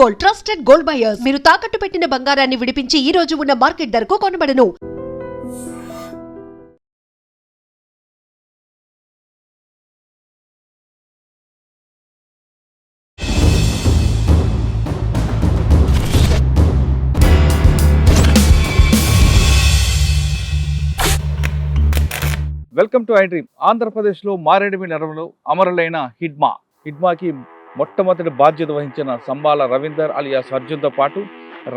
Gold, trusted gold buyers. మీరు తాకట్టు పెట్టిన బంగారాన్ని విడిపించి ఈ రోజు ఉన్న మార్కెట్ ధరకు కొనబడను. Welcome to iDream. ఆంధ్రప్రదేశ్లో మారేడుమి నగరంలో అమరులైన హిడ్మాకి మొట్టమొదటి బాధ్యత వహించిన సంబాల రవీందర్ అలియాస్ అర్జున్తో పాటు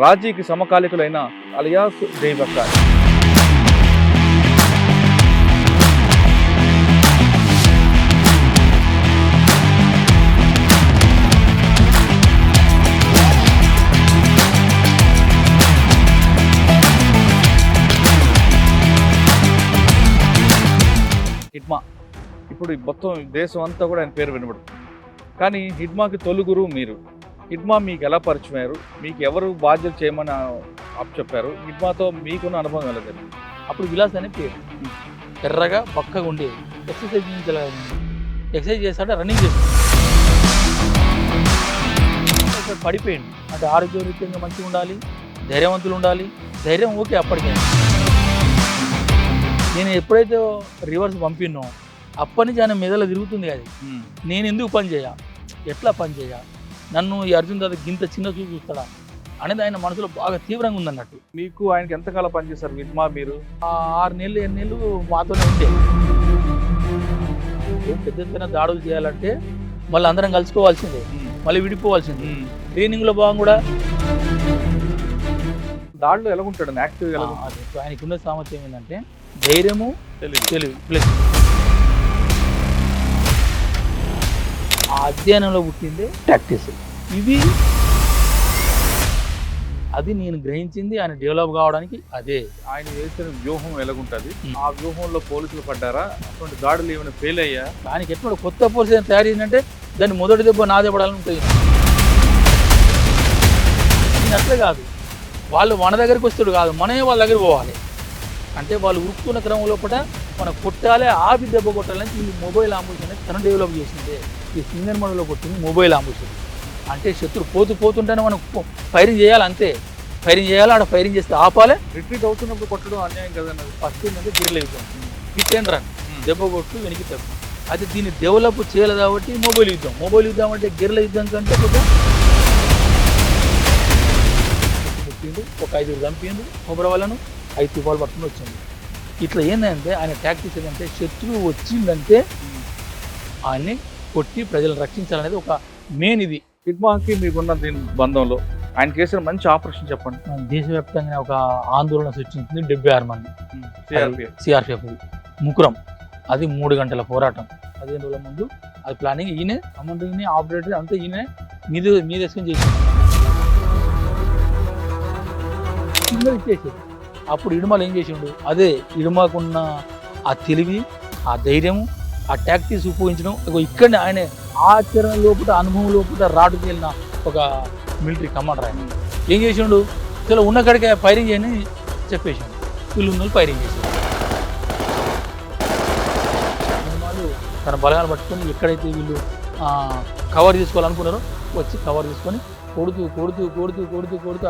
రాజీకి సమకాలికులైన అలియాస్ జైబక్కార్. హిడ్మా ఇప్పుడు మొత్తం దేశం అంతా కూడా ఆయన పేరు వినబడుతుంది. కానీ హిడ్మాకి తొలి గురువు మీరు. హిడ్మా మీకు ఎలా పరిచయం అయ్యారు? మీకు ఎవరు బాధ్యత చేయమని చెప్పారు? హిడ్మాతో మీకున్న అనుభవం ఎలా జరిగింది? అప్పుడు విలాస్ అనే పేరు. ఎర్రగా బక్కగా ఉండేది. ఎక్సర్సైజ్ చేస్తాడు, రన్నింగ్ చేస్తాడు. పడిపోయింది అంటే ఆరోగ్యరీత్యంగా మంచిగా ఉండాలి, ధైర్యవంతులు ఉండాలి. ధైర్యం ఓకే అప్పటికే. నేను ఎప్పుడైతే రివర్స్ పంపినో అప్పటి నుంచి ఆయన మెదలో తిరుగుతుంది. అది నేను ఎందుకు పని చేయ, ఎట్లా పని చేయ, నన్ను ఈ అర్జున్ దాదా గింత చిన్న చూపు చూస్తాడా అనేది ఆయన మనసులో బాగా తీవ్రంగా ఉందన్నట్టు. మీకు ఆయనకి ఎంతకాలం పనిచేస్తారు హిడ్మా మీరు? 6 నెలలు 8 నెలలు మాతోనే ఉంటే. పెద్ద ఎత్తున దాడులు చేయాలంటే మళ్ళీ అందరం కలుసుకోవాల్సిందే, మళ్ళీ విడిపోవాల్సిందే. ట్రైనింగ్లో భాగం కూడా. దాడిలో ఎలా ఉంటాడు? యాక్టివ్ ఎలా? ఆయనకున్న సామర్థ్యం ఏంటంటే ధైర్యము, తెలివి ప్లస్ ఆ అధ్యయనంలో పుట్టిందే ప్రాక్టీస్. ఇవి అది నేను గ్రహించింది ఆయన డెవలప్ కావడానికి. అదే ఆయన చేసిన వ్యూహం ఎలాగుంటుంది? ఆ వ్యూహంలో పోలీసులు పడ్డారా? అటువంటి దాడులు ఏమైనా ఫెయిల్ అయ్యా? ఆయనకి ఎట్లా కొత్త పోలీసు తయారు చేసిందంటే దాన్ని మొదటి దెబ్బ నాదే పడాలని ఉంటుంది. నేను అట్లే కాదు, వాళ్ళు మన దగ్గరికి వస్తాడు కాదు, మనమే వాళ్ళ దగ్గరికి పోవాలి. అంటే వాళ్ళు ఉరుక్కున్న క్రమంలో కూడా మనం కొట్టాలి, ఆపి దెబ్బ కొట్టాలని ఈ మొబైల్ ఆంబులెన్స్ అనేది తను డెవలప్ చేసిందే. ఈ సింగర్ మోడల్లో కొట్టింది మొబైల్ ఆంబులెన్స్. అంటే శత్రువు పోతుంటేనే మనం ఫైరింగ్ చేయాలి, అంతే. ఫైరింగ్ చేయాలి, ఆడ ఫైరింగ్ చేస్తే ఆపాలి. రిట్రీట్ అవుతున్నప్పుడు కొట్టడం అన్యాయం కదన్నది. ఫస్ట్ ఏంటంటే గిర్ల యుద్ధం, హిట్ అండ్ రన్, దెబ్బ కొట్టు వెనక్కి తప్పు. అయితే దీన్ని డెవలప్ చేయాలి కాబట్టి మొబైల్ యుద్ధం అంటే గిర్ల యుద్ధం కంటే కొంచెం ఒక 5 చంపిండు కొబ్బరి వాళ్ళను, 5 తుపాలు పట్టుకుని వచ్చింది. ఇట్లా ఏంటంటే ఆయన టాక్టిక్స్ ఏంటంటే శత్రువు వచ్చిందంటే ఆయన్ని కొట్టి ప్రజలను రక్షించాలనేది ఒక మెయిన్. ఇది హిడ్మాకి మీకున్న దీని బంధంలో ఆయన చేసిన మంచి ఆపరేషన్ చెప్పండి. దేశవ్యాప్తంగా ఒక ఆందోళన సృష్టించింది. 76 మంది సిఆర్పిఎఫ్ ముకురం. అది 3 గంటల పోరాటం. 15 రోజుల ముందు అది ప్లానింగ్. ఈయనే అమౌంట్, ఈయన ఆపరేటర్ అంతా ఈయన మీద వేసుకొని చేసింది. ఇచ్చేసి అప్పుడు ఇడుమలు ఏం చేసిండు? అదే ఇడుమకున్న ఆ తెలివి, ఆ ధైర్యము, ఆ టాక్టిక్స్ ఉపయోగించడం. ఇక్కడనే ఆయన ఆచరణ లోపల, అనుభవం లోపల రాటుకు వెళ్ళిన ఒక మిలిటరీ కమాండర్. ఆయన ఏం చేసిండు? ఇలా ఉన్న కాడికే ఫైరింగ్ చేయని చెప్పేసిండు. వీళ్ళు ఉన్న ఫైరింగ్ చేసిండు. ఇడుమలు తన బలగాలు పట్టుకొని ఎక్కడైతే వీళ్ళు కవర్ తీసుకోవాలనుకున్నారో వచ్చి కవర్ తీసుకొని కొడుతూ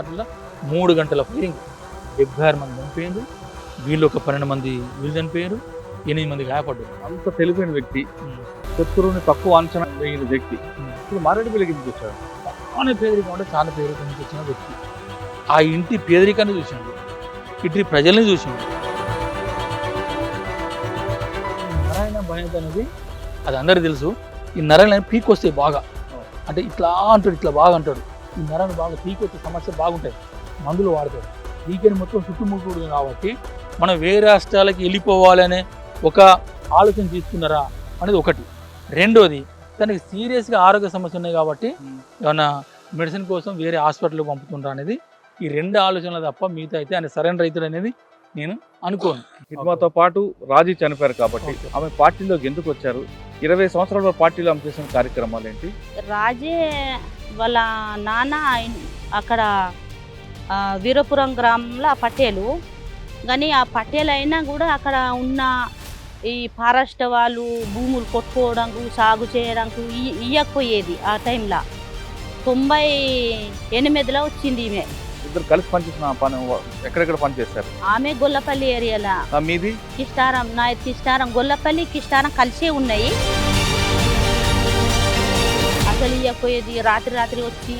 అట్లా 3 గంటల ఫైరింగ్. 76 మంది చనిపోయింది. వీళ్ళు ఒక 12 మంది వీళ్ళు చనిపోయారు, 8 మంది గాయపడ్డారు. అంత తెలివైన వ్యక్తి, శత్రువుని తక్కువ అంచనా వేయన వ్యక్తి. ఇప్పుడు మారేడుమిల్లికి ఎందుకు వచ్చాడు? చాలా పేదరికం అంటే చాలా పేదరికం నుంచి వచ్చిన వ్యక్తి. ఆ ఇంటి పేదరికాన్ని చూసిండు, ఇటు ప్రజల్ని చూసిండు. నారాయణ భయత అనేది అది అందరికీ తెలుసు. ఈ నరాయణ పీక్ వస్తాయి బాగా, అంటే ఇట్లా అంటాడు, ఇట్లా బాగా అంటాడు. ఈ నరాన్ని బాగా పీక్ వచ్చే సమస్య బాగుంటాయి, మందులు వాడతాడు. వీకెండ్ మొత్తం చుట్టుముట్టుడు కాబట్టి మనం వేరే రాష్ట్రాలకి వెళ్ళిపోవాలనే ఒక ఆలోచన తీసుకున్నారా అనేది ఒకటి. రెండోది, తనకి సీరియస్గా ఆరోగ్య సమస్య ఉన్నాయి కాబట్టి ఏమన్నా మెడిసిన్ కోసం వేరే హాస్పిటల్కి పంపుతుండ్రా అనేది ఈ 2 ఆలోచనలు తప్ప మిగతా అయితే ఆయన సరెండర్ అవుతాడు అనేది నేను అనుకోను. హిడ్మాతో పాటు రాజీ చనిపోయారు కాబట్టి ఆమె పార్టీలోకి ఎందుకు వచ్చారు? 20 సంవత్సరాల పార్టీలో ఆమె చేసిన కార్యక్రమాలు ఏంటి? రాజే వాళ్ళ నాన్న అక్కడ వీరపురం గ్రామంలో పటేలు. కానీ ఆ పటేల్ అయినా కూడా అక్కడ ఉన్న ఈ ఫారెస్ట్ వాళ్ళు భూములు కొట్టుకోవడానికి, సాగు చేయడానికి ఇవ్వకపోయేది ఆ టైంలో. 98లో వచ్చింది ఈమె. ఇద్దరు కలిసి పనిచేసిన పని ఎక్కడెక్కడ పని చేశారు? ఆమె గొల్లపల్లి ఏరియాలో. మీది కిష్టారం, నాది కిష్టారం, గొల్లపల్లి కిష్టారం కలిసే ఉన్నాయి. అసలు ఇవ్వకపోయేది, రాత్రి వచ్చి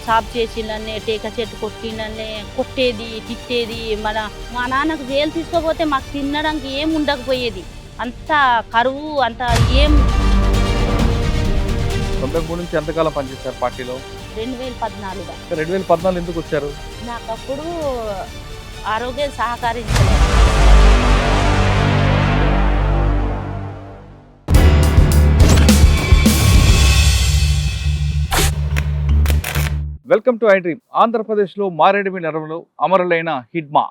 చాప్ చేసిండనే, టేక చెట్టు కొట్టిండనే, కొట్టేది, తిట్టేది. మా నాన్నకు జైలు తీసుకోపోతే మాకు తినడానికి ఏం ఉండకపోయేది. అంత కరువు, అంత ఏం. 93 నుంచి ఎంతకాలం పనిచేశారు పార్టీలో? 2014. 2014 ఎందుకు వచ్చారు? నాకు అప్పుడు ఆరోగ్యం సహకరించలేదు. Welcome to iDream. ఆంధ్రప్రదేశ్లో మారేడుమిల్లి నగరంలో అమరులైన హిడ్మా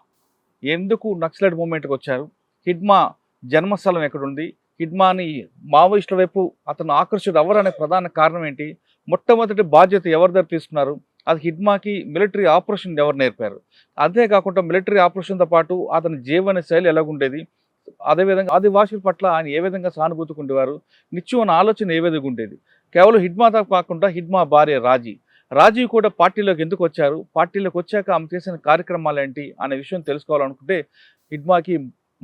ఎందుకు నక్సలైట్ మూవ్మెంట్కి వచ్చారు? హిడ్మా జన్మస్థలం ఎక్కడుంది? హిడ్మాని మావోయిస్టుల వైపు అతను ఆకర్షితుడు ఎవరనే ప్రధాన కారణం ఏంటి? మొట్టమొదటి బాధ్యత ఎవరి దగ్గర తీసుకున్నారు? అది హిడ్మాకి మిలిటరీ ఆపరేషన్ ఎవరు నేర్పారు? అంతేకాకుండా మిలిటరీ ఆపరేషన్తో పాటు అతని జీవన శైలి ఎలాగుండేది? అదేవిధంగా ఆదివాసుల పట్ల ఆయన ఏ విధంగా సానుభూతికి ఉండేవారు? నిత్యం అన్న ఆలోచన ఏ విధంగా ఉండేది? కేవలం హిడ్మాతో కాకుండా హిడ్మా భార్య రాజీ కూడా పార్టీలోకి ఎందుకు వచ్చారు? పార్టీలోకి వచ్చాక ఆమె చేసిన కార్యక్రమాలు ఏంటి అనే విషయం తెలుసుకోవాలనుకుంటే హిడ్మాకి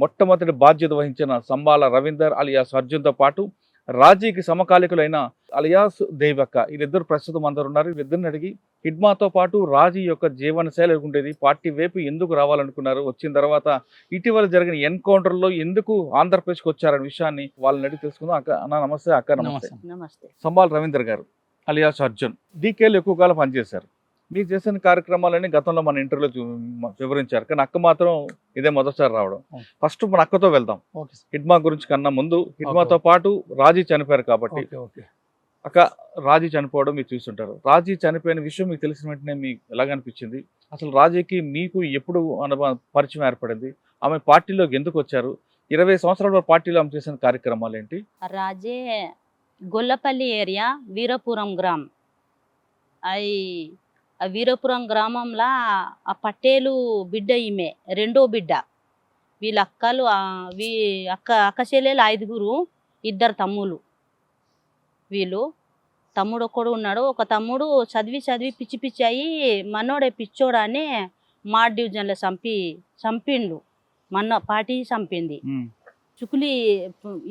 మొట్టమొదటి బాధ్యత వహించిన సంబాల రవీందర్ అలియాస్ అర్జున్తో పాటు రాజీకి సమకాలికులైన అలియాస్ దేవక్క, వీరిద్దరు ప్రస్తుతం అందరు ఉన్నారు. వీరిద్దరిని అడిగి హిడ్మాతో పాటు రాజీ యొక్క జీవన శైలి ఉండేది, పార్టీ వైపు ఎందుకు రావాలనుకున్నారు, వచ్చిన తర్వాత ఇటీవల జరిగిన ఎన్కౌంటర్లో ఎందుకు ఆంధ్రప్రదేశ్కి వచ్చారనే విషయాన్ని వాళ్ళని అడిగి తెలుసుకుందాం. అక్క అన్న నమస్తే. అక్క నమస్తే. నమస్తే. సంబాల రవీందర్ గారు అలియాస్ అర్జున్ డీకేలో ఎక్కువ కాలం పనిచేశారు. మీరు చేసిన కార్యక్రమాలన్నీ గతంలో మన ఇంటర్వ్యూలో వివరించారు, కానీ అక్క మాత్రం ఇదే మొదటిసారి రావడం. ఫస్ట్ మన అక్కతో వెళ్దాం. హిడ్మా గురించి కన్నా ముందు హిడ్మాతో పాటు రాజీ చనిపోయారు కాబట్టి, అక్క రాజీ చనిపోవడం మీరు చూస్తుంటారు. రాజీ చనిపోయిన విషయం మీకు తెలిసిన వెంటనే మీకు ఎలాగనిపించింది? అసలు రాజీకి మీకు ఎప్పుడు పరిచయం ఏర్పడింది? ఆమె పార్టీలోకి ఎందుకు వచ్చారు? 20 సంవత్సరాల పార్టీలో ఆమె చేసిన కార్యక్రమాలు ఏంటి? రాజే గొల్లపల్లి ఏరియా, వీరపురం గ్రామం. ఆ వీరపురం గ్రామంలో ఆ పట్టేలు బిడ్డ ఈమె, రెండో బిడ్డ. వీళ్ళ అక్కలు అక్క చెల్లెలు 5గురు, 2 తమ్ముళ్ళు. వీళ్ళు తమ్ముడు ఒక్కడు ఉన్నాడు. ఒక తమ్ముడు చదివి పిచ్చి అయ్యి మనోడే పిచ్చోడని మా డివిజన్లో చంపిండు. పార్టీ చంపింది. చుకులి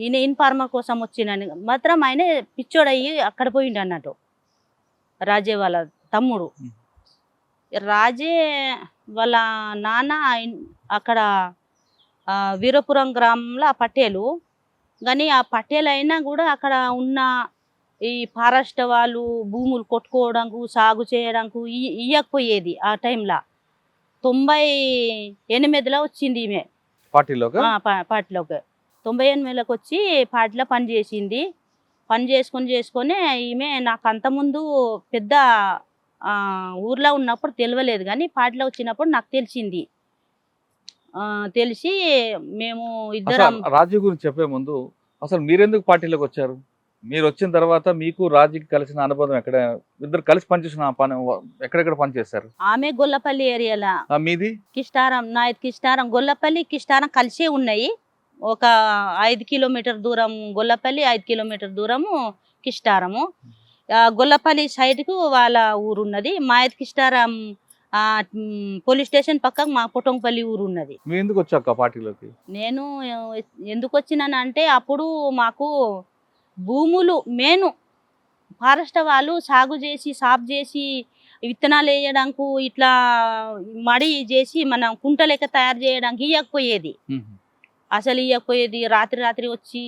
ఈయన ఇన్ఫార్మర్ కోసం వచ్చినని మాత్రం ఆయన పిచ్చోడయ్యి అక్కడ పోయిండు అన్నట్టు. రాజే వాళ్ళ తమ్ముడు. రాజే వాళ్ళ నాన్న అక్కడ వీరపురం గ్రామంలో ఆ పట్టేలు. కానీ ఆ పట్టేలు అయినా కూడా అక్కడ ఉన్న ఈ ఫారెస్ట్ వాళ్ళు భూములు కొట్టుకోవడానికి, సాగు చేయడానికి ఇవ్వకపోయేది. ఆ టైంలో 98లో వచ్చింది ఈమె పార్టీలోకి. 98లోకి వచ్చి పార్టీలో పనిచేసింది. పని చేసుకొని ఈమె నాకు అంతకుముందు పెద్ద ఊర్లో ఉన్నప్పుడు తెలియలేదు, కానీ పార్టీలో వచ్చినప్పుడు నాకు తెలిసింది. తెలిసి మేము ఇద్దరం. రాజీ గురించి చెప్పే ముందు అసలు మీరెందుకు పార్టీలోకి వచ్చారు? మీరు వచ్చిన తర్వాత మీకు రాజీకి కలిసిన అనుబంధం ఎక్కడ? ఇద్దరు కలిసి పనిచేసిన పని ఎక్కడెక్కడ పని చేశారు? ఆమె గొల్లపల్లి ఏరియాలో. మీది కిష్టారం, నాది కిష్టారం, గొల్లపల్లి కిష్టారం కలిసే ఉన్నాయి. ఒక 5 కిలోమీటర్ దూరం గొల్లపల్లి, 5 కిలోమీటర్ దూరము కిష్టారము. గొల్లపల్లి సైడ్కు వాళ్ళ ఊరు ఉన్నది. మాయత్ కిష్టారం పోలీస్ స్టేషన్ పక్కకు మా పొటంపల్లి ఊరు ఉన్నది. ఎందుకు వచ్చాక పార్టీలోకి? నేను ఎందుకు వచ్చినానంటే అప్పుడు మాకు భూములు మెయిన్ ఫారెస్ట్ వాళ్ళు సాగు చేసి, సాఫ్ చేసి, విత్తనాలు వేయడానికి, ఇట్లా మడి చేసి మనం కుంట లెక్క తయారు చేయడానికి ఇవ్వకపోయేది. అసలు ఇవ్వకపోయేది. రాత్రి వచ్చి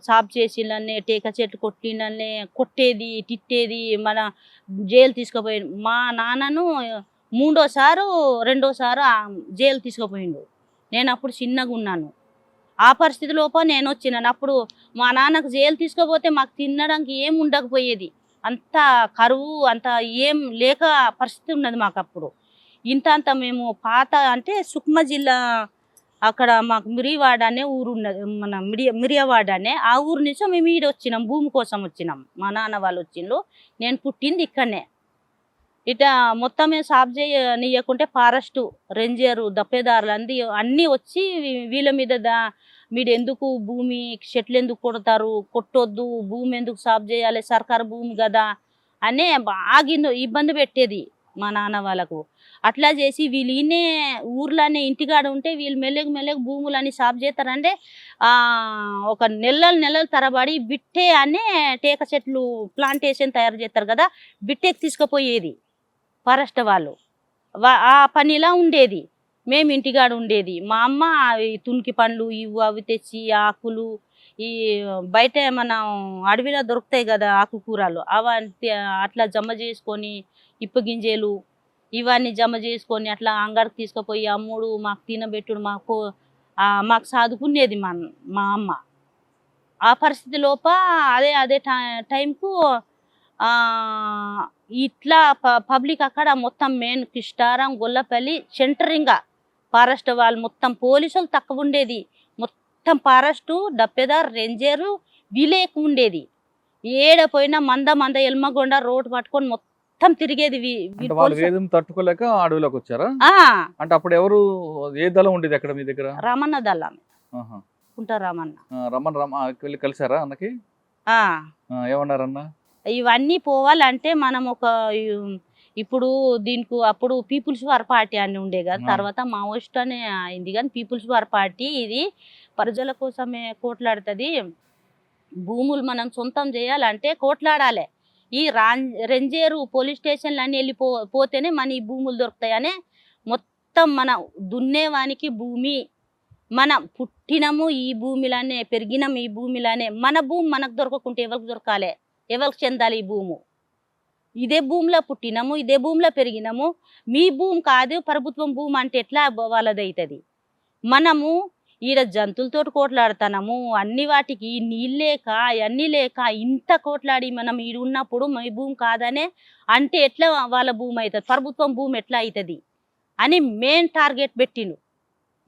సాఫ్ చేసిండనే, టేక చెట్టు కొట్టిండనే, కొట్టేది, తిట్టేది. జైలు తీసుకుపోయిండు. మా నాన్నను 2సారి జైలు తీసుకుపోయిండు. నేను అప్పుడు చిన్నగా ఉన్నాను. ఆ పరిస్థితి లోపల నేను వచ్చినాను. అప్పుడు మా నాన్నకు జైలు తీసుకుపోతే మాకు తినడానికి ఏం ఉండకపోయేది. అంత కరువు, అంత ఏం లేక పరిస్థితి ఉన్నది మాకు అప్పుడు. ఇంత మేము పాత అంటే సుక్మా జిల్లా, అక్కడ మాకు మిరియవాడ అనే ఊరు ఉన్నది. మన మిరియవాడ అనే ఆ ఊరు నుంచి మేము ఈడ వచ్చినాం, భూమి కోసం వచ్చినాం. మా నాన్న వాళ్ళు వచ్చిండ్రు. నేను పుట్టింది ఇక్కడనే. ఇట మొత్తమే సాఫ్ చేయనీయకుంటే ఫారెస్ట్ రేంజరు, దప్పేదారులు అన్నీ వచ్చి వీళ్ళ మీద మీరు ఎందుకు భూమి చెట్లు ఎందుకు కొడతారు, కొట్టొద్దు, భూమి ఎందుకు సాఫ్ చేయాలి, సర్కారు భూమి కదా అనే బాగా ఇబ్బంది పెట్టేది మా నాన్న వాళ్ళకు. అట్లా చేసి వీళ్ళు ఈయనే ఊర్లోనే ఇంటికాడ ఉంటే వీళ్ళు మెల్లగా భూములని సాఫ్ చేస్తారంటే ఒక నెలలు తరబడి బిట్టే అనే టేక చెట్లు ప్లాంటేషన్ తయారు చేస్తారు కదా, బిట్టెకి తీసుకుపోయేది ఫారెస్ట్ వాళ్ళు. ఆ పనిలా ఉండేది. మేము ఇంటికాడ ఉండేది. మా అమ్మ తునికి పండ్లు ఇవి అవి తెచ్చి ఆకులు, ఈ బయట మనం అడవిలో దొరుకుతాయి కదా ఆకుకూరలు, అవంటి అట్లా జమ చేసుకొని ఇప్పగింజలు ఇవన్నీ జమ చేసుకొని అట్లా అంగడికి తీసుకుపోయి అమ్ముడు, మాకు తినబెట్టుడు, మాకు చదువుకునేది మా అమ్మ. ఆ పరిస్థితి లోప అదే టైంకు ఇట్లా పబ్లిక్ అక్కడ మొత్తం మెయిన్ కిష్టారం, గొల్లపల్లి సెంటరింగా ఫారెస్ట్ వాళ్ళు మొత్తం పోలీసులు తక్కువ ఉండేది. మొత్తం ఫారెస్టు, డప్పెదార్, రేంజరు వీళ్ళే ఎక్కువ ఉండేది. ఏడపోయినా మంద ఎల్మగొండ రోడ్డు పట్టుకొని మొత్తం తిరిగేది. వాళ్ళు వేదం తట్టుకోలేక అడవిలోకి వచ్చారా? అంటే అప్పుడు ఎవరు ఏ దళం ఉండేది అక్కడ మీ దగ్గర? రామన్న దళం ఉంటారు. రమణ వెళ్ళి కలిసారా అన్నకి? ఏమన్నారన్న? ఇవన్నీ పోవాలంటే మనం ఇప్పుడు దీనికి అప్పుడు పీపుల్స్ వార్ పార్టీ అని ఉండే కదా, తర్వాత మావోయిస్ట్ అనే అయింది. కానీ పీపుల్స్ వార్ పార్టీ ఇది ప్రజల కోసమే కోట్లాడుతుంది. భూములు మనం సొంతం చేయాలంటే కోట్లాడాలి. ఈ రేంజరు పోలీస్ స్టేషన్లు అన్నీ పోతేనే మన ఈ భూములు దొరుకుతాయనే మొత్తం మన దున్నేవానికి భూమి, మనం పుట్టినము ఈ భూమిలానే, పెరిగినాము ఈ భూమిలానే. మన భూమి మనకు దొరకకుంటే ఎవరికి దొరకాలి, ఎవరికి చెందాలి ఈ భూము? ఇదే భూమిలో పుట్టినాము, ఇదే భూమిలో పెరిగినాము. మీ భూమి కాదు ప్రభుత్వం భూమి అంటే ఎట్లా వాళ్ళది అవుతుంది? మనము ఈడ జంతువులతో కోట్లాడుతున్నాము, అన్ని వాటికి నీళ్ళు లేక అవన్నీ లేక ఇంత కోట్లాడి మనం ఈడు ఉన్నప్పుడు మీ భూమి కాదనే అంటే ఎట్లా వాళ్ళ భూమి అవుతుంది, ప్రభుత్వం భూమి ఎట్లా అవుతుంది అని మెయిన్ టార్గెట్ పెట్టిండు.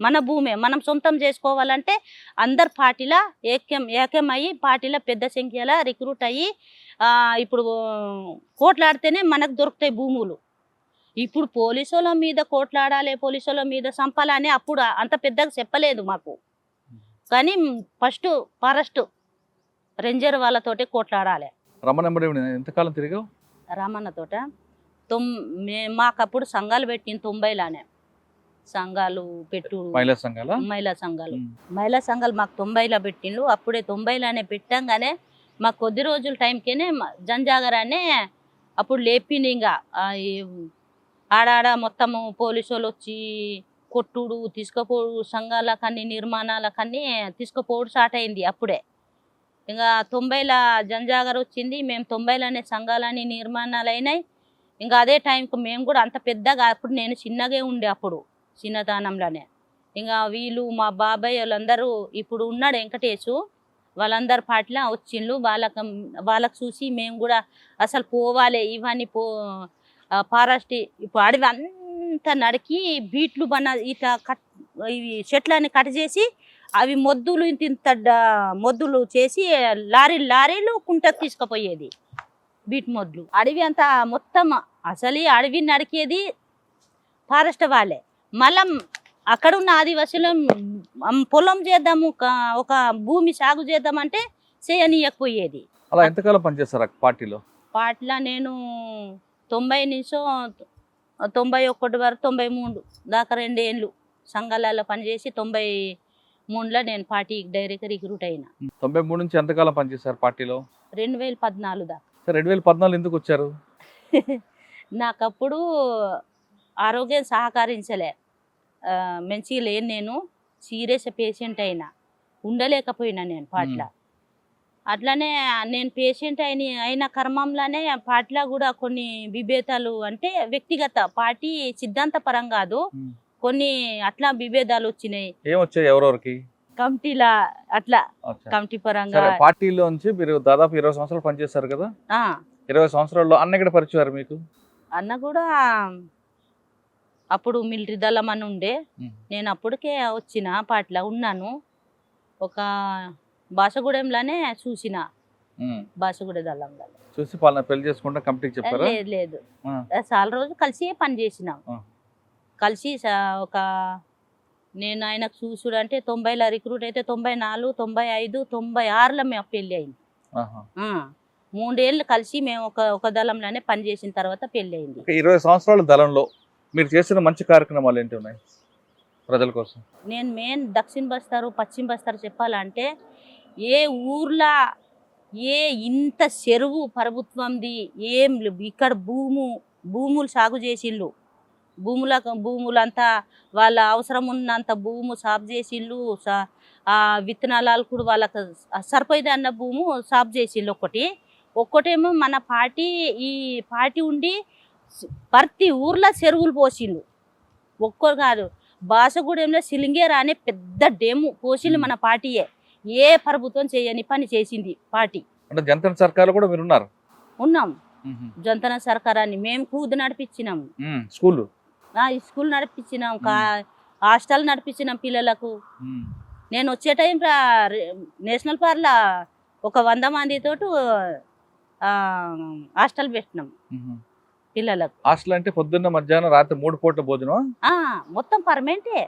మన భూమే మనం సొంతం చేసుకోవాలంటే అందరు పార్టీలా ఏకమయ్యి పార్టీలో పెద్ద సంఖ్యలో రిక్రూట్ అయ్యి ఇప్పుడు కోట్లాడితేనే మనకు దొరుకుతాయి భూములు. ఇప్పుడు పోలీసుల మీద కోట్లాడాలి, పోలీసుల మీద సంపాలని అప్పుడు అంత పెద్దగా చెప్పలేదు మాకు. కానీ ఫస్ట్ ఫారెస్ట్ రేంజర్ వాళ్ళతోటే కోట్లాడాలి. ఎంతకాలం తిరిగావు? రామన్నతోట మాకప్పుడు సంఘాలు పెట్టింది 90లోనే. సంఘాలు పెట్టు మహిళా సంఘాలు మాకు 90లో పెట్టిండు. అప్పుడే 90లోనే పెట్టంగానే మాకు కొద్ది రోజుల టైంకేనే జంజాగరానే అప్పుడు లేపింది. ఇంకా ఆడాడ మొత్తము పోలీసు వాళ్ళు వచ్చి కొట్టుడు, తీసుకుపోడు, సంఘాలకన్నీ నిర్మాణాలకన్నీ తీసుకుపోవడం స్టార్ట్ అయింది. అప్పుడే ఇంకా 90లో జంజాగర్ వచ్చింది. మేము 90లోనే సంఘాలని నిర్మాణాలు అయినాయి. ఇంకా అదే టైంకి మేము కూడా అంత పెద్దగా, అప్పుడు నేను చిన్నగా ఉండే, అప్పుడు చిన్నతనంలోనే. ఇంకా వీళ్ళు మా బాబాయ్ వాళ్ళందరూ ఇప్పుడు ఉన్నాడు వెంకటేశు, వాళ్ళందరు పాటలా వచ్చిండ్రు. వాళ్ళకు చూసి మేము కూడా అసలు పోవాలి ఇవన్నీ ఫారెస్ట్ ఇప్పుడు అడవి అంతా నరికి బీట్లు ఇట్లా ఇవి చెట్లని కట్ చేసి అవి మొద్దులు ఇంత మొద్దులు చేసి లారీలు కుంటకు తీసుకుపోయేది బీట్ మొద్దులు. అడవి అంతా మొత్తం అసలు అడవి నరికేది ఫారెస్ట్ వాళ్ళే. మళ్ళా అక్కడ ఉన్న ఆదివాసులు పొలం చేద్దాము, ఒక భూమి సాగు చేద్దామంటే చేయనీయకపోయేది. అలా ఎంతకాలం పనిచేస్తారు పార్టీలో? నేను 90 నుంచి 91 వరకు 93 దాకా 2 ఏళ్ళు సంఘాలలో పనిచేసి 93లో నేను పార్టీకి డైరెక్ట్ రిక్రూట్ అయినా. 93 నుంచి ఎంతకాలం పనిచేశారు పార్టీలో? 2014 దాకా. 2014 ఎందుకు వచ్చారు? నాకప్పుడు ఆరోగ్యం సహకరించలే, మంచిగా లేను, నేను సీరియస్ పేషెంట్ అయినా, ఉండలేకపోయినా నేను పార్టీలో. అట్లనే నేను పేషెంట్ అయిన క్రమంలోనే పార్టీలో కూడా కొన్ని విభేదాలు, అంటే వ్యక్తిగత పార్టీ సిద్ధాంత పరం కాదు, కొన్ని అట్లా విభేదాలు వచ్చినాయి. ఏమొచ్చాయి ఎవరెవరికి? కమిటీలా అట్లా కమిటీ పరంగా. పార్టీలోంచి మీరు దాదాపు 20 సంవత్సరాలు పనిచేస్తారు కదా, 20 సంవత్సరాల్లో అన్న ఎక్కడ పరిచయారు మీకు? అన్న కూడా అప్పుడు మిలిటరీ దళం అని ఉండే, నేను అప్పటికే వచ్చిన పార్టీలో ఉన్నాను. ఒక బాసగూడెంలోనే చూసిన, బాసగూడ దళంలో చూసి పెళ్లి చేసుకుంటా కమిటీకి చెప్పారా? లేదు, చాలా రోజులు కలిసి పని చేసినాం. కలిసి ఒక నేను ఆయనకు చూసుడు అంటే 90లో రిక్రూట్ అయితే 94, 95, 96లో మేము పెళ్ళి అయింది. ఆహా. 3 ఏళ్ళు కలిసి మేము ఒక దళంలోనే పనిచేసిన తర్వాత పెళ్ళి అయింది. 20 సంవత్సరాల దళంలో మీరు చేసిన మంచి కార్యక్రమాలు ఏంటి ఉన్నాయి ప్రజల కోసం? నేను మెయిన్ దక్షిణ బస్తారు పశ్చిమ బస్తారు చెప్పాలంటే ఏ ఊర్లో ఇంత చెరువు ప్రభుత్వంది ఏం ఇక్కడ భూములు సాగు చేసిళ్ళు, భూములంతా వాళ్ళ అవసరం ఉన్నంత భూము సాగు చేసిళ్ళు, ఆ విత్తనాలు కూడా వాళ్ళకి సరిపోయేది అన్న భూము సాగు చేసిళ్ళు. ఒక్కటేమో మన ఈ పార్టీ ఉండి ప్రతి ఊర్లో చెరువులు పోసిళ్ళు. ఒక్కరు కాదు, బాసగూడెంలో సిలింగేరా అనే పెద్ద డెము పోసిళ్ళు మన పార్టీయే. ఏ ప్రభుత్వం చేయని పని చేసింది పార్టీ. అంటే జనతా సర్కార్ కూడా మీరు ఉన్నారు? ఉన్నాం. జంతన సర్కారాన్ని మేము కూదు నడిపించినాము, స్కూల్ నడిపించినాం, హాస్టల్ నడిపించినాం పిల్లలకు. నేను వచ్చే టైం నేషనల్ పార్క్లో ఒక 100 మందితో హాస్టల్ పెట్టినాం పిల్లలకు. హాస్టల్ అంటే పొద్దున్న మధ్యాహ్నం రాత్రి 3 పూట్ల భోజనం? మొత్తం పర్మనెంటే.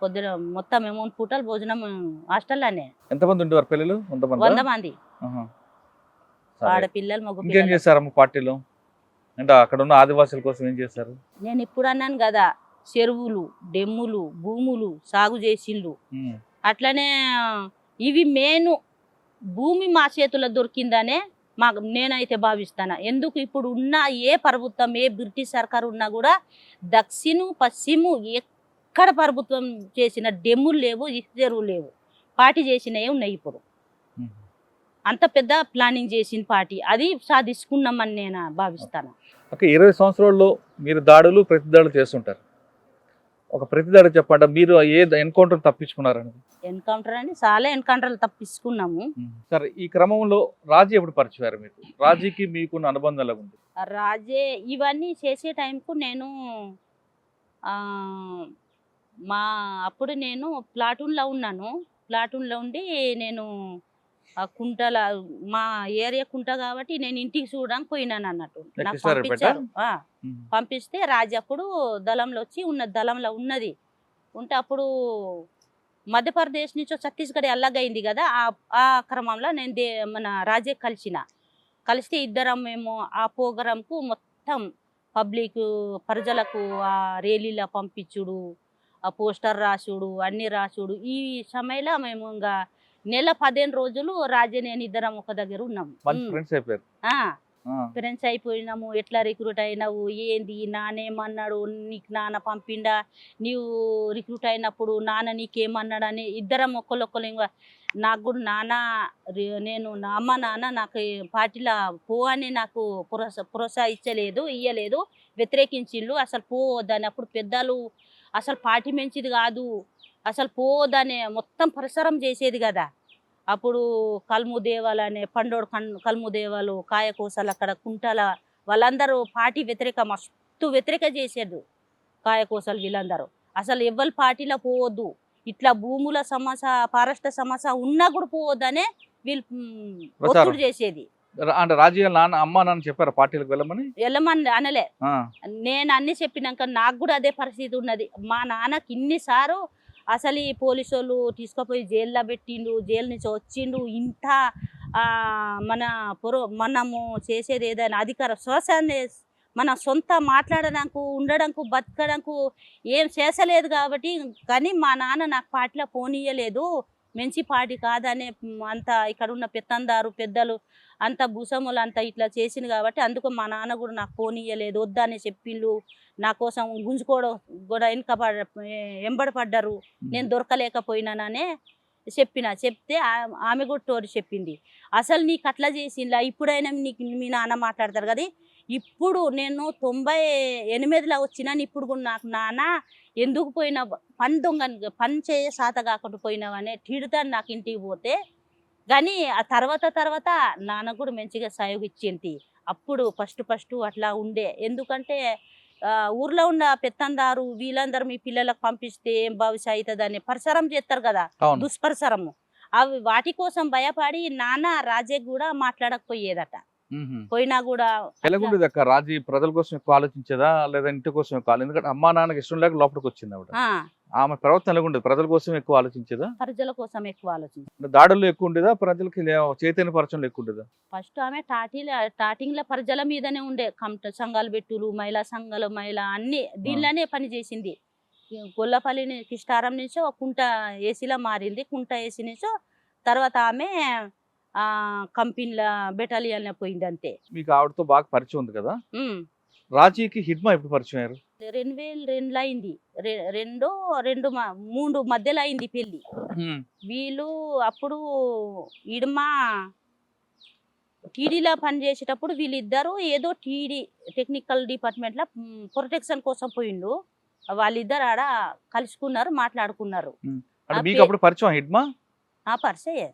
పొద్దున మొత్తం 3 పూటల భోజనం హాస్టల్లోనే. ఎంతమంది ఉండేవారు పిల్లలు? 100 మంది ఆడపిల్లలు మగ ఇంకేం పిల్లలు. చేశారమ్మ పార్టీలో? అంటే అక్కడ ఉన్న ఆదివాసుల కోసం ఏం చేశారు? నేను ఇప్పుడు అన్నాను కదా, చెరువులు, డెమ్ములు, భూములు సాగు చేసిండ్రు. అట్లనే ఇవి మెయిన్ భూమి మా చేతుల్లో దొరికిందనే నేనైతే భావిస్తాను. ఎందుకు ఇప్పుడు ఉన్న ఏ ప్రభుత్వం, ఏ బ్రిటిష్ సర్కారు ఉన్నా కూడా దక్షిణ పశ్చిమ ఎక్కడ ప్రభుత్వం చేసిన డెమ్ములు లేవు, చెరువులు లేవు. పార్టీ చేసినవి ఉన్నాయి. ఇప్పుడు అంత పెద్ద ప్లానింగ్ చేసిన పార్టీ అది సాధించుకున్నామని నేను భావిస్తాను. ఓకే, 20 సంవత్సరాల్లో మీరు దాడులు ప్రతిదాడులు చేస్తుంటారు. ఒక ప్రతిదాడి చెప్పండి, మీరు ఏ ఎన్కౌంటర్ తప్పించుకున్నారని? ఎన్కౌంటర్ అంటే చాలా ఎన్కౌంటర్లు తప్పించుకున్నాము. సరే, ఈ క్రమంలో రాజీ ఎప్పుడు పరిచయారు మీకు? రాజీకి మీకున్న అనుబంధం ఎలా ఉంది? రాజే ఇవన్నీ చేసే టైంకు నేను అప్పుడు నేను ప్లాటూన్లో ఉన్నాను. ప్లాటూన్లో ఉండి నేను కుంటల మా ఏరియా కుంట కాబట్టి నేను ఇంటికి చూడడానికి పోయినాను అన్నట్టు. నాకు పంపించారు. పంపిస్తే రాజు అప్పుడు దళంలో వచ్చి దళంలో ఉన్నది ఉంటే అప్పుడు మధ్యప్రదేశ్ నుంచి ఛత్తీస్గఢ్ అల్లగైంది కదా. ఆ క్రమంలో నేను మన రాజే కలిస్తే ఇద్దరం మేము ఆ ప్రోగ్రాంకు మొత్తం పబ్లిక్ ప్రజలకు ఆ ర్యాలీలో పంపించుడు, ఆ పోస్టర్ రాసుడు, అన్ని రాసుడు. ఈ సమయంలో మేము ఇంకా నెల 15 రోజులు రాజే నేను ఇద్దరం ఒక దగ్గర ఉన్నాము. ఫ్రెండ్స్ అయిపోయినాము. ఎట్లా రిక్రూట్ అయినావు, ఏంది, నానేమన్నాడు, నీకు నాన్న పంపిండా, నీవు రిక్రూట్ అయినప్పుడు నాన్న నీకేమన్నాడు అని ఇద్దరం ఒకళ్ళు ఇంకా నాకు కూడా నాన్న నేను అమ్మ నాన్న నాకు పార్టీలో పో అని నాకు ఇయ్యలేదు, వ్యతిరేకించిండు. అసలు పోవద్దని అప్పుడు పెద్దలు అసలు పార్టీ మంచిది కాదు, అసలు పోవద్దని మొత్తం ప్రసారం చేసేది కదా. అప్పుడు కల్ముదేవాలు అనే పండోడు కల్ముదేవాలు, కాయకోసాలు అక్కడ కుంటల వాళ్ళందరూ పార్టీ మస్తు వ్యతిరేక చేసేది. కాయకోసాలు వీళ్ళందరూ అసలు ఎవ్వరు పార్టీలో పోవద్దు, ఇట్లా భూముల సమస్య ఫారెస్ట్ సమస్య ఉన్నా కూడా పోవద్దనే వీళ్ళు ఒత్తిడి చేసేది. అంటే రాజీవ్ నాన్న అమ్మ నాన్న చెప్పారు పార్టీలకు వెళ్ళమని అనలే. నేను అన్ని చెప్పినాక నాకు కూడా అదే పరిస్థితి ఉన్నది. మా నాన్నకి ఇన్నిసార్లు అసలు ఈ పోలీసు వాళ్ళు తీసుకుపోయి జైల్లో పెట్టిండు, జైలు నుంచి వచ్చిండు. ఇంత మనము చేసేది ఏదైనా అధికార శ్వాసాన్ని మన సొంత మాట్లాడడానికి, ఉండడానికి, బతకడానికి ఏం చేసలేదు కాబట్టి. కానీ మా నాన్న నాకు పార్టీలో పోనీయలేదు, మంచి పార్టీ కాదనే అంత ఇక్కడ ఉన్న పెద్దలు అంత భూసములు అంతా ఇట్లా చేసింది కాబట్టి అందుకు మా నాన్న కూడా నాకు పోనీయలేదు, వద్దని చెప్పిండు. నా కోసం గుంజుకోవడం కూడా ఎంబడపడ్డారు, నేను దొరకలేకపోయినాననే చెప్తే ఆమె కూడా తోడు చెప్పింది. అసలు నీకు అట్లా చేసిందా, ఇప్పుడైనా మీ నాన్న మాట్లాడతారు కదా. ఇప్పుడు నేను 98లో వచ్చినాను, ఇప్పుడు కూడా నాకు నాన్న ఎందుకు పోయినా పని చేయ సాత కాకుండా పోయినావనే తిడతాను నాకు ఇంటికి పోతే. కానీ ఆ తర్వాత నాన్న కూడా మంచిగా సహయోగించింది. అప్పుడు ఫస్ట్ అట్లా ఉండే. ఎందుకంటే ఊర్లో ఉన్న పెత్తందారు వీళ్ళందరూ మీ పిల్లలకు పంపిస్తే ఏం భవిష్యత్ అవుతుందని ప్రచారం చేస్తారు కదా, దుష్ప్రచారము. అవి వాటి కోసం భయపడి నాన్న రాజే కూడా మాట్లాడకపోయేదట. పోయినా కూడా ఎలాగుండేది అక్క? రాజీ ప్రజల కోసం ఎక్కువ ఆలోచించేదా లేదా ఇంటి కోసం ఎక్కువ? ఎందుకంటే అమ్మా నాన్నకి ఇష్టం లేక లోపలికి వచ్చింది ఆవిడ. ఆమె ప్రవర్తన ఎలా ఉండేది? ప్రజల కోసం ఎక్కువ ఆలోచించేదా? ప్రజల కోసం ఎక్కువ ఆలోచించి అంటే దాడుల్లో ఎక్కువ ఉండేదా? ప్రజలకి చైతన్యపరచంలో ఎక్కువ ఉండేదా? ఫస్ట్ ఆమె స్టార్టింగ్ లో ప్రజల మీదనే ఉండే సంఘాలు పెట్టులు, మహిళా సంఘాలు, అన్ని దీనిలోనే పని చేసింది. గొల్లపల్లి కిష్టారం నుంచో కుంట ఏసీలో మారింది. కుంట ఏసీ నుంచో తర్వాత ఆమె కంపెనీల బెటాలియన్ పోయింది అంతే. మీకు ఆవిడతో బాగా పరిచయం ఉంది కదా. ఉమ్. రాజీకి హిడ్మా ఎప్పుడు పరిచయం అయ్యారు? 2002లో అయింది. మూడు మధ్యలో అయింది పెళ్లి. వీళ్ళు అప్పుడు ఇడుమా టీడీలో పనిచేసేటప్పుడు వీళ్ళిద్దరు ఏదో టీడీ టెక్నికల్ డిపార్ట్మెంట్లో ప్రొటెక్షన్ కోసం పోయిండు. వాళ్ళిద్దరు ఆడ కలుసుకున్నారు, మాట్లాడుకున్నారు. అంటే మీకు అప్పుడు పరిచయం హిడ్మా? పరిచయం.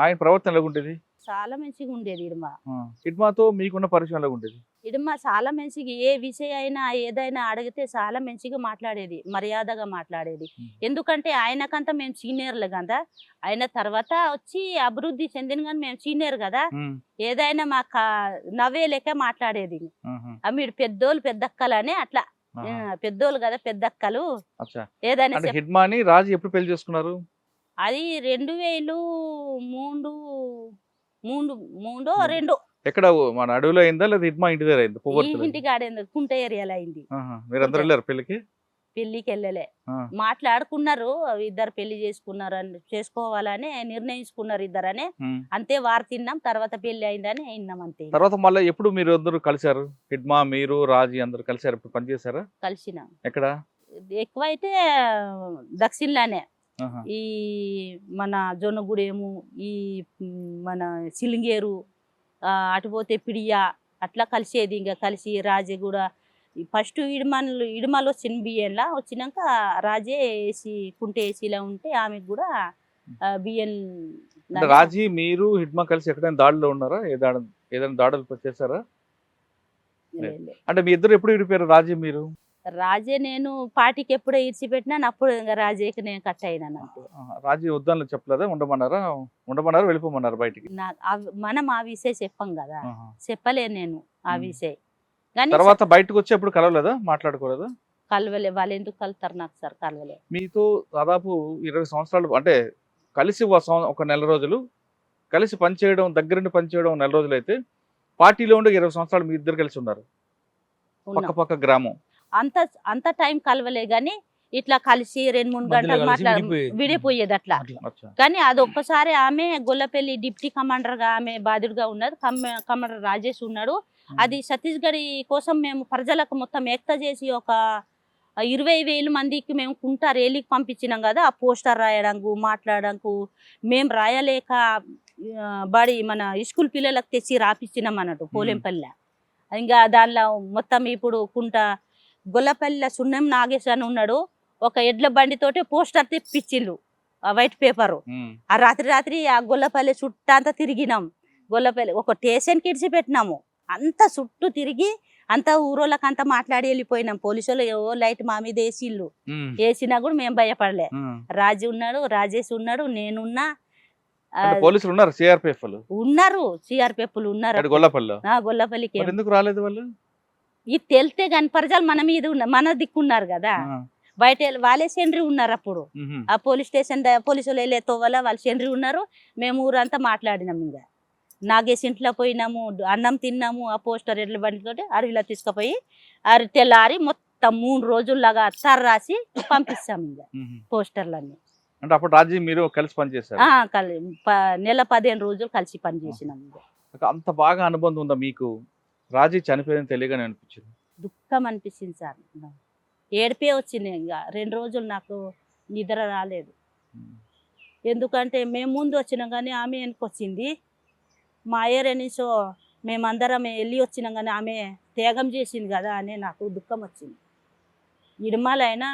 ఆయన ప్రవర్తన ఎలా ఉండేది? చాలా మంచిగా ఉండేది ఇడుమా. హిడ్మాతో మీకున్న పరిచయం ఎలా ఉండేది? ఇడుమా చాలా మంచిగా ఏ విషయం అయినా ఏదైనా అడిగితే చాలా మంచిగా మాట్లాడేది, మర్యాదగా మాట్లాడేది. ఎందుకంటే ఆయనకంతా మేము సీనియర్లు కదా, ఆయన తర్వాత వచ్చి అభివృద్ధి చెందిన కానీ మేము సీనియర్ కదా, ఏదైనా మాకు నవ్వే లెక్క మాట్లాడేది. మీరు పెద్దోళ్ళు పెద్దక్కలని అట్లా, పెద్దోళ్ళు కదా పెద్దక్కలు ఏదైనా. హిడ్మాని రాజు ఎప్పుడు పెళ్లి చేసుకున్నారు? అది 2002 ఎక్కడ మన అడవిలో అయిందా లేదా హిడ్మా ఇంటి దగ్గర అయింది? ఇంటికి ఆడేంది కుంట ఏరియాలో అయింది. మీరందరూ వెళ్ళారు పెళ్లికి? పెళ్లికి వెళ్ళలే, మాట్లాడుకున్నారు. ఇద్దరు పెళ్లి చేసుకోవాలని నిర్ణయించుకున్నారు ఇద్దరనే. అంతే వారు తిన్నాం, తర్వాత పెళ్లి అయిందని విన్నాం అంతే. తర్వాత మళ్ళీ ఎప్పుడు మీరు అందరూ కలిసారు? హిడ్మా, మీరు, రాజీ అందరు కలిసారు? ఇప్పుడు పనిచేశారా? కలిసినాం. ఎక్కడ ఎక్కువైతే దక్షిణలోనే, ఈ మన జొన్నగూడెము, ఈ మన సిలింగేరు, అటుపోతే పిడియా అట్లా కలిసేది. ఇంకా కలిసి రాజే కూడా ఫస్ట్ ఇడుమలో వచ్చిన బియ్యంలా వచ్చినాక రాజే ఏసీ కుంటే ఏసీలో ఉంటే ఆమెకు కూడా బియ్యం. రాజీ మీరు హిడ్మా కలిసి ఎక్కడైనా దాడిలో ఉన్నారా? ఏదైనా దాడులు చేశారా? అంటే మీ ఇద్దరు ఎప్పుడు విడిపోయారు? రాజీ మీరు? రాజే నేను పార్టీకి ఎప్పుడో ఇడిచిపెట్టినా అప్పుడు ఇంకా రాజేకి నేను కట్ అయినాను అంతే. రాజీ వద్దని చెప్పలేదా? ఉండమన్నారా వెళ్ళిపోమన్నారు బయటికి? మనం ఆ విషయం చెప్పాం కదా, చెప్పలేను నేను ఆ విషయం. తర్వాత బయటకు వచ్చి ఎప్పుడు కలవలేదా? మాట్లాడుకోలేదా? కలవలే. వాళ్ళు ఎందుకు కలుతారు నాకు సార్? కలవలే. మీతో దాదాపు 20 సంవత్సరాలు అంటే కలిసి ఒక నెల రోజులు కలిసి పనిచేయడం, దగ్గరుండి పనిచేయడం నెల రోజులు అయితే, పార్టీలో ఉండే 20 సంవత్సరాలు మీ ఇద్దరు కలిసి ఉన్నారు, పక్క గ్రామం. అంత టైం కలవలే గాని ఇట్లా కలిసి 2-3 గంటలు విడిపోయేది అట్లా. కానీ అది ఒక్కసారి ఆమె గొల్లపల్లి డిప్యూటీ కమాండర్ గా ఆమె బాధ్యుడిగా ఉన్నది. కమాండర్ రాజేష్ ఉన్నాడు. అది ఛత్తీస్గఢ్ కోసం మేము ప్రజలకు మొత్తం ఏక్త చేసి ఒక 20,000 మందికి మేము కుంట రేలీకి పంపించినాం కదా. ఆ పోస్టర్ రాయడానికి మాట్లాడడానికి మేము రాయలేక మన స్కూల్ పిల్లలకు తెచ్చి రాపిచ్చినాం అన్నట్టు పోలేంపల్లి. ఇంకా దానిలో మొత్తం ఇప్పుడు కుంట గొల్లపల్లిలో సున్నం నాగేశ్ అని ఉన్నాడు. ఒక ఎడ్ల బండితోటి పోస్టర్ తెప్పించిండు, ఆ వైట్ పేపరు. ఆ రాత్రి ఆ గొల్లపల్లి చుట్టూ అంతా తిరిగినాం. గొల్లపల్లి ఒక స్టేషన్కి ఇడిచిపెట్టినాము. అంత చుట్టూ తిరిగి అంత ఊరోళ్ళకి అంతా మాట్లాడి వెళ్ళిపోయినాం. పోలీసు వాళ్ళు లైట్ మా మీద వేసిళ్ళు, వేసినా కూడా మేము భయపడలే. రాజు ఉన్నాడు, రాజేష్ ఉన్నాడు, నేనున్నా. పోలీసులు ఉన్నారు, సిఆర్పిఎఫ్లు ఉన్నారు గొల్లపల్లికి. ఎందుకు రాలేదు వాళ్ళు? ఇది తెలితే కానీ ప్రజలు మన మీద మన దిక్కున్నారు కదా, బయట వాళ్ళే సెండ్రి ఉన్నారు. అప్పుడు ఆ పోలీస్ స్టేషన్ పోలీసులు వెళ్ళే తోవల వాళ్ళు సెండ్రి ఉన్నారు. మేము ఊరంతా మాట్లాడినాం. ఇంకా నాగేష్ ఇంట్లో పోయినాము, అన్నం తిన్నాము. ఆ పోస్టర్ ఎడ్ల బండితోటి అడవిలో తీసుకుపోయి తెల్లారి మొత్తం 3 రోజుల్లాగా అత్తారు రాసి పంపిస్తాం ఇంకా పోస్టర్లన్నీ. అంటే అప్పుడు రాజీ మీరు కలిసి పనిచేశారు? నెల 15 రోజులు కలిసి పనిచేసినాం. అంత బాగా అనుబంధం ఉందా మీకు? రాజీ చనిపోయిందని తెలియగానే అనిపించింది? దుఃఖం అనిపించింది సార్, ఏడిపే వచ్చింది. ఇంకా 2 రోజులు నాకు నిద్ర రాలేదు. ఎందుకంటే మేము ముందు వచ్చినాం కానీ ఆమె వెనకొచ్చింది. మా ఏరియా నుంచో మేమందరం వెళ్ళి వచ్చినాం కానీ ఆమె త్యాగం చేసింది కదా అని నాకు దుఃఖం వచ్చింది. ఇడుమలైనా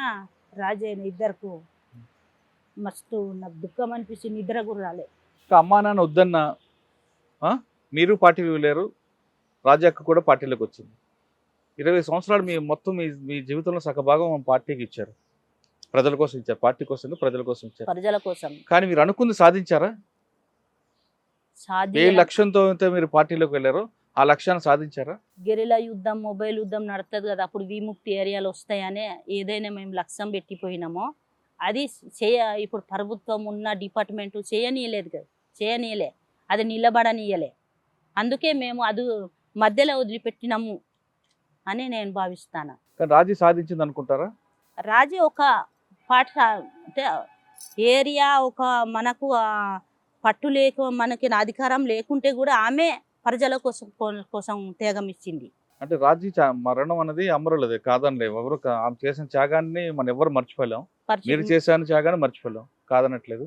రాజైనా ఇద్దరికి మస్తు నాకు దుఃఖం అనిపించింది. నిద్ర కూడా రాలేదు. అమ్మా నాన్న వద్దన్నా మీరు పార్టీకి వెళ్ళారు, రాజాక్క కూడా పార్టీలోకి వచ్చింది. 20 సంవత్సరాలు మీ జీవితంలో సగభాగం పార్టీకి ఇచ్చారు, ప్రజల కోసం ఇచ్చారు. పార్టీ కోసం ప్రజల కోసం ఇచ్చారు, ప్రజల కోసం. కానీ మీరు అనుకుంది సాధించారా? ఏ లక్ష్యంతో మీరు పార్టీలోకి వెళ్ళారో ఆ లక్ష్యాన్ని సాధించారా? గెరిలా యుద్ధం, మొబైల్ యుద్ధం నడుతుంది కదా, అప్పుడు విముక్తి ఏరియాలు వస్తాయనే ఏదైనా మేము లక్ష్యం పెట్టిపోయినామో అది ఇప్పుడు ప్రభుత్వం ఉన్న డిపార్ట్మెంటు చేయనీయలేదు కదా, చేయనీయలే, అది నిలబడనీయలే. అందుకే మేము అది మధ్యలో వదిలిపెట్టినాము అని నేను భావిస్తాను. కానీ రాజీ సాధించింది అనుకుంటారా? రాజీ ఒక పాట అంటే ఏరియా ఒక మనకు పట్టు మనకి అధికారం లేకుంటే కూడా ఆమె ప్రజల కోసం త్యాగం ఇచ్చింది. అంటే రాజీ మరణం అనేది అమరులదే కాదనిలే, ఎవరు ఆమె చేసిన త్యాగాన్ని మనం ఎవరు మర్చిపోలేం. మీరు చేసిన త్యాగాన్ని మర్చిపోలేం, కాదనట్లేదు.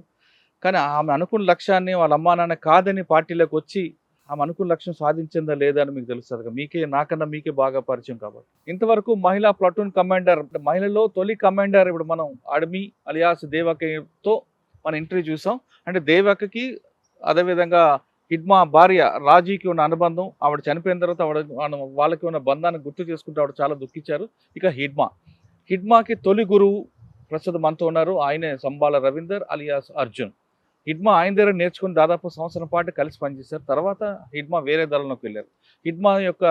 కానీ ఆమె అనుకున్న లక్ష్యాన్ని వాళ్ళ అమ్మా నాన్న కాదని పార్టీలోకి వచ్చి ఆమె అనుకున్న లక్ష్యం సాధించిందా లేదా అని మీకు తెలుస్తుంది కదా, మీకే నాకన్నా మీకే బాగా పరిచయం కాబట్టి. ఇంతవరకు మహిళా ప్లాటూన్ కమాండర్, మహిళలో తొలి కమాండర్ ఇప్పుడు మనం అడమి అలియాస్ దేవకతో మనం ఇంటర్వ్యూ చూసాం. అంటే దేవకకి అదేవిధంగా హిడ్మా భార్య రాజీకి ఉన్న అనుబంధం, ఆవిడ చనిపోయిన తర్వాత వాళ్ళకి ఉన్న బంధాన్ని గుర్తు చేసుకుంటూ ఆవిడ చాలా దుఃఖించారు. ఇక హిడ్మాకి తొలి గురువు ప్రస్తుతం మనతో ఉన్నారు, ఆయనే సంబాల రవీందర్ అలియాస్ అర్జున్. హిడ్మా ఆయన దగ్గర నేర్చుకుని దాదాపు సంవత్సరం పాటు కలిసి పనిచేశారు. తర్వాత హిడ్మా వేరే దళంలోకి వెళ్ళారు. హిడ్మా యొక్క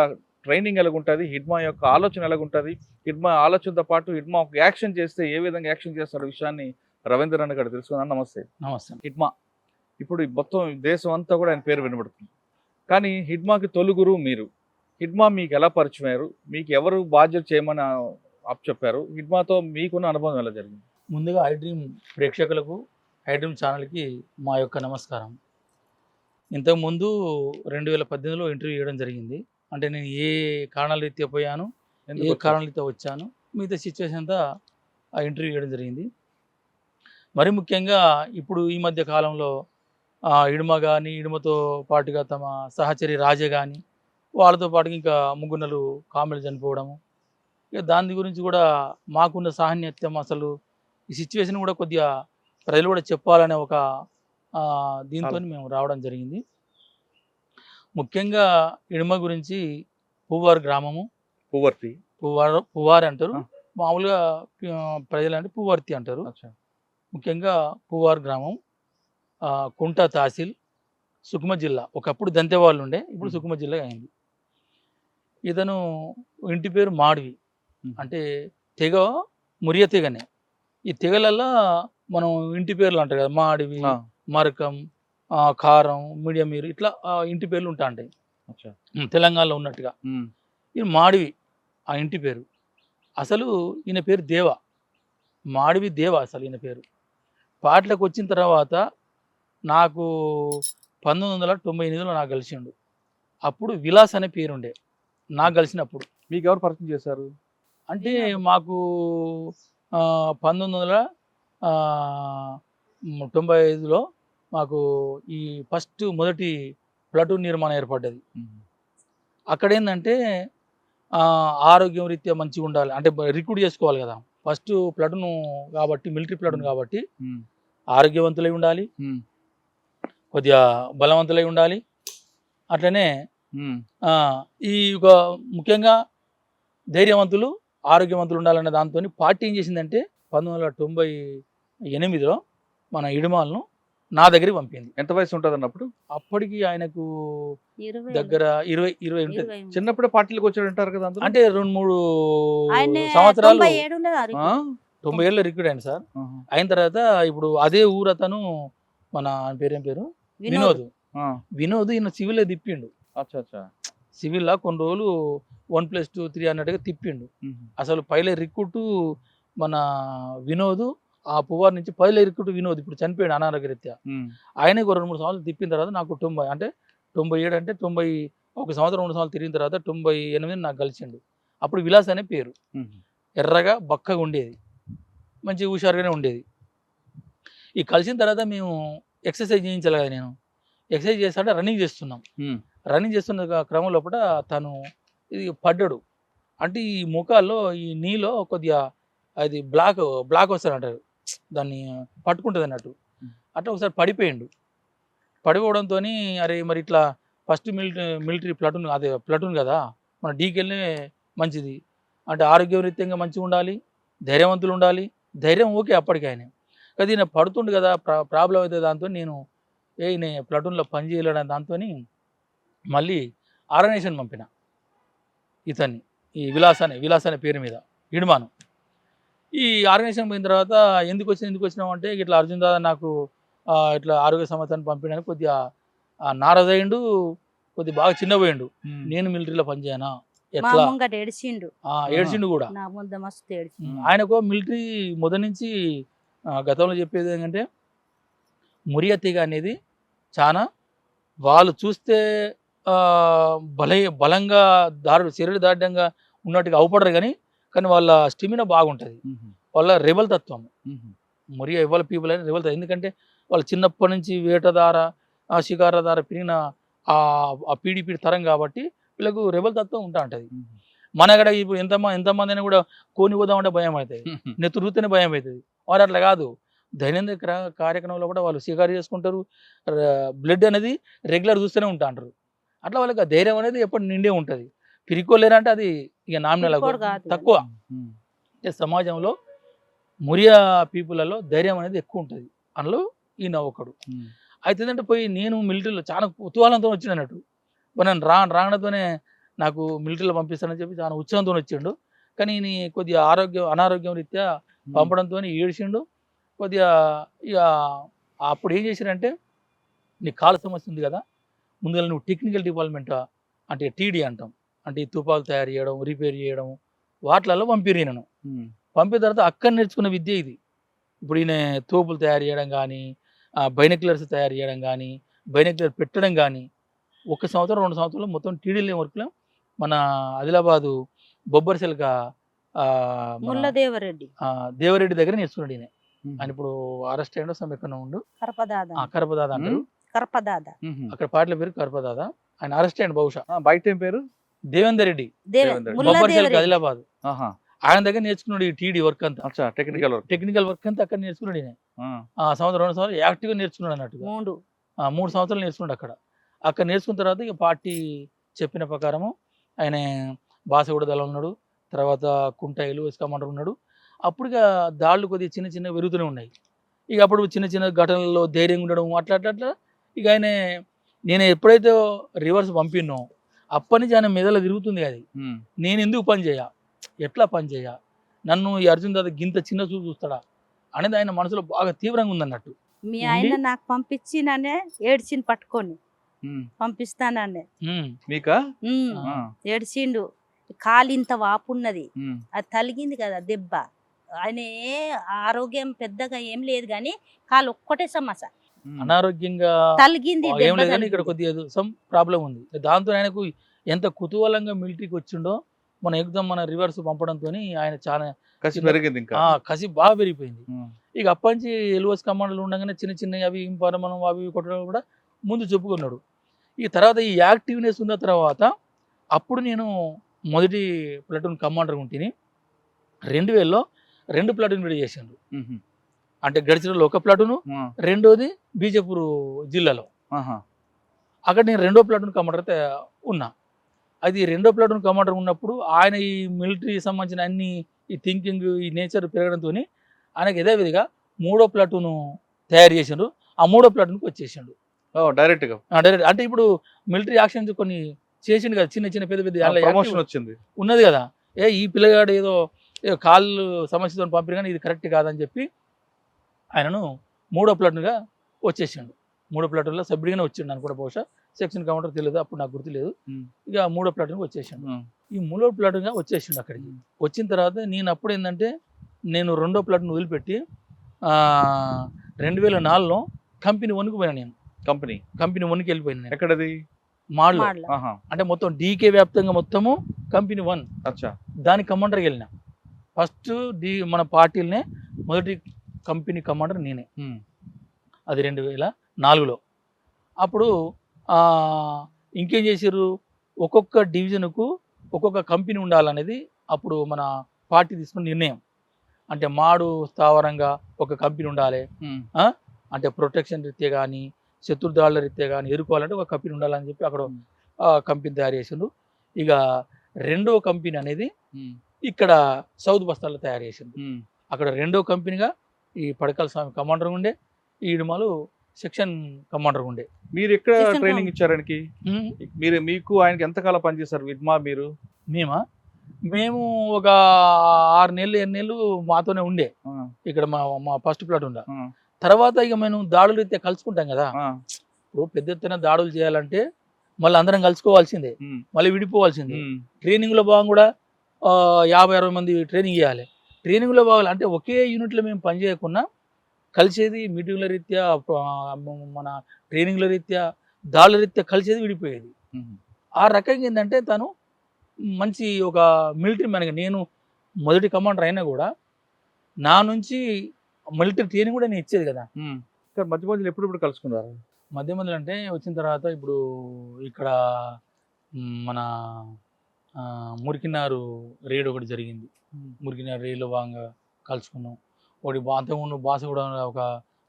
ట్రైనింగ్ ఎలాగుంటుంది, హిడ్మా యొక్క ఆలోచన ఎలాగుంటుంది, హిడ్మా ఆలోచనతో పాటు హిడ్మా ఒక యాక్షన్ చేస్తే ఏ విధంగా యాక్షన్ చేస్తాడో విషయాన్ని రవీందర్ అన్న గారు తెలుసుకున్నాను. నమస్తే. నమస్తే. హిడ్మా ఇప్పుడు మొత్తం దేశం అంతా కూడా ఆయన పేరు వినబడుతుంది. కానీ హిడ్మాకి తొలి గురువు మీరు. హిడ్మా మీకు ఎలా పరిచయం అయ్యారు, మీకు ఎవరు బాధ్యత చేయమని చెప్పారు, హిడ్మాతో మీకున్న అనుభవం ఎలా జరిగింది? ముందుగా ఐ డ్రీమ్ ప్రేక్షకులకు, ఐ డ్రీమ్ ఛానల్కి మా యొక్క నమస్కారం. ఇంతకుముందు 2018లో ఇంటర్వ్యూ ఇవ్వడం జరిగింది. అంటే నేను ఏ కారణాల రీత్యా పోయాను, ఏ కారణాల రీత్యా వచ్చాను, మిగతా సిచ్యువేషన్ అంతా ఆ ఇంటర్వ్యూ ఇవ్వడం జరిగింది. మరి ముఖ్యంగా ఇప్పుడు ఈ మధ్య కాలంలో ఇడుమ కానీ, ఇడుమతో పాటుగా తమ సహచరి రాజే కానీ, వాళ్ళతో పాటుగా ఇంకా ముగ్గురు కామెడీ చనిపోవడము, ఇక దాని గురించి కూడా మాకున్న సాహన్యత్యం, అసలు ఈ సిచ్యువేషన్ కూడా కొద్దిగా ప్రజలు కూడా చెప్పాలనే ఒక దీంతో మేము రావడం జరిగింది. ముఖ్యంగా ఇడుమ గురించి పువ్వారు గ్రామము, పువ్వారు అంటారు, మామూలుగా ప్రజలంటే పువ్వర్తి అంటారు. ముఖ్యంగా పువ్వారు గ్రామం, కుంట తహసీల్, సుకుమ జిల్లా. ఒకప్పుడు దంతెవాళ్ళు ఉండే, ఇప్పుడు సుకుమ జిల్లా అయింది. ఇతను ఇంటి పేరు మాడివి, అంటే తెగ మురియ తెగనే. ఈ తెగలల్లో మనం ఇంటి పేర్లు అంటారు కదా, మాడివి, మరకం, కారం, మీడియమీరు, ఇట్లా ఇంటి పేర్లు ఉంటా ఉంటాయి తెలంగాణలో ఉన్నట్టుగా. ఇది మాడివి ఆ ఇంటి పేరు. అసలు ఈయన పేరు దేవ, మాడివి దేవ అసలు ఈయన పేరు. పాటలకు వచ్చిన తర్వాత నాకు 1998లో నాకు కలిసిండు. అప్పుడు విలాస్ అనే పేరుండే నాకు కలిసినప్పుడు. మీకు ఎవరు పరిచయం చేశారు? అంటే మాకు 1995లో మాకు ఈ మొదటి ప్లాటూన్ నిర్మాణం ఏర్పడ్డది. అక్కడ ఏంటంటే ఆరోగ్యం రీత్యా మంచిగా ఉండాలి, అంటే రిక్రూట్ చేసుకోవాలి కదా. ఫస్ట్ ప్లాటూన్ కాబట్టి, మిలిటరీ ప్లాటూన్ కాబట్టి ఆరోగ్యవంతులై ఉండాలి, కొద్దిగా బలవంతులై ఉండాలి. అట్లనే ఈ ఒక ముఖ్యంగా ధైర్యవంతులు, ఆరోగ్యవంతులు ఉండాలనే దాంతో పార్టీ ఏం చేసిందంటే 1998లో మన ఇడుమాలను నా దగ్గరికి పంపింది. ఎంత వయసు ఉంటుంది అన్నప్పుడు? అప్పటికి ఆయనకు దగ్గర 20 ఉంటుంది. చిన్నప్పుడే పార్టీలకు వచ్చాడు అంటారు కదా, అంటే 2-3 సంవత్సరాలు, 97లో రిక్రూట్ అయింది సార్. అయిన తర్వాత ఇప్పుడు అదే ఊరు అతను, మన పేరేం పేరు, వినోద్ ఈయన సివిల్ తిప్పిండు. సివిల్ కొన్ని రోజులు 1+2 3 అన్నట్టుగా తిప్పిండు. అసలు పైలే రిక్రూట్ మన వినోద్, ఆ పువ్వారు నుంచి పైలే రిక్రూట్ వినోద్ ఇప్పుడు చనిపోయాడు అనారోగ్య రీత్యా. ఆయనే 2-3 సంవత్సరాలు తిప్పిన తర్వాత నాకు 97 అంటే 91 సంవత్సరం 2 సంవత్సరాలు తిరిగిన తర్వాత 98 నాకు కలిసిండు. అప్పుడు విలాస్ అనే పేరు. ఎర్రగా బక్కగా ఉండేది, మంచి హుషారుగానే ఉండేది. ఈ కలిసిన తర్వాత మేము ఎక్సర్సైజ్ చేయించాలి కదా, నేను ఎక్సర్సైజ్ చేస్తాడే రన్నింగ్ చేస్తున్నాం. రన్నింగ్ చేస్తున్న క్రమం లోపల తను ఇది పడ్డాడు. అంటే ఈ ముఖాల్లో ఈ నీలో కొద్దిగా అది బ్లాక్ వస్తుంది అంటారు, దాన్ని పట్టుకుంటుంది అన్నట్టు. అట్లా ఒకసారి పడిపోయిండు. పడిపోవడంతో అరే మరి ఇట్లా ఫస్ట్ మిలిటరీ ప్లాటూన్ కదా, మన డీకెళ్ళే మంచిది, అంటే ఆరోగ్యరీత్యంగా మంచిగా ఉండాలి, ధైర్యవంతులు ఉండాలి. ధైర్యం ఓకే అప్పటికి ఆయన, కానీ ఈయన పడుతుండు కదా, ప్రాబ్లం అవుతుంది. దాంతో నేను నేను ప్లాటూన్లో పని చేయలేడని దాంతో మళ్ళీ ఆర్గనైజేషన్ పంపిన ఇతన్ని, ఈ విలాస్ అనే పేరు మీద ఇడుమాను. ఈ ఆర్గనైజేషన్ పోయిన తర్వాత ఎందుకు వచ్చినావు అంటే ఇట్లా అర్జున్ దాదా నాకు ఇట్లా ఆరోగ్య సమస్యను పంపించడానికి కొద్దిగా నారాజ్ అయ్యిండు, కొద్దిగా బాగా చిన్నపోయిండు. నేను మిలిటరీలో పనిచేయనా మా ఎట్లా ముంగట ఏడిచిండు, ఏడ్చిండు కూడా. నా ముంద మస్తు ఏడిచిండు. ఆయనకు మిలిటరీ మొదటి నుంచి గతంలో చెప్పేది ఏంటంటే మురియతీగ అనేది చాలా వాళ్ళు చూస్తే బలంగా శరీర దాఢ్యంగా ఉన్నట్టుగా అవపడరు కానీ వాళ్ళ స్టెమినా బాగుంటుంది, వాళ్ళ రెబల్ తత్వం. మొరియా ఇవాళ పీపుల్ అని రెబల్ తత్వం. ఎందుకంటే వాళ్ళు చిన్నప్పటి నుంచి వేటదార షికారదార పెరిగిన ఆ పీడి తరం కాబట్టి వీళ్ళకు రెబల్ తత్వం ఉంటా ఉంటుంది. మన ఇక్కడ ఇప్పుడు ఎంతమంది అయినా కూడా కోని పోదామంటే భయం అవుతుంది, నెత్తురుతూనే భయం అవుతుంది. వారు అట్లా కాదు, దైనందిక కార్యక్రమంలో కూడా వాళ్ళు షికారు చేసుకుంటారు, బ్లడ్ అనేది రెగ్యులర్ చూస్తూనే ఉంటా అంటారు. అట్లా వాళ్ళకి ఆ ధైర్యం అనేది ఎప్పుడు నిండే ఉంటుంది. పిరికోలేరంటే అది ఇక నామినల్ తక్కువ. అంటే సమాజంలో మురియా పీపుల్లో ధైర్యం అనేది ఎక్కువ ఉంటుంది, అందులో ఈయన ఒకడు. అయితే ఏంటంటే పోయి నేను మిలిటరీలో చాలా కుతూహలంతో వచ్చిండు అన్నట్టు. నన్ను రావడంతోనే నాకు మిలిటరీలో పంపిస్తానని చెప్పి చాలా ఉత్సాహంతో వచ్చిండు. కానీ ఈయన కొద్దిగా అనారోగ్యం రీత్యా పంపడంతో ఏడిచిండు కొద్దిగా. ఇక అప్పుడు ఏం చేశారంటే నీ కాళ్ళ సమస్య ఉంది కదా, ముందుగా నువ్వు టెక్నికల్ డిపార్ట్మెంట్ అంటే టీడీ అంటాం, అంటే ఈ తుపాకులు తయారు చేయడం, రిపేర్ చేయడం, వాటిలలో పంపిరు ఈయనను. పంపిన తర్వాత అక్కడ నేర్చుకున్న విద్య ఇది. ఇప్పుడు ఈయన తోపులు తయారు చేయడం కానీ, బైనక్యులర్స్ తయారు చేయడం కానీ, బైనక్యులర్ పెట్టడం కానీ 1 సంవత్సరం 2 సంవత్సరాలు మొత్తం టీడీలో వర్క్లో మన ఆదిలాబాదు బొబ్బర్సెల్క దేవరెడ్డి దగ్గర నేర్చుకున్నాడు ఈయన. ఆయన ఇప్పుడు అరెస్ట్ అయ్యిండో ఎక్కడ ఉండు, కరపదాద అంటారు, అక్కడ పాటల పేరు కరపదాద. ఆయన అరెస్ట్ అయ్యండి బహుశా. బయట ఏం పేరు? దేవేందర్ రెడ్డి, బొబ్బర్సెల్క ఆదిలాబాద్. ఆయన దగ్గర నేర్చుకున్నాడు ఈ టీడీ వర్క్ అంతా, టెక్నికల్ వర్క్ అంతా అక్కడ నేర్చుకున్నాడు ఈయన. సంవత్సరం 2 సంవత్సరాలు యాక్టివ్గా నేర్చుకున్నాడు అన్నట్టుగా. 3 సంవత్సరాలు నేర్చుకున్నాడు అక్కడ నేర్చుకున్న తర్వాత ఇక పార్టీ చెప్పిన ప్రకారము ఆయన బాసగూడ దళం ఉన్నాడు, తర్వాత కుంటాయిలు కమాండర్ ఉన్నాడు. అప్పుడు ఇక దాళ్ళు కొద్దిగా చిన్న పెరుగుతూనే ఉన్నాయి. ఇక అప్పుడు చిన్న ఘటనల్లో ధైర్యంగా ఉండడం అట్లా ఇక ఆయన నేను ఎప్పుడైతే రివర్స్ పంపినో అప్పటి నుంచి ఆయన మెదలో తిరుగుతుంది అది, నేను ఎందుకు పని చేయ, ఎట్లా పని చేయ, నన్ను ఈ అర్జున్ దాదా గింత చిన్న చూపు చూస్తాడా అనేది ఆయన మనసులో బాగా తీవ్రంగా ఉందన్నట్టు. మీ ఆయన నాకు పంపించిననే ఏడ్చిని పట్టుకొని పంపిస్తాననే ఏడ్చిండు. కాలు ఇంత వాపున్నది, అది తలిగింది కదా దెబ్బ. ఆయన ఆరోగ్యం పెద్దగా ఏం లేదు కానీ కాలు ఒక్కటే సమస్య, అనారోగ్యంగా తలిగింది, ఏం లేదు కానీ ఇక్కడ కొద్దిగా సమ్ ప్రాబ్లం ఉంది. దాంతో ఆయనకు ఎంత కుతూహలంగా మిలిటరీకి వచ్చిండో మన రివర్స్ పంపడంతో ఆయన చాలా కసి బాగా పెరిగిపోయింది. ఇక అప్పటి నుంచి ఎల్ఓఎస్ కమాండర్లు ఉండగానే చిన్న అవి మనం అవి కొట్టడం కూడా ముందు చెప్పుకున్నాడు. ఈ తర్వాత ఈ యాక్టివ్నెస్ ఉన్న తర్వాత అప్పుడు నేను మొదటి ప్లాటూన్ కమాండర్ ఉంటుంది. 2000లో 2 ప్లాటూన్ విడి చేశాను. అంటే గడిచిలో ఒక ప్లాటూను, రెండోది బీజపూర్ జిల్లాలో. అక్కడ నేను 2వ ప్లాటూన్ కమాండర్ అయితే ఉన్నా. అది 2వ ప్లాటూన్ కమాండర్ ఉన్నప్పుడు ఆయన ఈ మిలిటరీ సంబంధించిన అన్ని ఈ థింకింగ్ ఈ నేచర్ పెరగడంతో ఆయనకు యథావిధిగా 3వ ప్లాటూను తయారు చేసిండు. ఆ 3వ ప్లాటూన్కి వచ్చేసిండు డైరెక్ట్. అంటే ఇప్పుడు మిలిటరీ యాక్షన్స్ కొన్ని చేసిండు కదా, చిన్న పెద్ద ప్రమోషన్ వచ్చింది ఉన్నది కదా. ఈ పిల్లగాడు ఏదో కాళ్ళు సమస్యతో పంపిరు కానీ ఇది కరెక్ట్ కాదని చెప్పి ఆయనను 3వ ప్లాటూన్గా వచ్చేసిండు. 3వ ప్లాటూన్లో సభ్యుడిగానే వచ్చిండు అని కూడా బహుశా సెక్షన్ కమాండర్ తెలియదు, అప్పుడు నాకు గుర్తులేదు. ఇక 3వ ప్లాటూన్కి వచ్చేసిండు. ఈ 3వ ప్లాటూన్గా వచ్చేసిండు. అక్కడికి వచ్చిన తర్వాత నేను అప్పుడు ఏంటంటే నేను 2వ ప్లాటూన్ వదిలిపెట్టి 2004లో కంపెనీ 1కు పోయినా. నేను కంపెనీ 1కి వెళ్ళిపోయినా. ఎక్కడది? మాడ్లో. అంటే మొత్తం డీకే వ్యాప్తంగా మొత్తము కంపెనీ 1 దాని కమాండర్కి వెళ్ళిన. ఫస్ట్ మన పార్టీలనే మొదటి కంపెనీ కమాండర్ నేనే. అది 2004లో. అప్పుడు ఇంకేం చేసారు, ఒక్కొక్క డివిజన్కు ఒక్కొక్క కంపెనీ ఉండాలనేది అప్పుడు మన పార్టీ తీసుకున్న నిర్ణయం. అంటే మాడు స్థావరంగా ఒక కంపెనీ ఉండాలి, అంటే ప్రొటెక్షన్ రీత్యా కానీ శత్రుదాళ్ళ రీత్యా కానీ ఎదుర్కోవాలంటే ఒక కంపెనీ ఉండాలని చెప్పి అక్కడ కంపెనీ తయారు చేసిండు. ఇక 2వ కంపెనీ అనేది ఇక్కడ సౌత్ బస్తాల్లో తయారు చేసిండు. అక్కడ 2వ కంపెనీగా ఈ పడకల స్వామి కమాండర్ ఉండే, ఈ ఇడుమలు సెక్షన్ కమాండర్ ఉండే. మీరు ఎక్కడ ట్రైనింగ్ ఇచ్చారానికి? మీకు ఆయనకి ఎంతకాలం పనిచేశారు విడ్మా? మేమా మేము ఒక 6 నెలలు 7 నెలలు మాతోనే ఉండే ఆ, ఇక్కడ మా ఫస్ట్ ప్లాట్ ఉండే. ఆ, తర్వాత ఇక మేము దాడులు అయితే కలుసుకుంటాం కదా. ఆ, ఇప్పుడు పెద్ద ఎత్తున దాడులు చేయాలంటే మళ్ళీ అందరం కలుసుకోవాల్సిందే, ఉమ్, మళ్ళీ విడిపోవాల్సిందే. ఉమ్, ట్రైనింగ్లో భాగం కూడా 50-60 మంది ట్రైనింగ్ చేయాలి. ట్రైనింగ్లో భాగాలు అంటే ఒకే యూనిట్లో మేము పనిచేయకుండా కలిసేది మీటింగ్ల రీత్యా, మన ట్రైనింగ్ల రీత్యా, దాడుల రీత్యా కలిసేది, విడిపోయేది. ఉమ్, ఆ రకంగా ఏంటంటే తను మంచి ఒక మిలిటరీ మ్యాన్గా, నేను మొదటి కమాండర్ అయినా కూడా నా నుంచి మిలిటరీ ట్రైనింగ్ కూడా నేను ఇచ్చేది కదా. ఉమ్. సార్ మధ్య మధ్యలో ఎప్పుడు కలుసుకున్నారు? మధ్య మధ్యలో అంటే వచ్చిన తర్వాత ఇప్పుడు ఇక్కడ మన మురికినారు రేడ్ ఒకటి జరిగింది. మురికినారు రేడ్లో భాగంగా కలుసుకున్నాం. ఒకటి అంతకుముందు బాసగూడ ఒక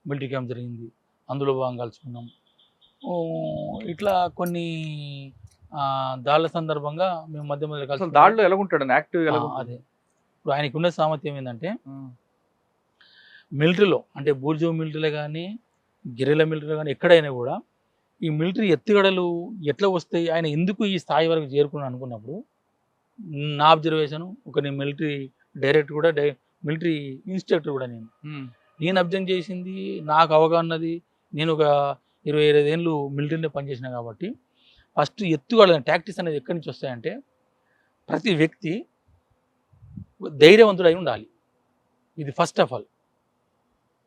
మిలిటరీ క్యాంప్ జరిగింది, అందులో భాగంగా కలుసుకున్నాం. ఇట్లా కొన్ని దాడుల సందర్భంగా మేము మధ్య మధ్యలో అసలు కలిసి దాడిలో ఎలాగుంటాడు, యాక్టివ్ ఎలా? అదే ఇప్పుడు ఆయనకు ఉన్న సామర్థ్యం ఏంటంటే మిలిటరీలో, అంటే బూర్జో మిలిటరీలో కానీ గిరిల మిలిటరీలో కానీ ఎక్కడైనా కూడా ఈ మిలిటరీ ఎత్తుగడలు ఎట్లా వస్తాయి, ఆయన ఎందుకు ఈ స్థాయి వరకు చేరుకున్నాను అనుకున్నప్పుడు నా అబ్జర్వేషన్, నేను మిలిటరీ డైరెక్టర్ కూడా, మిలిటరీ ఇన్స్ట్రక్టర్ కూడా, నేను అబ్జర్వ్ చేసింది, నాకు అవగాహనది, నేను ఒక 20-25 ఏళ్ళు మిలిటరీలో పనిచేసిన కాబట్టి ఫస్ట్ ఎత్తుగడలు టాక్టిక్స్ అనేది ఎక్కడి నుంచి వస్తాయంటే ప్రతి వ్యక్తి ధైర్యవంతుడై ఉండాలి. ఇది ఫస్ట్ ఆఫ్ ఆల్.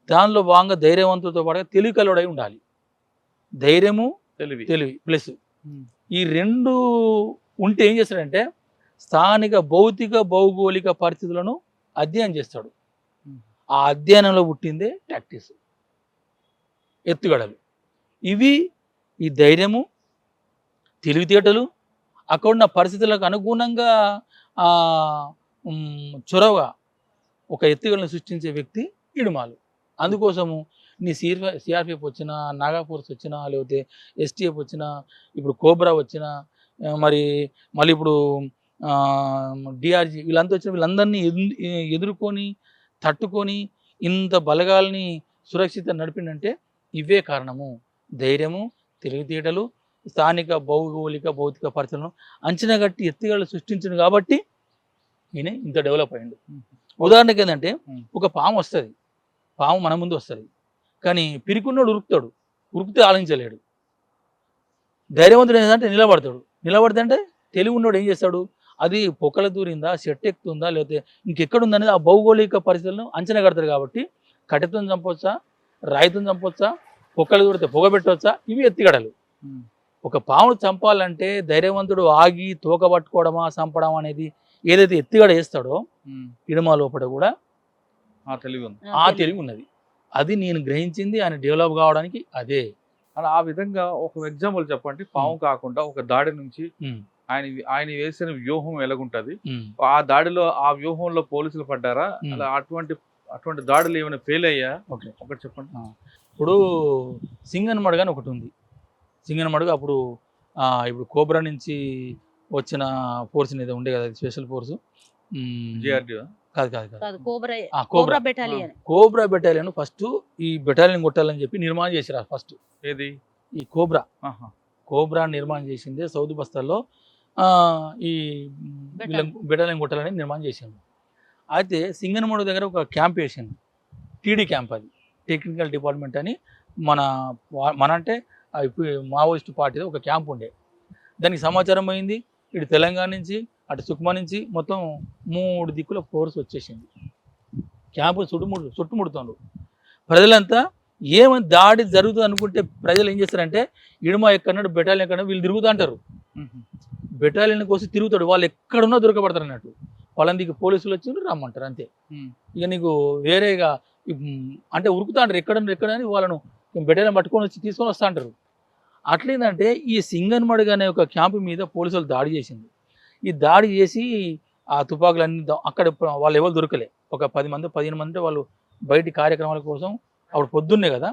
దానిలో భాగంగా ధైర్యవంతులతో పాటుగా తెలివికలుడై ఉండాలి. ధైర్యము తెలివి ప్లస్ ఈ రెండు ఉంటే ఏం చేస్తాడంటే స్థానిక భౌతిక భౌగోళిక పరిస్థితులను అధ్యయనం చేస్తాడు. ఆ అధ్యయనంలో పుట్టిందే టాక్టిక్స్, ఎత్తుగడలు. ఇవి ఈ ధైర్యము, తెలివితేటలు, అక్కడున్న పరిస్థితులకు అనుగుణంగా చొరవగా ఒక ఎత్తుగడలను సృష్టించే వ్యక్తి ఇడుమాలు. అందుకోసము నీ సిఆర్పిఎఫ్ వచ్చినా, నాగా ఫోర్స్ వచ్చినా, లేకపోతే ఎస్టీఎఫ్ వచ్చినా, ఇప్పుడు కోబ్రా వచ్చినా, మళ్ళీ ఇప్పుడు డిఆర్జీ, వీళ్ళంతా వచ్చిన వీళ్ళందరినీ ఎదుర్కొని తట్టుకొని ఇంత బలగాల్ని సురక్షిత నడిపిందంటే ఇవే కారణము. ధైర్యము, తెలివితేటలు, స్థానిక భౌగోళిక భౌతిక పరిస్థితులను అంచనా కట్టి ఎత్తుగడలు సృష్టించింది కాబట్టి ఈయన ఇంత డెవలప్ అయ్యిండు. ఉదాహరణకి ఏంటంటే ఒక పాము వస్తుంది, పాము మన ముందు వస్తుంది, కానీ పిరికున్నాడు ఉరుకుతాడు, ఉరికితే ఆలోచించలేడు. ధైర్యవంతుడు ఏంటంటే నిలబడితే అంటే తెలివి ఉన్నాడు ఏం చేస్తాడు, అది పొక్కల దూరిందా, చెట్టు ఎక్కుతుందా, లేకపోతే ఇంకెక్కడుందనేది ఆ భౌగోళిక పరిస్థితులను అంచనా కడతారు. కాబట్టి కట్టెతో చంపొచ్చా, రాయితో చంపొచ్చా, పొక్కలు దూరితే పొగ పెట్టవచ్చా, ఇవి ఎత్తుగడలు. ఒక పామును చంపాలంటే ధైర్యవంతుడు ఆగి తోక పట్టుకోవడమా, చంపడం అనేది ఏదైతే ఎత్తుగడ వేస్తాడో ఇడమ లోపల కూడా ఆ తెలివి ఉన్నది. అది నేను గ్రహించింది ఆయన డెవలప్ కావడానికి అదే. అలా ఆ విధంగా ఒక ఎగ్జాంపుల్ చెప్పండి, పాము కాకుండా ఒక దాడి నుంచి ఆయన వేసిన వ్యూహం ఎలాగుంటది, ఆ దాడిలో ఆ వ్యూహంలో పోలీసులు పడ్డారా, అలా అటువంటి దాడులు ఏమైనా ఫెయిల్ అయ్యా? ఒకటి చెప్పండి. ఇప్పుడు సింగనమడుగు అని ఒకటి ఉంది. సింగనమడుగు అప్పుడు ఇప్పుడు కోబ్రా నుంచి వచ్చిన ఫోర్స్ ఏదో ఉండే కదా, స్పెషల్ ఫోర్స్, కాదు కోబ్రా బెటాలియన్. ఫస్ట్ ఈ బెటాలియన్ కొట్టాలని చెప్పి నిర్మాణం చేసిరా. ఫస్ట్ ఏది ఈ కోబ్రా నిర్మాణం చేసిందే సౌదీ బస్తాల్లో ఈ బెటాలియన్ కొట్టాలని నిర్మాణం చేసింది. అయితే సింగనమడుగు దగ్గర ఒక క్యాంప్ వేసింది, టీడీ క్యాంప్, అది టెక్నికల్ డిపార్ట్మెంట్ అని మన అంటే మావోయిస్ట్ పార్టీలో ఒక క్యాంప్ ఉండే. దానికి సమాచారం అయింది, ఇటు తెలంగాణ నుంచి అటు సుక్మా నుంచి మొత్తం 3 దిక్కుల ఫోర్స్ వచ్చేసింది. క్యాంపు చుట్టుముడుతుండ్రు. ప్రజలంతా ఏమని దాడి జరుగుతుంది అనుకుంటే ప్రజలు ఏం చేస్తారంటే ఇడుమ ఎక్కడన్నాడు, బెటాలియన్ ఎక్కడ, వీళ్ళు తిరుగుతూ అంటారు. బెటాలియన్ కోసం తిరుగుతాడు, వాళ్ళు ఎక్కడున్నా దొరకబడతారు అన్నట్టు. వాళ్ళందరికి పోలీసులు వచ్చి రమ్మంటారు అంతే. ఇక నీకు వేరేగా అంటే ఉరుకుతా అంటారు, ఎక్కడని వాళ్ళను బెటాలియన్ పట్టుకొని వచ్చి తీసుకొని వస్తా అంటారు. అట్లేందంటే ఈ సింగనమడుగు అనే ఒక క్యాంపు మీద పోలీసులు దాడి చేసింది. ఈ దాడి చేసి ఆ తుపాకులన్నీ అక్కడ వాళ్ళు ఎవరు దొరకలే. ఒక 10-15 మంది వాళ్ళు బయటి కార్యక్రమాల కోసం అప్పుడు పొద్దున్నే కదా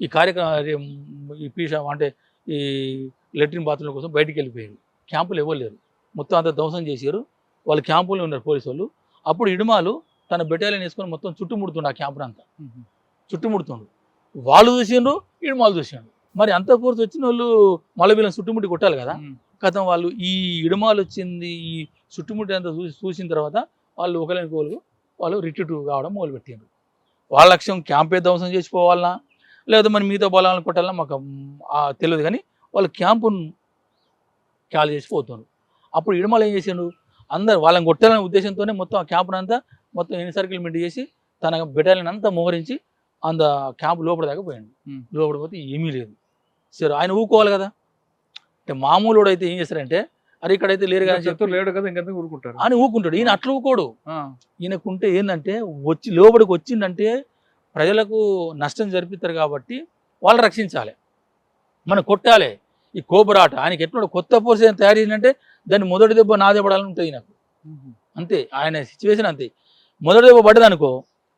ఈ కార్యక్రమం, ఈ అంటే ఈ లెట్రిన్ బాత్రూమ్ల కోసం బయటికి వెళ్ళిపోయారు. క్యాంపులు ఎవరు లేరు, మొత్తం అంతా ధ్వంసం చేశారు. వాళ్ళు క్యాంపులో ఉన్నారు పోలీసు వాళ్ళు. అప్పుడు ఇడుమాలు తన బెటాలియన్ వేసుకొని మొత్తం చుట్టుముడుతుండు, ఆ క్యాంపును అంతా చుట్టుముడుతుండు. వాళ్ళు చూసిండ్రు, ఇడుమాలు చూసిండ్రు. మరి అంత ఫోర్స్ వచ్చిన వాళ్ళు మళ్ళీ వీళ్ళని చుట్టుముట్టి కొట్టాలి కదా. కథం వాళ్ళు ఈ ఇడుమాలు వచ్చింది, ఈ చుట్టుముట్టి అంతా చూసిన తర్వాత వాళ్ళు ఒకరికి వాళ్ళు రిట్రీట్ కావడం మొదలుపెట్టారు. వాళ్ళ లక్ష్యం క్యాంపే ధ్వంసం చేసిపోవాలన్నా లేదా మరి మిగతా బలాలను కొట్టాలన్నా మాకు తెలియదు, కానీ వాళ్ళు క్యాంపును ఖాళీ చేసి పోతున్నారు. అప్పుడు ఇడమల ఏం చేసిండు, అందరు వాళ్ళని కొట్టాలనే ఉద్దేశంతోనే మొత్తం ఆ క్యాంపునంతా మొత్తం ఎన్సర్కిల్మెంట్ చేసి తన బెటాలియన్ అంతా మోహరించి అంత క్యాంపు లోపల దాకా పోయాడు. లోపల పోతే ఏమీ లేదు. సరే ఆయన ఊరుకోవాలి కదా, అంటే మామూలు అయితే ఏం చేస్తారంటే అరే ఇక్కడైతే లేరు కదా లేడు కదా ఇంకెంత ఊరుకుంటారు అని ఊరుకుంటాడు. ఈయన అట్లా ఊరుకోడు. ఈయనకుంటే ఏంటంటే లోపలికి వచ్చిందంటే ప్రజలకు నష్టం జరిపిస్తారు కాబట్టి వాళ్ళు రక్షించాలి, మనం కొట్టాలి. ఈ కోబరాట ఆయనకి ఎట్లా కొత్త ఫోర్స్ ఏం తయారు చేసిందంటే దాన్ని మొదటి దెబ్బ నా దెబ్బడాలని ఉంటుంది నాకు, అంతే. ఆయన సిచ్యువేషన్ అంతే. మొదటి దెబ్బ పడ్డది అనుకో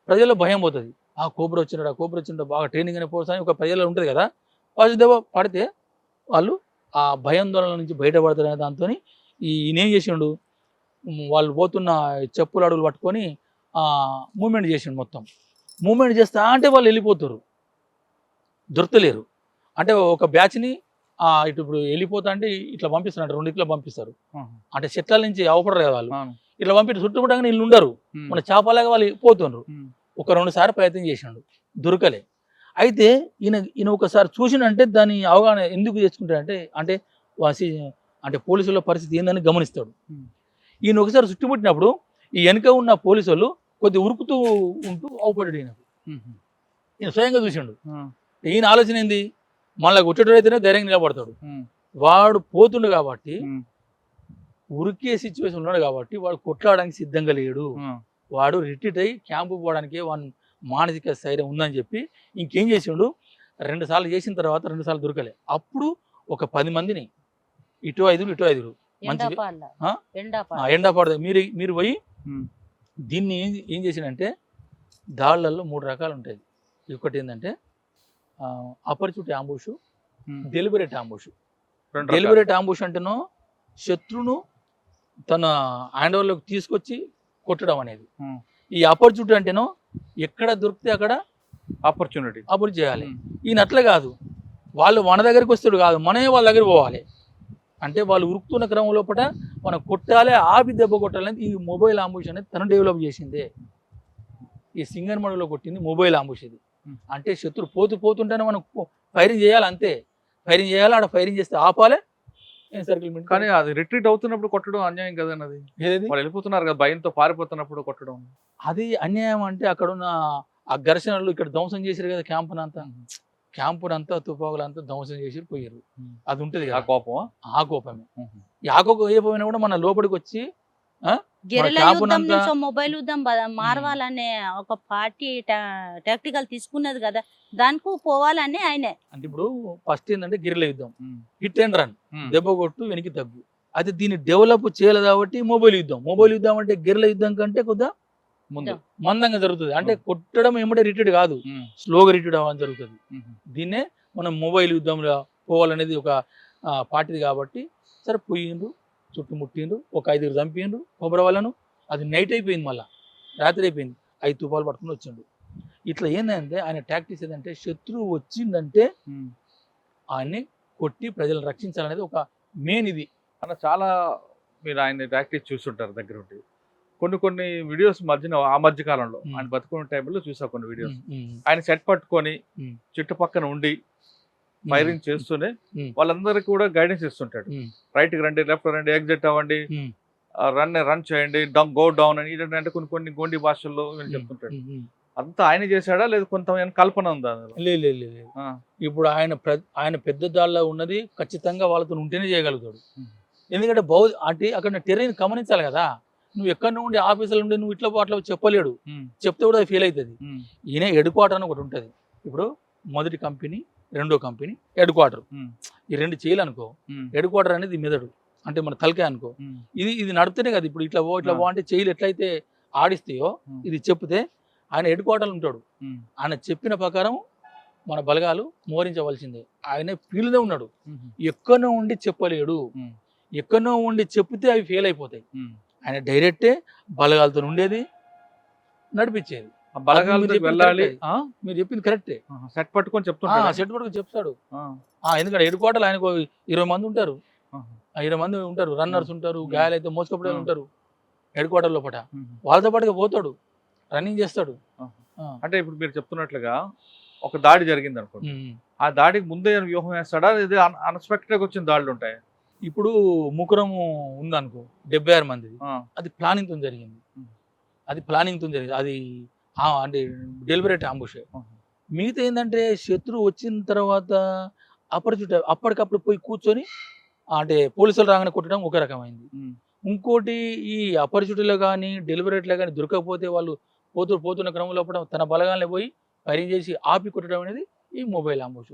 ప్రజల్లో భయం పోతుంది. ఆ కోబ్రా వచ్చిండో బాగా ట్రైనింగ్ అనే ఫోర్స్ అని ఒక ప్రజల్లో ఉంటుంది కదా. ఫస్ట్ దెబ్బ పడితే వాళ్ళు ఆ భయాందోళన నుంచి బయటపడతారనే దాంతో ఈయనేం చేసిండు, వాళ్ళు పోతున్న చెప్పులు అడుగులు పట్టుకొని మూమెంట్ చేసిండు. మొత్తం మూమెంట్ చేస్తా అంటే వాళ్ళు వెళ్ళిపోతారు, దొరకలేరు. అంటే ఒక బ్యాచ్ని ఇటు ఇప్పుడు వెళ్ళిపోతా అంటే ఇట్లా పంపిస్తారు, అంటే 2 ఇట్లా పంపిస్తారు. అంటే చెట్ల నుంచి అవపడరు కదా వాళ్ళు, ఇట్లా పంపితే చుట్టుముట్టగానే వీళ్ళు ఉండరు, మన చేపలాగా వాళ్ళు పోతున్నారు. ఒక 2 సార్లు ప్రయత్నం చేసినాడు, దొరకలే. అయితే ఈయన ఒకసారి చూసినంటే దాని అవగాహన ఎందుకు చేసుకుంటాడంటే అంటే పోలీసుల పరిస్థితి ఏందని గమనిస్తాడు. ఈయన ఒకసారి చుట్టుముట్టినప్పుడు ఈ వెనుక ఉన్న పోలీసు వాళ్ళు కొద్దిగా ఉరుకుతూ ఉంటూ అవపడ్డాడు. ఈయన స్వయంగా చూసిండు. ఈయన ఆలోచన ఏంది, మళ్ళీ కొట్టేటైతేనే ధైర్యంగా నిలబడతాడు. వాడు పోతుండు కాబట్టి ఉరికే సిచ్యువేషన్ ఉన్నాడు కాబట్టి వాడు కొట్లాడడానికి సిద్ధంగా లేడు. వాడు రిట్రీట్ అయ్యి క్యాంపు పోవడానికి వాడు మానసిక స్థైర్యం ఉందని చెప్పి ఇంకేం చేసిండు, 2 సార్లు చేసిన తర్వాత 2 సార్లు దొరకలే. అప్పుడు ఒక 10 మందిని ఇటు 5 మంచి ఎండాపాడు మీరు పోయి దీన్ని ఏం చేసిండంటే దాడులలో 3 రకాలు ఉంటాయి. ఒకటి ఏంటంటే అపరిచిత ambush, deliberate ambush. Deliberate ambush అంటేనో శత్రువును తన హ్యాండ్ ఓవర్లోకి తీసుకొచ్చి కొట్టడం అనేది. ఈ ఆపర్చునిటీ అంటేనో ఎక్కడ దొరికితే అక్కడ ఆపర్చునిటీ చేయాలి. ఈయన అట్లా కాదు, వాళ్ళు మన దగ్గరికి వస్తాడు కాదు, మనమే వాళ్ళ దగ్గర పోవాలి. అంటే వాళ్ళు ఉరుకుతున్న క్రమం లోపల మనం కొట్టాలి, ఆపి దెబ్బ కొట్టాలని ఈ మొబైల్ అంబుష్ అనేది తను డెవలప్ చేసిందే. ఈ సింగన్మడుగులో కొట్టింది మొబైల్ అంబుష్ ఇది. అంటే శత్రువు పోతుంటేనే మనం ఫైరింగ్ చేయాలి, అంతే. ఫైరింగ్ చేయాలి, ఆడ ఫైరింగ్ చేస్తే ఆపాలి, ఎన్సర్కిల్మెంట్. కానీ అది రిట్రీట్ అవుతున్నప్పుడు కొట్టడం అన్యాయం కదన్నది. వాళ్ళు వెళ్ళిపోతున్నారు కదా భయంతో పారిపోతున్నప్పుడు కొట్టడం అది అన్యాయం. అంటే అక్కడున్న ఆ ఘర్షణలు ఇక్కడ ధ్వంసం చేశారు కదా క్యాంపునంతా తుపాకులంతా ధ్వంసం చేసి పోయారు. అది ఉంటుంది ఆ కోపం, ఆ కోపమే. ఆ కోపం ఏ పోయినా కూడా మన లోపలికి వచ్చి మొబైల్ యుద్ధం మారవాలనే ఒక పార్టీ టాక్టికల్ తీసుకున్నది కదా, దానికి పోవాలని ఆయనే. అంటే ఇప్పుడు ఫస్ట్ ఏంటంటే గిరిల యుద్ధం, హిట్ అండ్ రన్, దెబ్బ కొట్టు వెనక్కి తగ్గు. అయితే దీన్ని డెవలప్ చేయలేదు కాబట్టి మొబైల్ యుద్ధం అంటే గిరిల యుద్ధం కంటే కొద్దిగా ముందు మందంగా జరుగుతుంది. అంటే కొట్టడం ఏమంటే రిట్రీట్ కాదు, స్లోగా రిట్రీట్ అవ్వడం జరుగుతుంది. దీన్నే మనం మొబైల్ యుద్ధంలో పోవాలనేది ఒక పార్టీది కాబట్టి సరే పోయిండ్రు, చుట్టుముట్టిండ్రు, ఒక 5 చంపిండ్రు కొబ్బరి వాళ్ళను. అది నైట్ అయిపోయింది, మళ్ళీ రాత్రి అయిపోయింది, 5 తుపాలు పట్టుకుని వచ్చిండు. ఇట్లా ఏంటంటే ఆయన టాక్టిక్స్ ఏంటంటే శత్రువు వచ్చిందంటే ఆయన్ని కొట్టి ప్రజలను రక్షించాలనేది ఒక మెయిన్. ఇది అన్న చాలా మీరు ఆయన టాక్టిక్స్ చూస్తుంటారు దగ్గర ఉండి. కొన్ని వీడియోస్ ఆ మధ్య కాలంలో ఆయన బతుకున్న టైంలో చూసా కొన్ని వీడియోస్. ఆయన సెట్ పట్టుకొని చుట్టుపక్కన ఉండి ఫైరింగ్ చేస్తూనే వాళ్ళందరికీ కూడా గైడెన్స్ ఇస్తుంటాడు. రైట్ కి రండి, లెఫ్ట్ రండి, ఎగ్జిట్ అవ్వండి, రన్ చేయండి, గో డౌన్ అని అంటే కొన్ని గోండి భాషల్లో చెప్తుంటాడు. అంతా ఆయన చేశాడా లేదా కొంత కల్పన ఉందా? లేదు. ఇప్పుడు ఆయన పెద్ద దాళ్ళలో ఉన్నది ఖచ్చితంగా వాళ్ళతో ఉంటేనే చేయగలుగుతాడు. ఎందుకంటే అంటే అక్కడ టెర్రైన్ గమనించాలి కదా. నువ్వు ఎక్కడ నుండి ఆఫీసులో ఉండి నువ్వు ఇట్లా అట్లా చెప్పలేడు, చెప్తే కూడా ఫెయిల్ అవుతుంది. ఈయన హెడ్ క్వార్టర్ అని ఒకటి ఉంటుంది. ఇప్పుడు మొదటి కంపెనీ, రెండో కంపెనీ, హెడ్ క్వార్టర్. ఈ 2 చేయాలి అనుకో, హెడ్ క్వార్టర్ అనేది మెదడు, అంటే మన తలకాయ అనుకో. ఇది నడిపితేనే కదా ఇప్పుడు ఇట్లా పో అంటే చేయలు ఎట్లయితే ఆడిస్తాయో ఇది చెప్తే ఆయన హెడ్ క్వార్టర్లు ఉంటాడు. ఆయన చెప్పిన ప్రకారం మన బలగాలు మోహరించవలసిందే. ఆయన ఫీల్డ్లో ఉన్నాడు, ఎక్కడో ఉండి చెప్పలేడు. ఎక్కడో ఉండి చెప్తే అవి ఫెయిల్ అయిపోతాయి. ఆయన డైరెక్టే బలగాలతో ఉండేది, నడిపించేది. వెళ్ళాలి. మీరు చెప్పింది కరెక్టే. సెట్ పట్టుకొని చెప్తాడు. ఎందుకంటే హెడ్ క్వార్టర్ ఆయనకు 20 మంది ఉంటారు. 20 మంది ఉంటారు, రన్నర్స్ ఉంటారు, గాయాలైతే మోసుకపోయే ఉంటారు హెడ్ క్వార్టర్ లోపల. మ్మ్. వాళ్ళతో పాటుగా పోతాడు, రన్నింగ్ చేస్తాడు. అంటే ఇప్పుడు మీరు చెప్తున్నట్లుగా ఒక దాడి జరిగింది అనుకోండి, ఆ దాడికి ముందే వ్యూహం వేస్తాడా, ఇది అన్ఎక్స్పెక్టెడ్ వచ్చిన దాడులు ఉంటాయి? ఇప్పుడు ముకురము ఉందనుకో 76 మంది, ఆ, అది ప్లానింగ్ తో జరిగింది. మ్మ్. అది ప్లానింగ్ తో జరిగింది, అది అంటే డెలిబరేట్ అంబుష్. మిగతా ఏంటంటే శత్రువు వచ్చిన తర్వాత అప్పటికప్పుడు పోయి కూర్చొని అంటే పోలీసులు రాగానే కొట్టడం ఒక రకమైంది. మ్మ్. ఇంకోటి ఈ అపరిచితులు కానీ డెలిబరేట్లో కానీ దొరకకపోతే వాళ్ళు పోతున్న క్రమంలో తన బలగాల్ని పోయి ఫైరింగ్ చేసి ఆపి కొట్టడం అనేది ఈ మొబైల్ అంబుష్.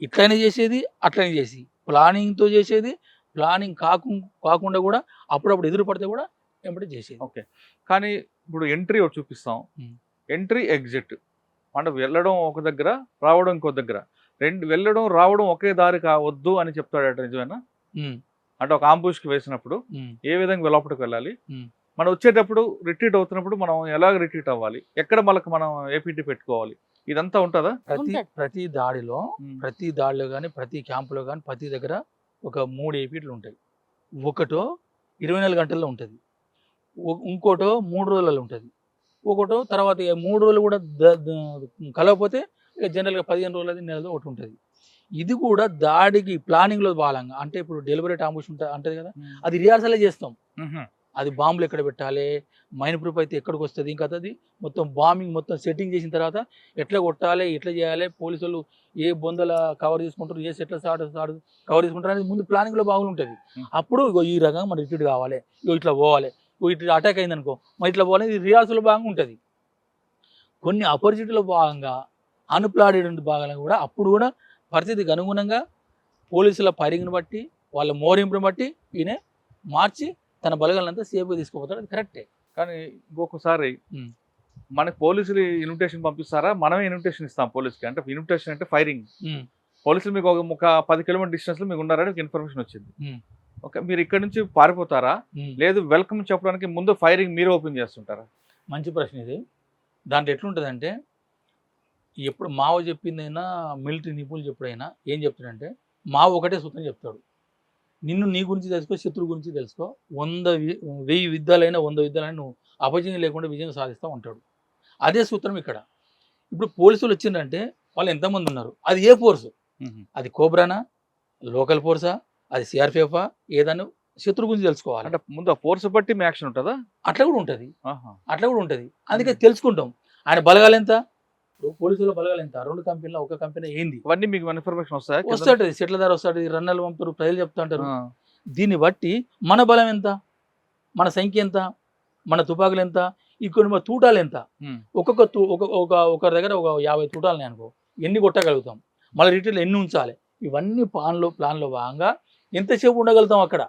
ఇట్లనే చేసేది, అట్లనే చేసి ప్లానింగ్తో చేసేది, ప్లానింగ్ కాకుండా కూడా అప్పుడప్పుడు ఎదురు పడితే కూడా వెంబడి చేసేది. ఓకే, కానీ ఇప్పుడు ఎంట్రీ ఒకటి చూపిస్తాం, ఎంట్రీ ఎగ్జిట్ అంటే వెళ్ళడం ఒక దగ్గర, రావడం ఇంకో దగ్గర, వెళ్ళడం రావడం ఒకే దారి కావద్దు అని చెప్తాడట, నిజమేనా? అంటే ఒక ఆంబుష్కి వేసినప్పుడు ఏ విధంగా లోపలికి వెళ్ళాలి, మనం వచ్చేటప్పుడు రిట్రీట్ అవుతున్నప్పుడు మనం ఎలాగ రిట్రీట్ అవ్వాలి, ఎక్కడ మనం ఏపీటీ పెట్టుకోవాలి, ఇదంతా ఉంటుందా? ప్రతి దాడిలో కానీ ప్రతి క్యాంపులో కానీ ప్రతి దగ్గర ఒక 3 ఏపీట్లు ఉంటాయి. ఒకటో 24 గంటల్లో ఉంటుంది, ఇంకోటో 3 రోజులలో ఉంటుంది, ఒకటో తర్వాత 3 రోజులు కూడా కలవకపోతే ఇక జనరల్గా 15 రోజులది, నెలలో ఒకటి ఉంటుంది. ఇది కూడా దాడికి ప్లానింగ్లో భాగంగా, అంటే ఇప్పుడు డెలిబరేట్ అంబుష్ ఉంటుంది కదా, అది రిహార్సలే చేస్తాం. అది బాంబులు ఎక్కడ పెట్టాలి, మైన్ ప్రూఫ్ అయితే ఎక్కడికి వస్తుంది, ఇంకా అది మొత్తం బాంబింగ్ మొత్తం సెట్టింగ్ చేసిన తర్వాత ఎట్లా కొట్టాలి, ఎట్లా చేయాలి, పోలీసులు ఏ బొందల కవర్ చేసుకుంటారు, ఏ సెట్ల కవర్ చేసుకుంటారు అనేది ముందు ప్లానింగ్లో బాగుంటుంది. అప్పుడు ఇగో ఈ రకంగా మనం రిట్రీట్ కావాలి, ఇగో ఇట్లా పోవాలి, ఇట్లా అటాక్ అయింది అనుకో మరి ఇట్లా పోవాలి, ఇది రిహార్సల్ భాగంగా ఉంటుంది. కొన్ని అపరిచితుల భాగంగా అన్ప్లానెడ్ భాగంగా కూడా అప్పుడు కూడా పరిస్థితికి అనుగుణంగా పోలీసుల ఫైరింగ్ని బట్టి వాళ్ళ మోరింపుని బట్టి ఈయన మార్చి తన బలగాలంతా సేఫ్గా తీసుకుపోతాడు, అది కరెక్టే. కానీ ఇంకొకసారి మనకి పోలీసులు ఇన్విటేషన్ పంపిస్తారా, మనమే ఇన్విటేషన్ ఇస్తాం పోలీసుకి? అంటే ఇన్విటేషన్ అంటే ఫైరింగ్, పోలీసులు మీకు ఒక 10 కిలోమీటర్ డిస్టెన్స్లో మీకు ఉన్నారని ఇన్ఫర్మేషన్ వచ్చింది. ఓకే, మీరు ఇక్కడ నుంచి పారిపోతారా, లేదు వెల్కమ్ చెప్పడానికి ముందు ఫైరింగ్ మీరు ఓపెన్ చేస్తుంటారా? మంచి ప్రశ్న ఇది. దాంట్లో ఎట్లుంటుందంటే, ఎప్పుడు మావ చెప్పిందైనా మిలిటరీ నిపుణులు చెప్పుడైనా ఏం చెప్తాడంటే, మావ ఒకటే సూత్రం చెప్తాడు, నిన్ను నీ గురించి తెలుసుకో, శత్రువు గురించి తెలుసుకో, 1000 యుద్ధాలైనా 100 యుద్ధాలైనా నువ్వు అపజయం లేకుండా విజయం సాధిస్తావు అంటాడు. అదే సూత్రం ఇక్కడ. ఇప్పుడు పోలీసులు వచ్చిందంటే వాళ్ళు ఎంతమంది ఉన్నారు, అది ఏ ఫోర్సు, అది కోబ్రానా, లోకల్ ఫోర్సా, అది సిఆర్పిఎఫా, ఏదన్నా శత్రువు గురించి తెలుసుకోవాలి. అంటే ముందు ఆ ఫోర్స్ బట్టి మీ యాక్షన్ ఉంటుందా? అట్లా కూడా ఉంటుంది. అందుకే తెలుసుకుంటాం ఆయన బలగాలు ఎంత, పోలీసుల బలగాలు ఎంత, 2 కంపెనీలో ఒక కంపెనీ ఏంది, ఇవన్నీ మీకు ఇన్ఫర్మేషన్ వస్తుంది. సెట్ల ధర వస్తుంది, రన్నర్లు పంపుతారు, ప్రజలు చెప్తా ఉంటారు. దీన్ని బట్టి మన బలం ఎంత, మన సంఖ్య ఎంత, మన తుపాకులు ఎంత, ఇక్కడ మన తూటాలు ఎంత, ఒకరి దగ్గర ఒక 50 తూటాలని అనుకో, ఎన్ని కొట్టగలుగుతాం, మళ్ళీ రిటైల్ ఎన్ని ఉంచాలి, ఇవన్నీ ప్లాన్లో భాగంగా ఎంతసేపు ఉండగలుగుతాం అక్కడ.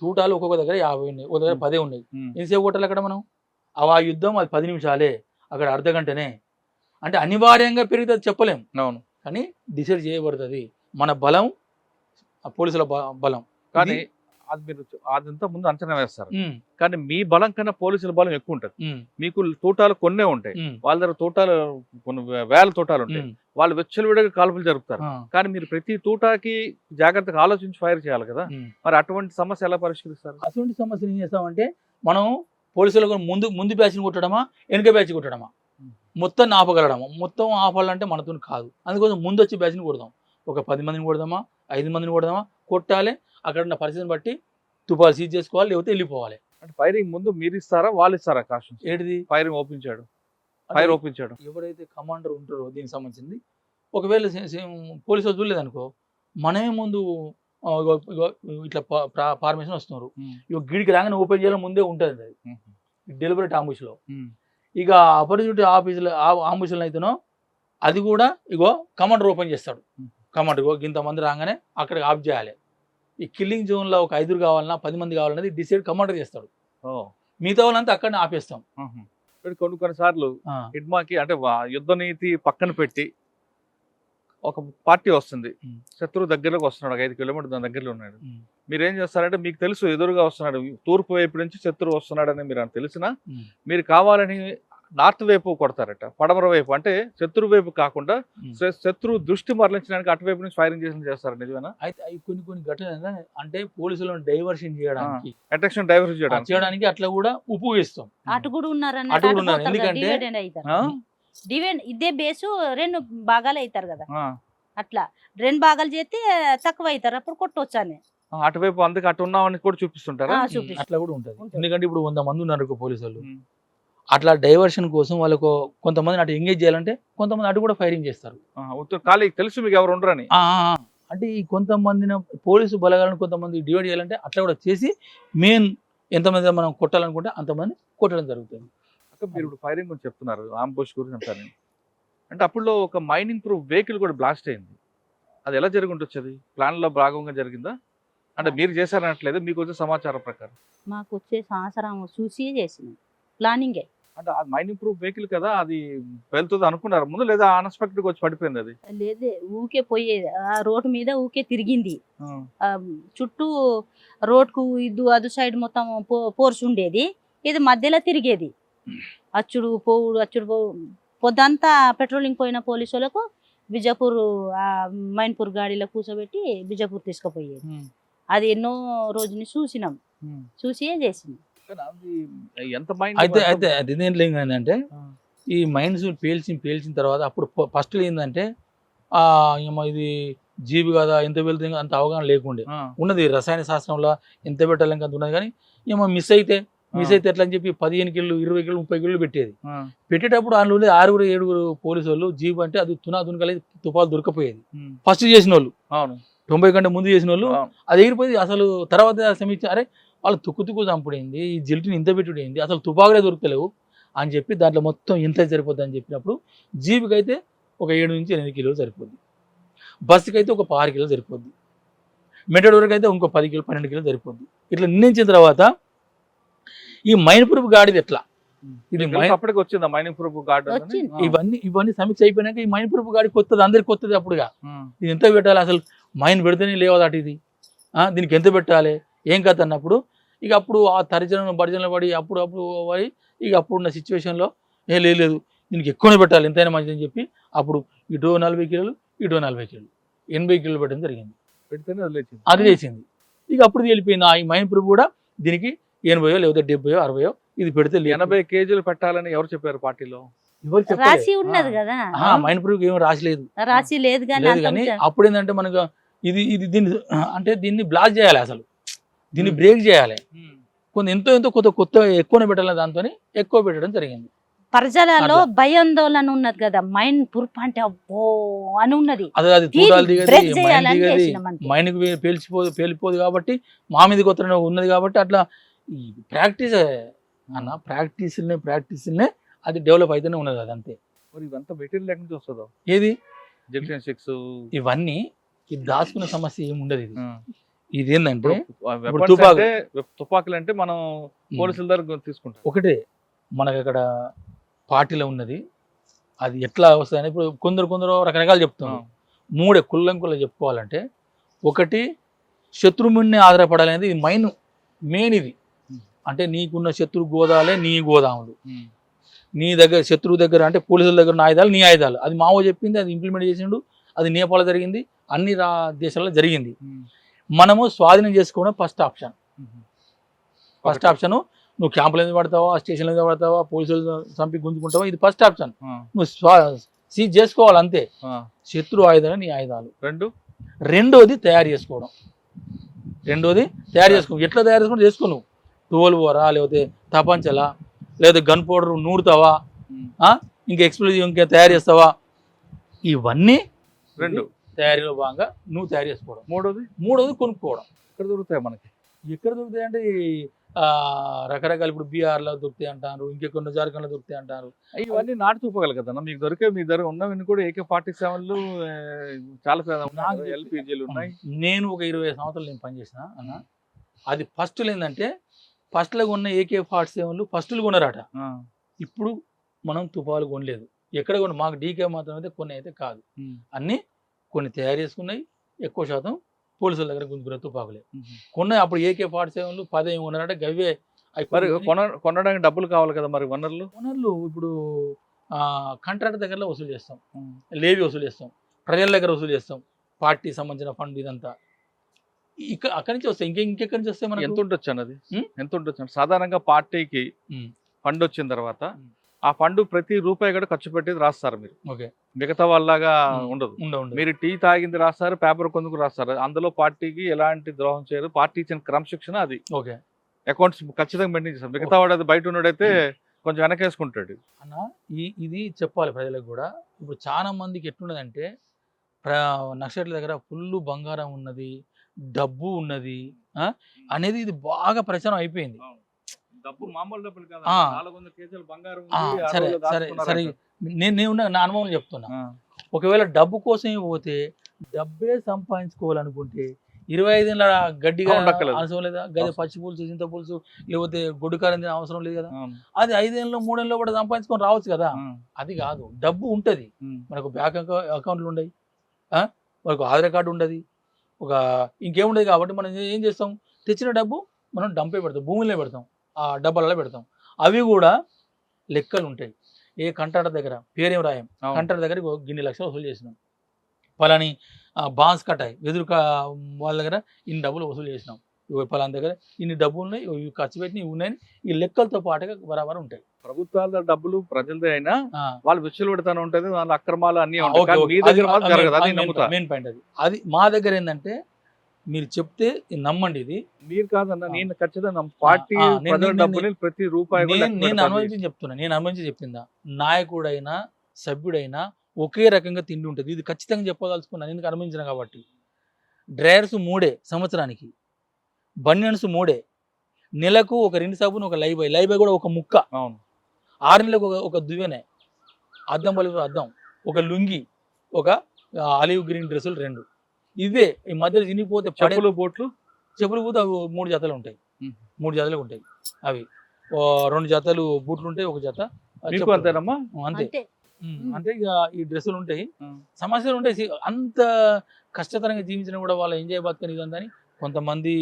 తూటాలు ఒక్కొక్క దగ్గర 50 ఉన్నాయి, ఒక దగ్గర 10 ఉన్నాయి, ఎంతసేపు కొట్టాలి అక్కడ మనం? ఆ యుద్ధం అది 10 నిమిషాలే, అక్కడ అర్ధ గంటనే. అంటే అనివార్యంగా పెరుగుతుంది చెప్పలేం, అవును, కానీ డిసైడ్ చేయబడుతుంది మన బలం, పోలీసుల బలం. కానీ అది మీరు అదంతా ముందు అంచనా వేస్తారు. కానీ మీ బలం కన్నా పోలీసుల బలం ఎక్కువ ఉంటుంది. మీకు తోటాలు కొన్నే ఉంటాయి, వాళ్ళ దగ్గర తోటాలు కొన్ని వేల తోటాలు ఉంటాయి, వాళ్ళు వెచ్చలవిడిగా కాల్పులు జరుపుతారు. కానీ మీరు ప్రతి తోటాకి జాగ్రత్తగా ఆలోచించి ఫైర్ చేయాలి కదా, మరి అటువంటి సమస్య ఎలా పరిష్కరిస్తారు? అటువంటి సమస్యలు ఏం చేస్తామంటే, మనం పోలీసులకు ముందు బ్యాచ్ని కొట్టడమా, వెనుక బ్యాచ్ కొట్టడమా, మొత్తం ఆపగలడమా, మొత్తం ఆపాలంటే మనతో కాదు. అందుకోసం ముందు వచ్చి బ్యాచ్ని కొడదాం, ఒక 10 మందిని కొడదామా, 5 మందిని కొడదామా, కొట్టాలి, అక్కడ ఉన్న పరిస్థితిని బట్టి తుపాలు సీజ్ చేసుకోవాలి, లేకపోతే వెళ్ళిపోవాలి. అంటే ఫైరింగ్ ముందు మీరు ఇస్తారా, వాళ్ళు ఇస్తారా కాషన్? ఏంటిది ఫైరింగ్ ఫైర్ ఓపించాడు ఎవరైతే కమాండర్ ఉంటారో దీనికి సంబంధించింది. ఒకవేళ పోలీసు చూడలేదనుకో, మనమే ముందు ఇట్లా ఫార్మేషన్ వస్తున్నారు, ఇక గిడికి రాగానే ఓపెన్ చేయాలని ముందే ఉంటుంది అది డెలిబరేట్ అంబుష్లో. ఇక అపరిచిత అంబుష్లో అయితేనో అది కూడా ఇగో కమాండర్ ఓపెన్ చేస్తాడు, కమాండర్ ఇగో ఇంతమంది రాగానే అక్కడికి ఆఫ్ చేయాలి. ఈ కిల్లింగ్ జోన్లో ఒక 5 కావాలన్నా 10 మంది కావాలన్నది డిసైడ్ కమాండర్ చేస్తాడు, మిగతా వాళ్ళంతా అక్కడనే ఆపేస్తాం. కొన్నిసార్లు హిడ్మాకి అంటే యుద్ధ నీతి పక్కన పెట్టి ఒక పార్టీ వస్తుంది, శత్రువు దగ్గరలోకి వస్తున్నాడు, 5 కిలోమీటర్ దాని దగ్గరలో ఉన్నాడు, మీరేం చేస్తారంటే మీకు తెలుసు ఎదురుగా వస్తున్నాడు, తూర్పు వైపు నుంచి శత్రువు వస్తున్నాడని మీరు తెలిసినా మీరు కావాలని నార్త్ వైపు కొడతారట, పడమర వైపు అంటే శత్రు వైపు కాకుండా శత్రు దృష్టి మరలించడానికి అటువైపు నుంచి ఫైరింగ్ చేస్తారు, నిజమేనా? అయితే అవి కొన్ని ఘటనలు అంటే పోలీసులను డైవర్షన్ చేయడానికి అట్రాక్షన్ డైవర్స్ చేయడానికి అట్లా కూడా ఉపయోగిస్తాం. అటు కూడా అటు కూడా ఉన్నారు. ఎందుకంటే డివైడ్ ఇదే బేసు 2 భాగాలు అవుతారు కదా, అట్లా 2 భాగాలు చేస్తే తక్కువ అవుతారు, అప్పుడు కొట్టవచ్చు అని అటువైపు అందుకు అటు ఉన్నామని కూడా చూపిస్తుంటారా? అట్లా కూడా ఉంటుంది. ఎందుకంటే ఇప్పుడు 100 మంది ఉన్నారు పోలీసులు, అట్లా డైవర్షన్ కోసం వాళ్ళకు కొంతమంది అటు ఎంగేజ్ చేయాలంటే కొంతమంది అటు కూడా ఫైరింగ్ చేస్తారు. ఖాళీ తెలుసు మీకు ఎవరు ఉండరని. అంటే ఈ కొంతమందిని పోలీసు బలగాలను కొంతమంది డివైడ్ చేయాలంటే అట్లా కూడా చేసి మెయిన్ ఎంతమంది మనం కొట్టాలనుకుంటే అంతమంది కొట్టడం జరుగుతుంది. మీరు ఇప్పుడు ఫైరింగ్ గురించి చెప్తున్నారు, ఆంబుష్ గురించి అంటారు. అంటే అప్పుడు ఒక మైనింగ్ ప్రూఫ్ వెహికల్ కూడా బ్లాస్ట్ అయింది. అది ఎలా జరిగి ఉండొచ్చు? ప్లాన్లో భాగంగా జరిగిందా? అంటే మీరు చేశారనట్లేదు, మీకు వచ్చే సమాచారం ప్రకారం. మాకు వచ్చే సంవత్సరం చూసి చేసినాం, ప్లానింగే. అంటే అది మైనింగ్ ప్రూఫ్ వెహికల్ కదా, అది వెళ్తుంది అనుకున్నారు ముందు, లేదా అన్ఎక్స్పెక్టెడ్ వచ్చి పడిపోయింది? అది లేదే, ఊకే పోయేది, ఆ రోడ్డు మీద ఊకే తిరిగింది. చుట్టూ రోడ్కు అదు సైడ్ మొత్తం పోర్స్ ఉండేది, ఇది మధ్యలో తిరిగేది. అచ్చుడు పోవుడు పొద్దంతా పెట్రోలింగ్ పోయిన పోలీసు వాళ్ళకు బిజాపూర్ మైన్పూర్ గాడిలో కూర్చోబెట్టి బిజాపూర్ తీసుకుపోయేది. అది ఎన్నో రోజుని చూసినాం, చూసి చేసింది. అయితే అదేంటి ఏంటంటే ఈ మైన్స్ పేల్చిన తర్వాత అప్పుడు ఫస్ట్ ఏంటంటే ఇది జీవి కదా, ఎంత వెళ్తుంది అంత అవగాహన లేకుండే ఉన్నది. రసాయన శాస్త్రంలో ఎంత పెట్టాలని అంత ఉన్నది, కానీ ఏమో మిస్ అయితే ఎట్లా అని చెప్పి 15 కిలో 20 కిలో 30 కిలో పెట్టేది. పెట్టేటప్పుడు అందులో 6-7 పోలీసు వాళ్ళు జీబు అంటే అది తునకలే తుపాలు దొరకపోయేది. ఫస్ట్ చేసిన వాళ్ళు 90 కంటే ముందు చేసిన వాళ్ళు అది ఎగిరిపోయింది. అసలు తర్వాత సమీక్ష, అరే వాళ్ళు తుక్కు చంపుడైంది, ఈ జిల్టిని ఇంత పెట్టుడైంది, అసలు తుపాకులే దొరకలేవు అని చెప్పి దాంట్లో మొత్తం ఎంత సరిపోద్ది అని చెప్పినప్పుడు జీబుకి అయితే ఒక 7 నుంచి 8 కిలోలు సరిపోద్ది, బస్సుకి అయితే ఒక 6 కిలోలు సరిపోద్ది, మెటడోర్కి అయితే ఇంకో 10 కిలో 12 కిలోలు సరిపోద్ది. ఇట్లా నిర్ణయించిన తర్వాత ఈ మైన్ ప్రూఫ్ గాడిది ఎట్లా ఇది అప్పటికి వచ్చిందా మైనింగ్ ప్రూఫ్ గార్డ్? ఇవన్నీ సమీక్ష అయిపోయినాక ఈ మైన్ ప్రూఫ్ గాడి కొత్తది, అందరికి కొత్తది. అప్పుడుగా ఇది ఎంత పెట్టాలి, అసలు మైన్ పెడితేనే లేవదట ఇది, దీనికి ఎంత పెట్టాలి ఏం కథ అన్నప్పుడు ఇక అప్పుడు ఆ బర్జనలు పడి అప్పుడు పడి ఇక అప్పుడున్న సిచ్యువేషన్లో లేదు దీనికి ఎక్కువనే పెట్టాలి, ఎంతైనా మంచిదని చెప్పి అప్పుడు ఇటో 40 కిలోలు ఇటో 40 కిలోలు 80 కిలోలు పెట్టడం జరిగింది. పెడితేనే అది లేచింది. ఇక అప్పుడు వెళ్ళిపోయింది. ఈ మైన్ ప్రూఫ్ కూడా దీనికి 80 లేకపోతే 70 60 ఇది పెడితే 80 కేజీలు పెట్టాలని ఎవరు చెప్పారు పార్టీలో? రాసి ఉన్నది కదా, మైన్ ప్రూఫ్ ఏమో రాసి లేదు కానీ అప్పుడు ఏంటంటే మనకు దీన్ని బ్లాక్ చేయాలి, అసలు దీన్ని బ్రేక్ చేయాలి, ఎంతో కొత్త ఎక్కువనే పెట్టాలి, దాంతో ఎక్కువ పెట్టడం జరిగింది. ప్రజలలో భయాందోళన ఉన్నది కదా, మైన్ ప్రూఫ్ అంటే అబ్బో అని ఉన్నది. అది తూటాలు దిగది, మైన్కి పేలిపోదు కాబట్టి మా మీద కొత్త ఉన్నది కాబట్టి అట్లా ప్రాక్టీస్ అన్న ప్రాక్టీస్నే అది డెవలప్ అయితేనే ఉన్నది. అది అంతే. మరి ఇదంతా మెటీరియల్ ఎక్కడి నుంచి వస్తుందో? ఏది జంక్షన్ 6 ఇవన్నీ ఇది దాచుకునే సమస్య ఏమి ఉండదు. ఇది ఏంటంటే తుపాకులు అంటే మనం పోలీసుల దగ్గర తీసుకుంటాం. ఒకటే మనకు అక్కడ పార్టీలో ఉన్నది, అది ఎట్లా వస్తుందని ఇప్పుడు కొందరు రకరకాలు చెప్తున్నాం. 3 కుల్లంకులు చెప్పుకోవాలంటే, ఒకటి శత్రువుని ఆధారపడాలి అనేది ఇది మెయిన్ ఇది. అంటే నీకున్న శత్రు గోదాలే నీ గోదాములు, నీ దగ్గర శత్రువు దగ్గర అంటే పోలీసుల దగ్గర ఆయుధాలు నీ ఆయుధాలు. అది మావో చెప్పింది, అది ఇంప్లిమెంట్ చేసిండు, అది నేపాల్ జరిగింది, అన్ని దేశాల్లో జరిగింది. మనము స్వాధీనం చేసుకోవడం ఫస్ట్ ఆప్షన్. నువ్వు క్యాంపులు ఎందుకు పడతావా, స్టేషన్లు ఎందుకు పడతావా, పోలీసులు చంపి గుంజుకుంటావా, ఇది ఫస్ట్ ఆప్షన్. నువ్వు సీజ్ చేసుకోవాలి అంతే. శత్రు ఆయుధాలు నీ ఆయుధాలు. రెండోది తయారు చేసుకోవడం. ఎట్లా తయారు చేసుకో నువ్వు 12 బోరా లేకపోతే తపంచలా లేదా గన్ పౌడర్ నూరుతావా, ఇంకా ఎక్స్ప్లోజివ్ ఇంకా తయారు చేస్తావా, ఇవన్నీ తయారీలో భాగంగా నువ్వు తయారు చేసుకోవడం. మూడోది కొనుక్కోవడం. ఎక్కడ దొరుకుతాయి మనకి? ఎక్కడ దొరుకుతాయి అంటే రకరకాల ఇప్పుడు బీహార్లో దొరుకుతాయి అంటారు, ఇంకెక్కడ జార్ఖండ్లో దొరుకుతాయి అంటారు. ఇవన్నీ నాటు చూపగల కదా మీకు దొరికే, మీ దగ్గర ఉన్నవన్నీ కూడా AK-47లు చాలా LPGలు ఉన్నాయి. నేను ఒక 20 సంవత్సరాలు నేను పనిచేసిన అన్న. అది ఫస్ట్లో ఏంటంటే ఫస్ట్లో ఉన్న AK-47లు ఫస్టులు కొనరాట. ఇప్పుడు మనం తుపాలు కొనలేదు, ఎక్కడ కొన మాకు డీకే మాత్రం అయితే కొన్ని అయితే కాదు, అన్నీ కొన్ని తయారు చేసుకున్నాయి. ఎక్కువ శాతం పోలీసుల దగ్గర గుంజుకునే తుపాకులే కొన్నాయి. అప్పుడు AK-47లు 10 కొన్నారంటే గవే అవి మరి కొన్ని కొనడానికి డబ్బులు కావాలి కదా మరి వనరులు. ఓనర్లు ఇప్పుడు కాంట్రాక్టర్ దగ్గర వసూలు చేస్తాం, లేవి వసూలు చేస్తాం, ప్రజల దగ్గర వసూలు చేస్తాం, పార్టీ సంబంధించిన ఫండ్ ఇదంతా అక్కడి నుంచి వస్తాయి. ఇంకెక్కడి నుంచి వస్తాయి మనకి? ఎంత ఉండొచ్చు అన్నది, ఎంత ఉండొచ్చు సాధారణంగా పార్టీకి ఫండ్ వచ్చిన తర్వాత ఆ ఫండ్ ప్రతి రూపాయి కూడా ఖర్చు పెట్టేది రాస్తారు మీరు. ఓకే, మిగతా వాళ్ళగా ఉండదు. ఉండదు. మీరు టీ తాగింది రాస్తారు, పేపర్ కొందుకు రాస్తారు. అందులో పార్టీకి ఎలాంటి ద్రోహం చేయరు. పార్టీ ఇచ్చిన క్రమశిక్షణ అది. ఓకే, అకౌంట్స్ ఖచ్చితంగా మెయింటైన్ చేస్తారు. మిగతా వాడు అది బయట ఉన్నాడైతే కొంచెం వెనకేసుకుంటాడు. అన్న ఇది చెప్పాలి ప్రజలకు కూడా. ఇప్పుడు చాలా మందికి ఎట్లున్నదంటే నక్షత్రాల దగ్గర ఫుల్ బంగారం ఉన్నది, డబ్బు ఉన్నది అనేది ఇది బాగా ప్రచారం అయిపోయింది. డబ్బు మామూలు డబ్బులు కాదు. 400 కేజీల బంగారం సరే సరే సరే, నేను నా అనుభవం చెప్తున్నా. ఒకవేళ డబ్బు కోసమే పోతే డబ్బే సంపాదించుకోవాలనుకుంటే 25 ఏళ్ళ గడ్డిగా అవసరం లేదా? గది పచ్చి పులుసు, చింత పులుసు, లేకపోతే గొడ్డుకారం అవసరం లేదు కదా. అది 5 ఏళ్ళు 3 ఏళ్ళు కూడా సంపాదించుకొని రావచ్చు కదా. అది కాదు, డబ్బు ఉంటది మనకు, బ్యాంక్ అకౌంట్లు ఉండయి, మనకు ఆధార్ కార్డు ఉండదు, ఇంకేముండదు. కాబట్టి మనం ఏం చేస్తాం, తెచ్చిన డబ్బు మనం డంపే పెడతాం, భూమిలో పెడతాం, ఆ డబ్బాలలో పెడతాం. అవి కూడా లెక్కలు ఉంటాయి. ఏ కంట్రాక్టర్ దగ్గర పేరేం రాయం, కంట్రాక్టర్ దగ్గర గిన్ని లక్షలు వసూలు చేసినాం, పలాని బాన్స్ కట్టాయి, వెదురు వాళ్ళ దగ్గర ఇన్ని డబ్బులు వసూలు చేసినాం, పలాని దగ్గర ఇన్ని డబ్బులు ఉన్నాయి, ఇవి ఖర్చు పెట్టిన ఇవి ఉన్నాయని ఈ లెక్కలతో పాటుగా బరాబర్ ఉంటాయి. ప్రభుత్వాల డబ్బులు ప్రజలదే అయినా వాళ్ళు విచ్చలు పెడతానే ఉంటది, వాళ్ళ అక్రమాలు అన్ని మెయిన్ పాయింట్ అది మా దగ్గర ఏంటంటే మీరు చెప్తే నమ్మండి. ఇది మీరు కాదన్నా, నేను ఖచ్చితంగా పార్టీ ప్రతి రూపాయి నేను అనుభవించి చెప్తున్నా. నేను అనుభవించి చెప్పిందా, నాయకుడైనా సభ్యుడైనా ఒకే రకంగా తిండి ఉంటుంది. ఇది ఖచ్చితంగా చెప్పదలుచుకున్నాను, ఎందుకు అనుభవించిన కాబట్టి. డ్రైయర్స్ 3 సంవత్సరానికి, బనియన్స్ 3, నెలకు ఒక 2 సబ్బును, ఒక లైబాయ్ కూడా ఒక ముక్క, 6 నెలలకు ఒక దువ్వెనే, అద్దం బలి అద్దం, ఒక లుంగి, ఒక ఆలివ్ గ్రీన్ డ్రెస్సులు 2. ఇవే ఈ మధ్యలో తినిగిపోతే చెప్పులు పోతే అవి 3 జతలు ఉంటాయి, 3 జతలు ఉంటాయి. అవి 2 జతలు బూట్లు ఉంటాయి, 1 జత అంతేనమ్మా. అంతే. అంటే ఇక ఈ డ్రెస్సులు ఉంటాయి, సమస్యలు ఉంటాయి. అంత కష్టతరంగా జీవించిన కూడా వాళ్ళ ఎంజాయ్ బతుకని ఇదంతా కొంతమంది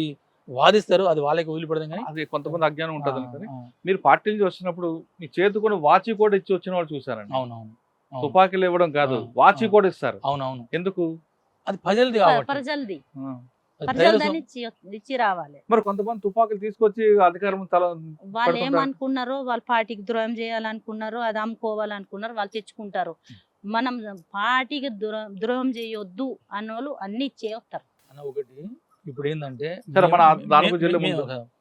వాదిస్తారు, అది వాళ్ళకి వదిలిపెడదాం. కానీ అది కొంతమంది అజ్ఞానం ఉంటుంది. మీరు పార్టీ నుంచి వచ్చినప్పుడు మీ చేతి కూడా వాచి కూడా ఇచ్చి వచ్చిన వాళ్ళు చూసారండి. అవునవును, తుపాకీలు ఇవ్వడం కాదు, వాచి కూడా ఇస్తారు. అవునవును. ఎందుకు? అది ప్రజలది ప్రజలది ఇచ్చి రావాలి. మరి కొంతమంది తుపాకులు తీసుకొచ్చి అధికారం వాళ్ళు ఏమనుకున్నారో, వాళ్ళు పార్టీకి ద్రోహం చేయాలనుకున్నారో, అది అమ్ముకోవాలనుకున్నారు, వాళ్ళు తెచ్చుకుంటారు. మనం పార్టీకి ద్రోహం చేయొద్దు అన్నోళ్ళు అన్ని చేస్తారు అన్న. ఒకటి ఇప్పుడు ఏంటంటే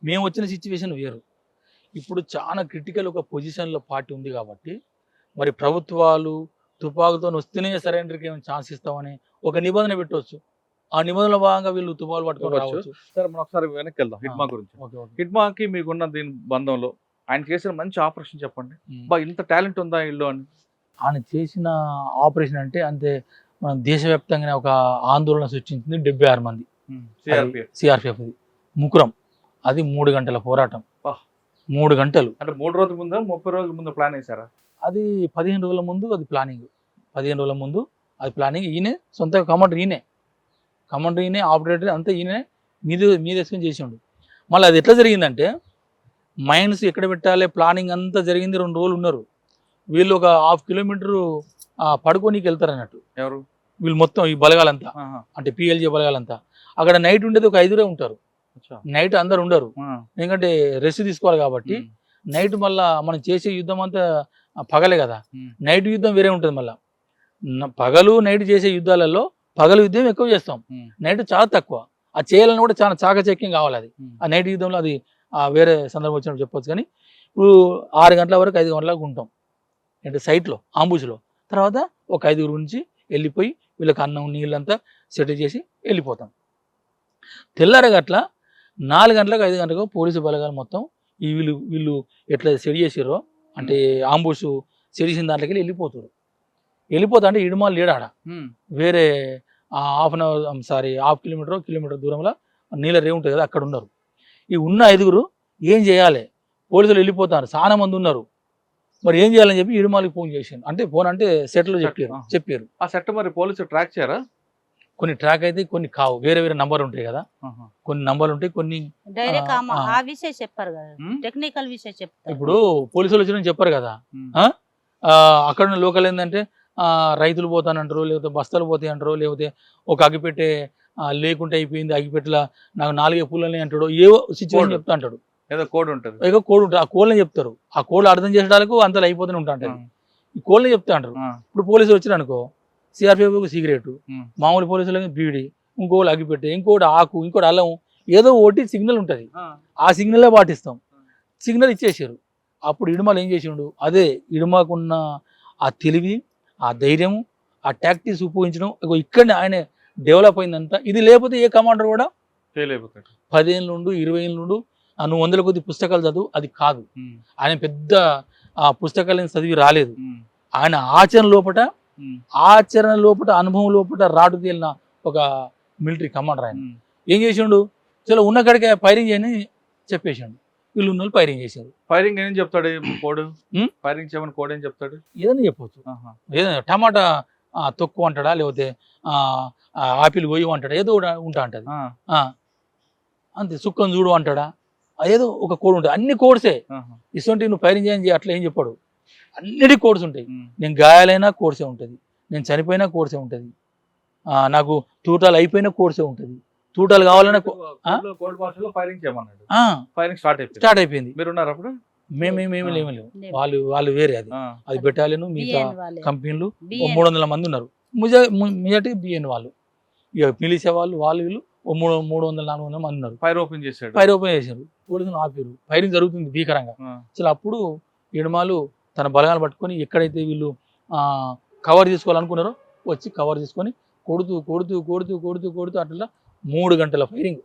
మేము వచ్చిన సిచ్యువేషన్ వేరు. ఇప్పుడు చాలా క్రిటికల్ ఒక పొజిషన్లో పార్టీ ఉంది కాబట్టి మరి ప్రభుత్వాలు తుపాకులతో వస్తేనే సరెండర్కి ఏమైనా ఛాన్స్ ఇస్తామని ఒక నిబంధన పెట్టవచ్చు. ఆ నిబంధనల భాగంగా వీళ్ళు తుపాకులు పట్టుకొని రావచ్చు. సరే, మనం ఒకసారి వెనక్కి వెళ్దాం హిడ్మా గురించి. హిడ్మాకి మీకున్న దీని బంధంలో ఆయన చేసిన మంచి ఆపరేషన్ చెప్పండి. ఇంత టాలెంట్ ఉందా ఇల్లు అని? ఆయన చేసిన ఆపరేషన్ అంటే అంతే, మనం దేశవ్యాప్తంగానే ఒక ఆందోళన సృష్టించింది. 76 మంది సిఆర్పిఎఫ్ ముకురం. అది 3 గంటల పోరాటం, 3 గంటలు. అంటే 3 రోజుల ముందు 30 రోజుల ముందు ప్లాన్ వేసారా? అది 15 రోజుల ముందు అది ప్లానింగ్. 15 రోజుల ముందు అది ప్లానింగ్. ఈయనే సొంత కమాండర్, ఈయనే ఆపరేటర్ అంతా ఈయనే మీద వేసుకొని చేసిండు. మళ్ళీ అది ఎట్లా జరిగిందంటే, మైన్స్ ఎక్కడ పెట్టాలి ప్లానింగ్ అంతా జరిగింది. 2 రోజులు ఉన్నారు వీళ్ళు. ఒక 1/2 కిలోమీటరు పడుకోనికి వెళ్తారు అన్నట్టు. ఎవరు వీళ్ళు? మొత్తం ఈ బలగాలంతా, అంటే పిఎల్జీ బలగాలంతా. అక్కడ నైట్ ఉండేది ఒక 5 ఉంటారు. నైట్ అందరు ఉండరు, ఎందుకంటే రెస్ట్ తీసుకోవాలి కాబట్టి. నైట్ మళ్ళా మనం చేసే యుద్ధం అంతా పగలే కదా, నైట్ యుద్ధం వేరే ఉంటుంది. మళ్ళీ పగలు నైట్ చేసే యుద్ధాలలో పగలు యుద్ధం ఎక్కువ చేస్తాం, నైట్ చాలా తక్కువ. ఆ చేయాలని కూడా చాలా చాకచక్యం కావాలి. అది ఆ నైట్ యుద్ధంలో అది వేరే సందర్భం వచ్చినప్పుడు చెప్పొచ్చు. కానీ ఇప్పుడు 6 గంటల వరకు 5 గంటలకు ఉంటాం అంటే సైట్లో, ఆంబుజ్లో. తర్వాత ఒక 5 నుంచి వెళ్ళిపోయి వీళ్ళకి అన్నం నీళ్ళంతా సెటిల్ చేసి వెళ్ళిపోతాం. తెల్లారగట్ల 4 గంటలకు 5 గంటలకు పోలీసు బలగాలు మొత్తం ఈ వీళ్ళు ఎట్లా సెట్ చేసారో, అంటే ఆంబుష్ సెట్ చేసిన దాంట్లోకి వెళ్ళిపోతారు. వెళ్ళిపోతా అంటే ఇడుమాలు లేడాడ, వేరే 1/2 కిలోమీటర్ దూరంలో నీళ్ళ రేవు ఉంటుంది కదా, అక్కడ ఉన్నారు. ఈ ఉన్న 5 ఏం చేయాలి? పోలీసులు వెళ్ళిపోతారు, చాలా మంది ఉన్నారు, మరి ఏం చేయాలని చెప్పి ఇడుమాలకి ఫోన్ చేసిండు. అంటే ఫోన్ అంటే సెట్లో చెప్పారు. ఆ సెట్ మరి పోలీసులు ట్రాక్ చేయరా? కొన్ని ట్రాక్ అయితే కొన్ని కావు, వేరే వేరే నంబర్లు ఉంటాయి కదా, ఆహా. కొన్ని నంబర్లు ఉంటాయి, కొన్ని డైరెక్ట్ ఆ. ఆ విషయం చెప్పారు కదా, ఉమ్. టెక్నికల్ విషయం చెప్తారు. ఇప్పుడు పోలీసులు వచ్చిన చెప్పారు కదా, ఉమ్. అక్కడ ఉన్న లోకల్ ఏంటంటే రైతులు పోతానంటారు, లేకపోతే బస్తాలు పోతాయి అంటారు, లేకపోతే ఒక అగ్గిపెట్టే లేకుంటే అయిపోయింది, అగ్గిపెట్టెల నాకు 4 పుల్లనే అంటాడు, ఏవో సిచ్యువేషన్ కోడ్. చెప్తా అంటాడు. ఏదో కోడ్ ఉంటుంది. ఏదో కోడ్ ఉంటుంది, ఆ కోడ్ని చెప్తారు, ఆ కోడ్లు అర్థం చేసడానికి అంతలో అయిపోతూనే ఉంటా అంటారు, ఈ కోడ్ని చెప్తా అంటారు. ఇప్పుడు పోలీసులు వచ్చిన అనుకో, సిఆర్పిఎఫ్ సిగరెట్, ఉమ్. మామూలు పోలీసులకి బీడి, ఇంకోటి అగ్గిపెట్టే, ఇంకోటి ఆకు, ఇంకోటి అల్లం, ఏదో ఒకటి సిగ్నల్ ఉంటుంది, ఆ సిగ్నలే పాటిస్తాం. సిగ్నల్ ఇచ్చేసారు. అప్పుడు ఇడుమాలు ఏం చేసిండు, అదే ఇడుమాకున్న ఆ తెలివి, ఆ ధైర్యం, ఆ టాక్టిక్స్ ఉపయోగించడం ఇక్కడనే ఆయన డెవలప్ అయిందంతా. ఇది లేకపోతే ఏ కమాండర్ కూడా ఫెయిల్ అయిపోతాడు. 10 ఏళ్ళ నుండి 20 ఏళ్ళ నుండి నువ్వు 100 కొద్ది పుస్తకాలు చదువు, అది కాదు. ఉమ్. ఆయన పెద్ద ఆ పుస్తకాలను చదివి రాలేదు. ఉమ్. ఆయన ఉమ్. ఆచరణ లోపట అనుభవం లోపట రాటు తేలిన ఒక మిలిటరీ కమాండర్. ఆయన ఉమ్. ఏం చేసిండు, చలో ఉన్న కాడికే ఫైరింగ్ చేయని చెప్పేసిండు, వీళ్ళు ఉన్న వాళ్ళు ఫైరింగ్ చేశారు. ఫైరింగ్ ఏం చెప్తాడు కోడ్? ఉమ్? ఫైరింగ్ చేయమని కోడ్ ఏం చెప్తాడు? ఏదైనా చెప్పవచ్చు, ఆహా. ఏదైనా టమాటా తొక్కు అంటాడా, లేకపోతే ఆపిల్ గొయ్యి అంటాడా, ఏదో ఉంటా అంటది, ఆ. అంతే. సుక్కం చూడు అంటాడా, ఏదో ఒక కోడ్ ఉంటుంది. అన్ని కోడ్సే. ఆహా. ఇటువంటి నువ్వు ఫైరింగ్ చేయని అట్లా ఏం చెప్పాడు, అన్నిటి కోడ్స్ ఉంటాయి. ఉమ్. నేను గాయాలైనా కోర్సే ఉంటుంది, నేను చనిపోయినా కోర్సే ఉంటుంది, నాకు తూటాలు అయిపోయినా కోర్సే ఉంటుంది, తూటాలు కావాలన్నా కోడ్ భాషలో ఫైరింగ్ చేయమన్నాడు. ఆ, ఫైరింగ్ స్టార్ట్ స్టార్ట్ అయిపోయింది. మీరు ఉన్నారు అప్పుడు? మేమేమి లేవు, లేవు. వాళ్ళు వేరే, అది ఆ. అది బెటాలియన్, మిగతా BN వాళ్ళే. కంపెనీలు BN. 300 మంది ఉన్నారు. మెజార్టీ బిఎన్ వాళ్ళు, ఇక మిలిషియా వాళ్ళు వీళ్ళు 300-400 మంది ఉన్నారు. ఫైర్ ఓపెన్ చేశాడు. ఫైర్ ఓపెన్ చేశారు, పోలీసులు ఆపారు, ఫైరింగ్ జరుగుతుంది భీకరంగా. ఆ. అసలు అప్పుడు ఇడమాలు తన బలగాలు పట్టుకొని ఎక్కడైతే వీళ్ళు కవర్ చేసుకోవాలనుకున్నారో వచ్చి కవర్ చేసుకొని కొడుతూ కొడుతూ కొడుతూ కొడుతూ కొడుతూ అట్లా 3 గంటల ఫైరింగ్.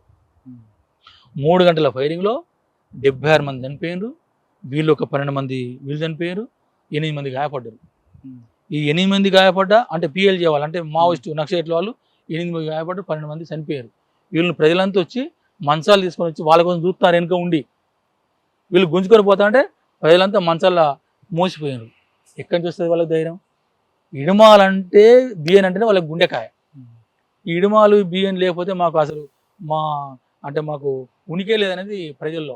3 గంటల ఫైరింగ్లో 76 మంది చనిపోయారు, వీళ్ళు ఒక 12 మంది వీళ్ళు చనిపోయారు, 8 మంది గాయపడ్డారు. ఉమ్. ఈ 8 మంది గాయపడ్డా అంటే పిఎల్ చేయాలి అంటే మావోయిస్టు నక్సలైట్ల వాళ్ళు 8 మంది గాయపడ్డారు, 12 మంది చనిపోయారు. వీళ్ళని ప్రజలంతా వచ్చి మంచాలు తీసుకొని వచ్చి వాళ్ళ కోసం చూస్తున్నారు వెనుక ఉండి, వీళ్ళు గుంజుకొని పోతా అంటే ప్రజలంతా మంచాల మోసిపోయారు. ఎక్కడి నుంచి వస్తుంది వాళ్ళకి ధైర్యం? ఇడుమాలంటే బియ్యం అంటేనే వాళ్ళకి గుండెకాయ. ఈ ఇడుమాలు బియ్యం లేకపోతే మాకు అసలు మాకు ఉనికే లేదనేది ప్రజల్లో.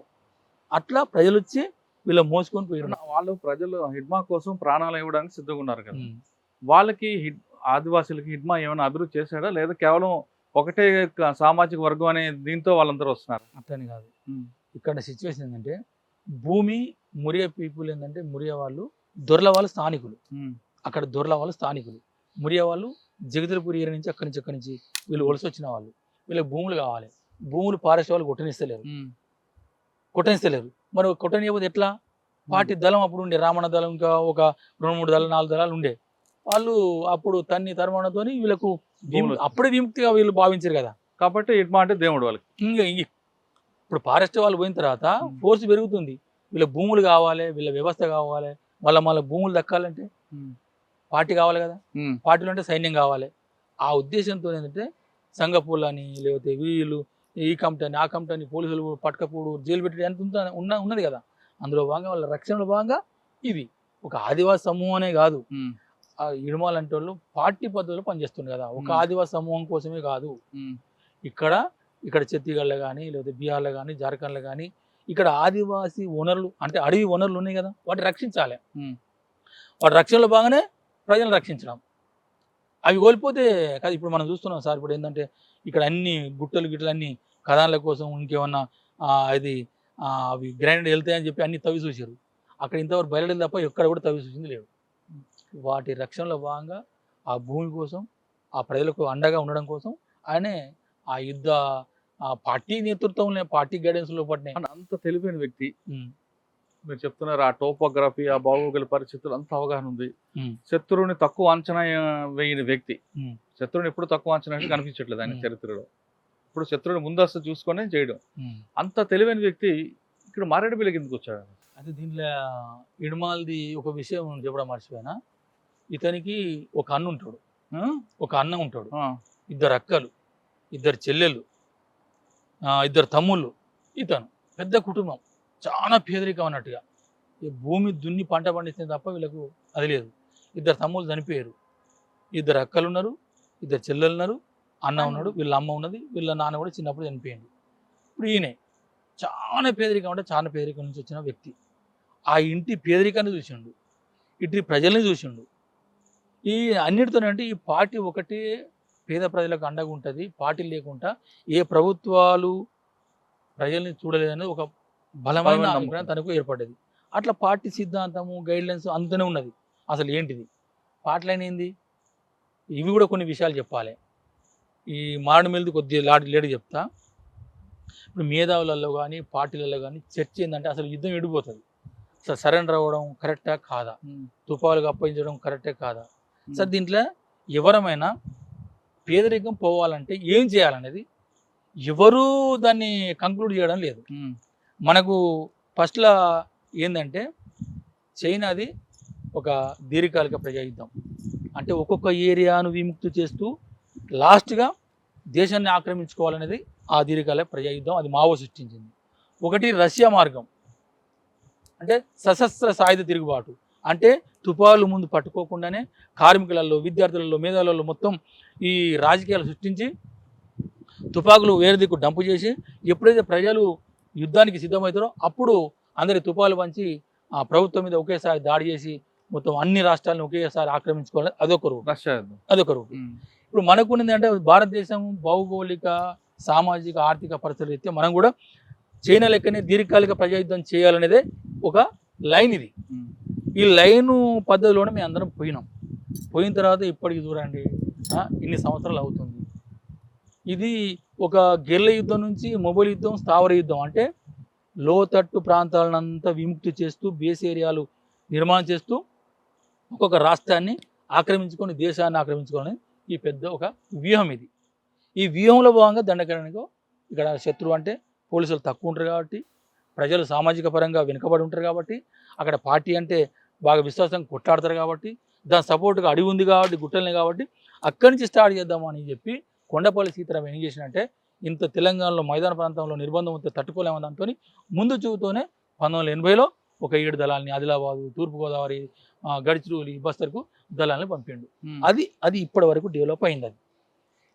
అట్లా ప్రజలు వచ్చి వీళ్ళ మోసుకొని పోయారు. వాళ్ళు ప్రజలు హిడ్మా కోసం ప్రాణాలు ఇవ్వడానికి సిద్ధంగా ఉన్నారు కదా, వాళ్ళకి ఆదివాసులకి హిడ్మా ఏమైనా అభివృద్ధి చేశాడా, లేదా కేవలం ఒకటే సామాజిక వర్గం అనే దీంతో వాళ్ళందరూ వస్తున్నారు? అట్లని కాదు. ఉమ్. ఇక్కడ సిచ్యువేషన్ ఏంటంటే భూమి మురియా పీపుల్ ఏంటంటే మురియా వాళ్ళు దొరల వాళ్ళు స్థానికులు, ఉమ్. అక్కడ దొరల వాళ్ళు స్థానికులు. మురియా వాళ్ళు జగదల్పూర్ ఏరియా నుంచి అక్కడి నుంచి వీళ్ళు వలస వచ్చిన వాళ్ళు. వీళ్ళకి భూములు కావాలి, భూములు ఫారెస్ట్ వాళ్ళు కొట్టనిస్తలేరు. మరి కొట్టనియకపోతే ఎట్లా? పార్టీ దళం అప్పుడు ఉండే, రామణ దళం, ఇంకా ఒక 2-3 దళాలు 4 దళాలు ఉండే. వాళ్ళు అప్పుడు తరుమానంతో వీళ్ళకు అప్పుడే విముక్తిగా వీళ్ళు భావించారు కదా. కాబట్టి హిడ్మా అంటే దేవుడు వాళ్ళకి. ఇంకా ఇప్పుడు ఫారెస్ట్ వాళ్ళు పోయిన తర్వాత ఫోర్స్ పెరుగుతుంది, వీళ్ళ భూములు కావాలి, వీళ్ళ వ్యవస్థ కావాలి, వాళ్ళ భూములు దక్కాలంటే పార్టీ కావాలి కదా. పార్టీలు అంటే సైన్యం కావాలి. ఆ ఉద్దేశంతో ఏంటంటే సంగపూల్ అని, లేకపోతే వీళ్ళు ఈ కమిటీ ఆ కమిటీ పోలీసులు పట్టకపోడు, జైలు పెట్టి ఎంత ఉన్నది కదా. అందులో భాగంగా వాళ్ళ రక్షణలో భాగంగా ఇది ఒక ఆదివాసి సమూహం అనే కాదు, ఆ ఇడుమాలు అంటే వాళ్ళు పార్టీ పద్ధతిలో పనిచేస్తుంది కదా. ఒక ఆదివాసి సమూహం కోసమే కాదు. ఇక్కడ ఛత్తీస్గఢ్లో కానీ, లేకపోతే బీహార్లో కానీ, జార్ఖండ్లో కానీ, ఇక్కడ ఆదివాసీ వనరులు అంటే అడవి వనరులు ఉన్నాయి కదా, వాటిని రక్షించాలి. వాటి రక్షణలో భాగంగానే ప్రజలను రక్షించడం. అవి కోల్పోతే కాదు. ఇప్పుడు మనం చూస్తున్నాం సార్, ఇప్పుడు ఏంటంటే ఇక్కడ అన్ని గుట్టలు అన్ని కథాన్ల కోసం ఇంకేమన్నా అవి గ్రైండ్ వెళ్తాయని చెప్పి అన్ని తవ్వి చూసారు. అక్కడ ఇంతవరకు బయలుదేరి తప్ప ఎక్కడ కూడా తవ్వి చూసింది లేదు. వాటి రక్షణలో భాగంగా ఆ భూమి కోసం, ఆ ప్రజలకు అండగా ఉండడం కోసం ఆయనే ఆ యుద్ధ పార్టీ నేతృత్వంలో, పార్టీ గైడెన్స్లో పడిన అంత తెలివైన వ్యక్తి. మీరు చెప్తున్నారు ఆ టోపోగ్రఫీ, ఆ భౌగోళిక పరిస్థితులు అంత అవగాహన ఉంది. శత్రువుని తక్కువ అంచనా వేయని వ్యక్తి. శత్రువుని ఎప్పుడు తక్కువ అంచనా కనిపించట్లేదు ఆయన చరిత్రలో. ఇప్పుడు శత్రువుని ముందస్తు చూసుకొని చేయడం. అంత తెలివైన వ్యక్తి ఇక్కడ మారేడుమిల్లికి ఎందుకు వచ్చాడు? అయితే దీంట్లో ఇడుమాల్ది ఒక విషయం చెప్పడం మర్చిపోయినా. ఇతనికి ఒక అన్న ఉంటాడు, ఒక అన్న ఉంటాడు, 2 అక్కలు, 2 చెల్లెళ్ళు, 2 తమ్ముళ్ళు. ఇతను పెద్ద కుటుంబం, చాలా పేదరికం అన్నట్టుగా. ఈ భూమి దున్ని పంట పండిస్తే తప్ప వీళ్ళకు అది లేదు. 2 తమ్ముళ్ళు చనిపోయారు, 2 అక్కలు ఉన్నారు, 2 చెల్లెలు ఉన్నారు, అన్న ఉన్నాడు, వీళ్ళ అమ్మ ఉన్నది, వీళ్ళ నాన్న కూడా చిన్నప్పుడు చనిపోయింది. ఇప్పుడు ఈయనే చాలా పేదరికం, అంటే చాలా పేదరికం నుంచి వచ్చిన వ్యక్తి. ఆ ఇంటి పేదరికాన్ని చూసిండు, ఇటు ప్రజల్ని చూసిండు. ఈ అన్నిటితోనంటే ఈ పార్టీ ఒకటే పేద ప్రజలకు అండగా ఉంటుంది. పార్టీ లేకుండా ఏ ప్రభుత్వాలు ప్రజల్ని చూడలేదని ఒక బలమైన బలమైన అభిప్రాయం నమ్మకం. తనకు ఏర్పడ్డది. అట్లా పార్టీ సిద్ధాంతము, గైడ్లైన్స్ అంతనే ఉన్నది. అసలు ఏంటిది పార్టీలైన ఏంది, ఇవి కూడా కొన్ని విషయాలు చెప్పాలి. ఈ మారడుమిల్ది కొద్దిగా లేడు చెప్తా. ఇప్పుడు మేధావులలో కానీ పార్టీలలో కానీ చర్చ ఏంటంటే అసలు యుద్ధం విడిపోతుంది. అసలు సరెండర్ అవ్వడం కరెక్టా కాదా, తుపాకులకు అప్పగించడం కరెక్టే కాదా. సార్ దీంట్లో ఎవరమైనా పేదరికం పోవాలంటే ఏం చేయాలనేది ఎవరు దాన్ని కంక్లూడ్ చేయడం లేదు. మనకు ఫస్ట్లో ఏంటంటే చైనాది ఒక దీర్ఘకాలిక ప్రజాయుద్ధం, అంటే ఒక్కొక్క ఏరియాను విముక్తి చేస్తూ లాస్ట్గా దేశాన్ని ఆక్రమించుకోవాలనేది ఆ దీర్ఘకాలిక ప్రజాయుద్ధం. అది మావో సృష్టించింది. ఒకటి రష్యా మార్గం, అంటే సశస్త్ర సాయుధ తిరుగుబాటు, అంటే తుపాకులు ముందు పట్టుకోకుండానే కార్మికులలో, విద్యార్థులలో, మేధావులలో మొత్తం ఈ రాజకీయాలు సృష్టించి తుపాకులు వేరే దిక్కు డంపు చేసి ఎప్పుడైతే ప్రజలు యుద్ధానికి సిద్ధమవుతారో అప్పుడు అందరి తుపాకులు పంచి ఆ ప్రభుత్వం మీద ఒకేసారి దాడి చేసి మొత్తం అన్ని రాష్ట్రాలను ఒకేసారి ఆక్రమించుకోవాలని అదొక రూట్. రష్యా అదొక రూట్. ఇప్పుడు మనకున్నది అంటే భారతదేశం భౌగోళిక, సామాజిక, ఆర్థిక పరిస్థితుల రీత్యా మనం కూడా చైనా లెక్కనే దీర్ఘకాలిక ప్రజాయుద్ధం చేయాలనేదే ఒక లైన్ ఇది. ఈ లైను పద్ధతిలోనే మేము అందరం పోయిన తర్వాత ఇప్పటికి చూడండి ఇన్ని సంవత్సరాలు అవుతుంది. ఇది ఒక గెర్ల యుద్ధం నుంచి మొబైల్ యుద్ధం, స్థావర యుద్ధం, అంటే లోతట్టు ప్రాంతాలనంతా విముక్తి చేస్తూ బేస్ ఏరియాలు నిర్మాణం చేస్తూ ఒక్కొక్క రాష్ట్రాన్ని ఆక్రమించుకొని దేశాన్ని ఆక్రమించుకోవాలని ఈ పెద్ద ఒక వ్యూహం ఇది. ఈ వ్యూహంలో భాగంగా దండకరణకు ఇక్కడ శత్రువు అంటే పోలీసులు తక్కువ ఉంటారు కాబట్టి, ప్రజలు సామాజిక పరంగా వెనుకబడి ఉంటారు కాబట్టి, అక్కడ పార్టీ అంటే బాగా విశ్వాసంగా కొట్లాడతారు కాబట్టి, దాని సపోర్ట్గా అడిగి ఉంది కాబట్టి, గుట్టలనే కాబట్టి అక్కడి నుంచి స్టార్ట్ చేద్దాము అని చెప్పి కొండపల్లి సీతారాం ఏం చేసినంటే ఇంత తెలంగాణలో మైదాన ప్రాంతంలో నిర్బంధం ఉంటే తట్టుకోలేమని దాంతో ముందు చూపుతోనే 1980లో ఒక 7 దళాలని ఆదిలాబాదు, తూర్పుగోదావరి, గడిచిరోలి, బస్తర్కు దళాలని పంపిండు. అది ఇప్పటి వరకు డెవలప్ అయింది. అది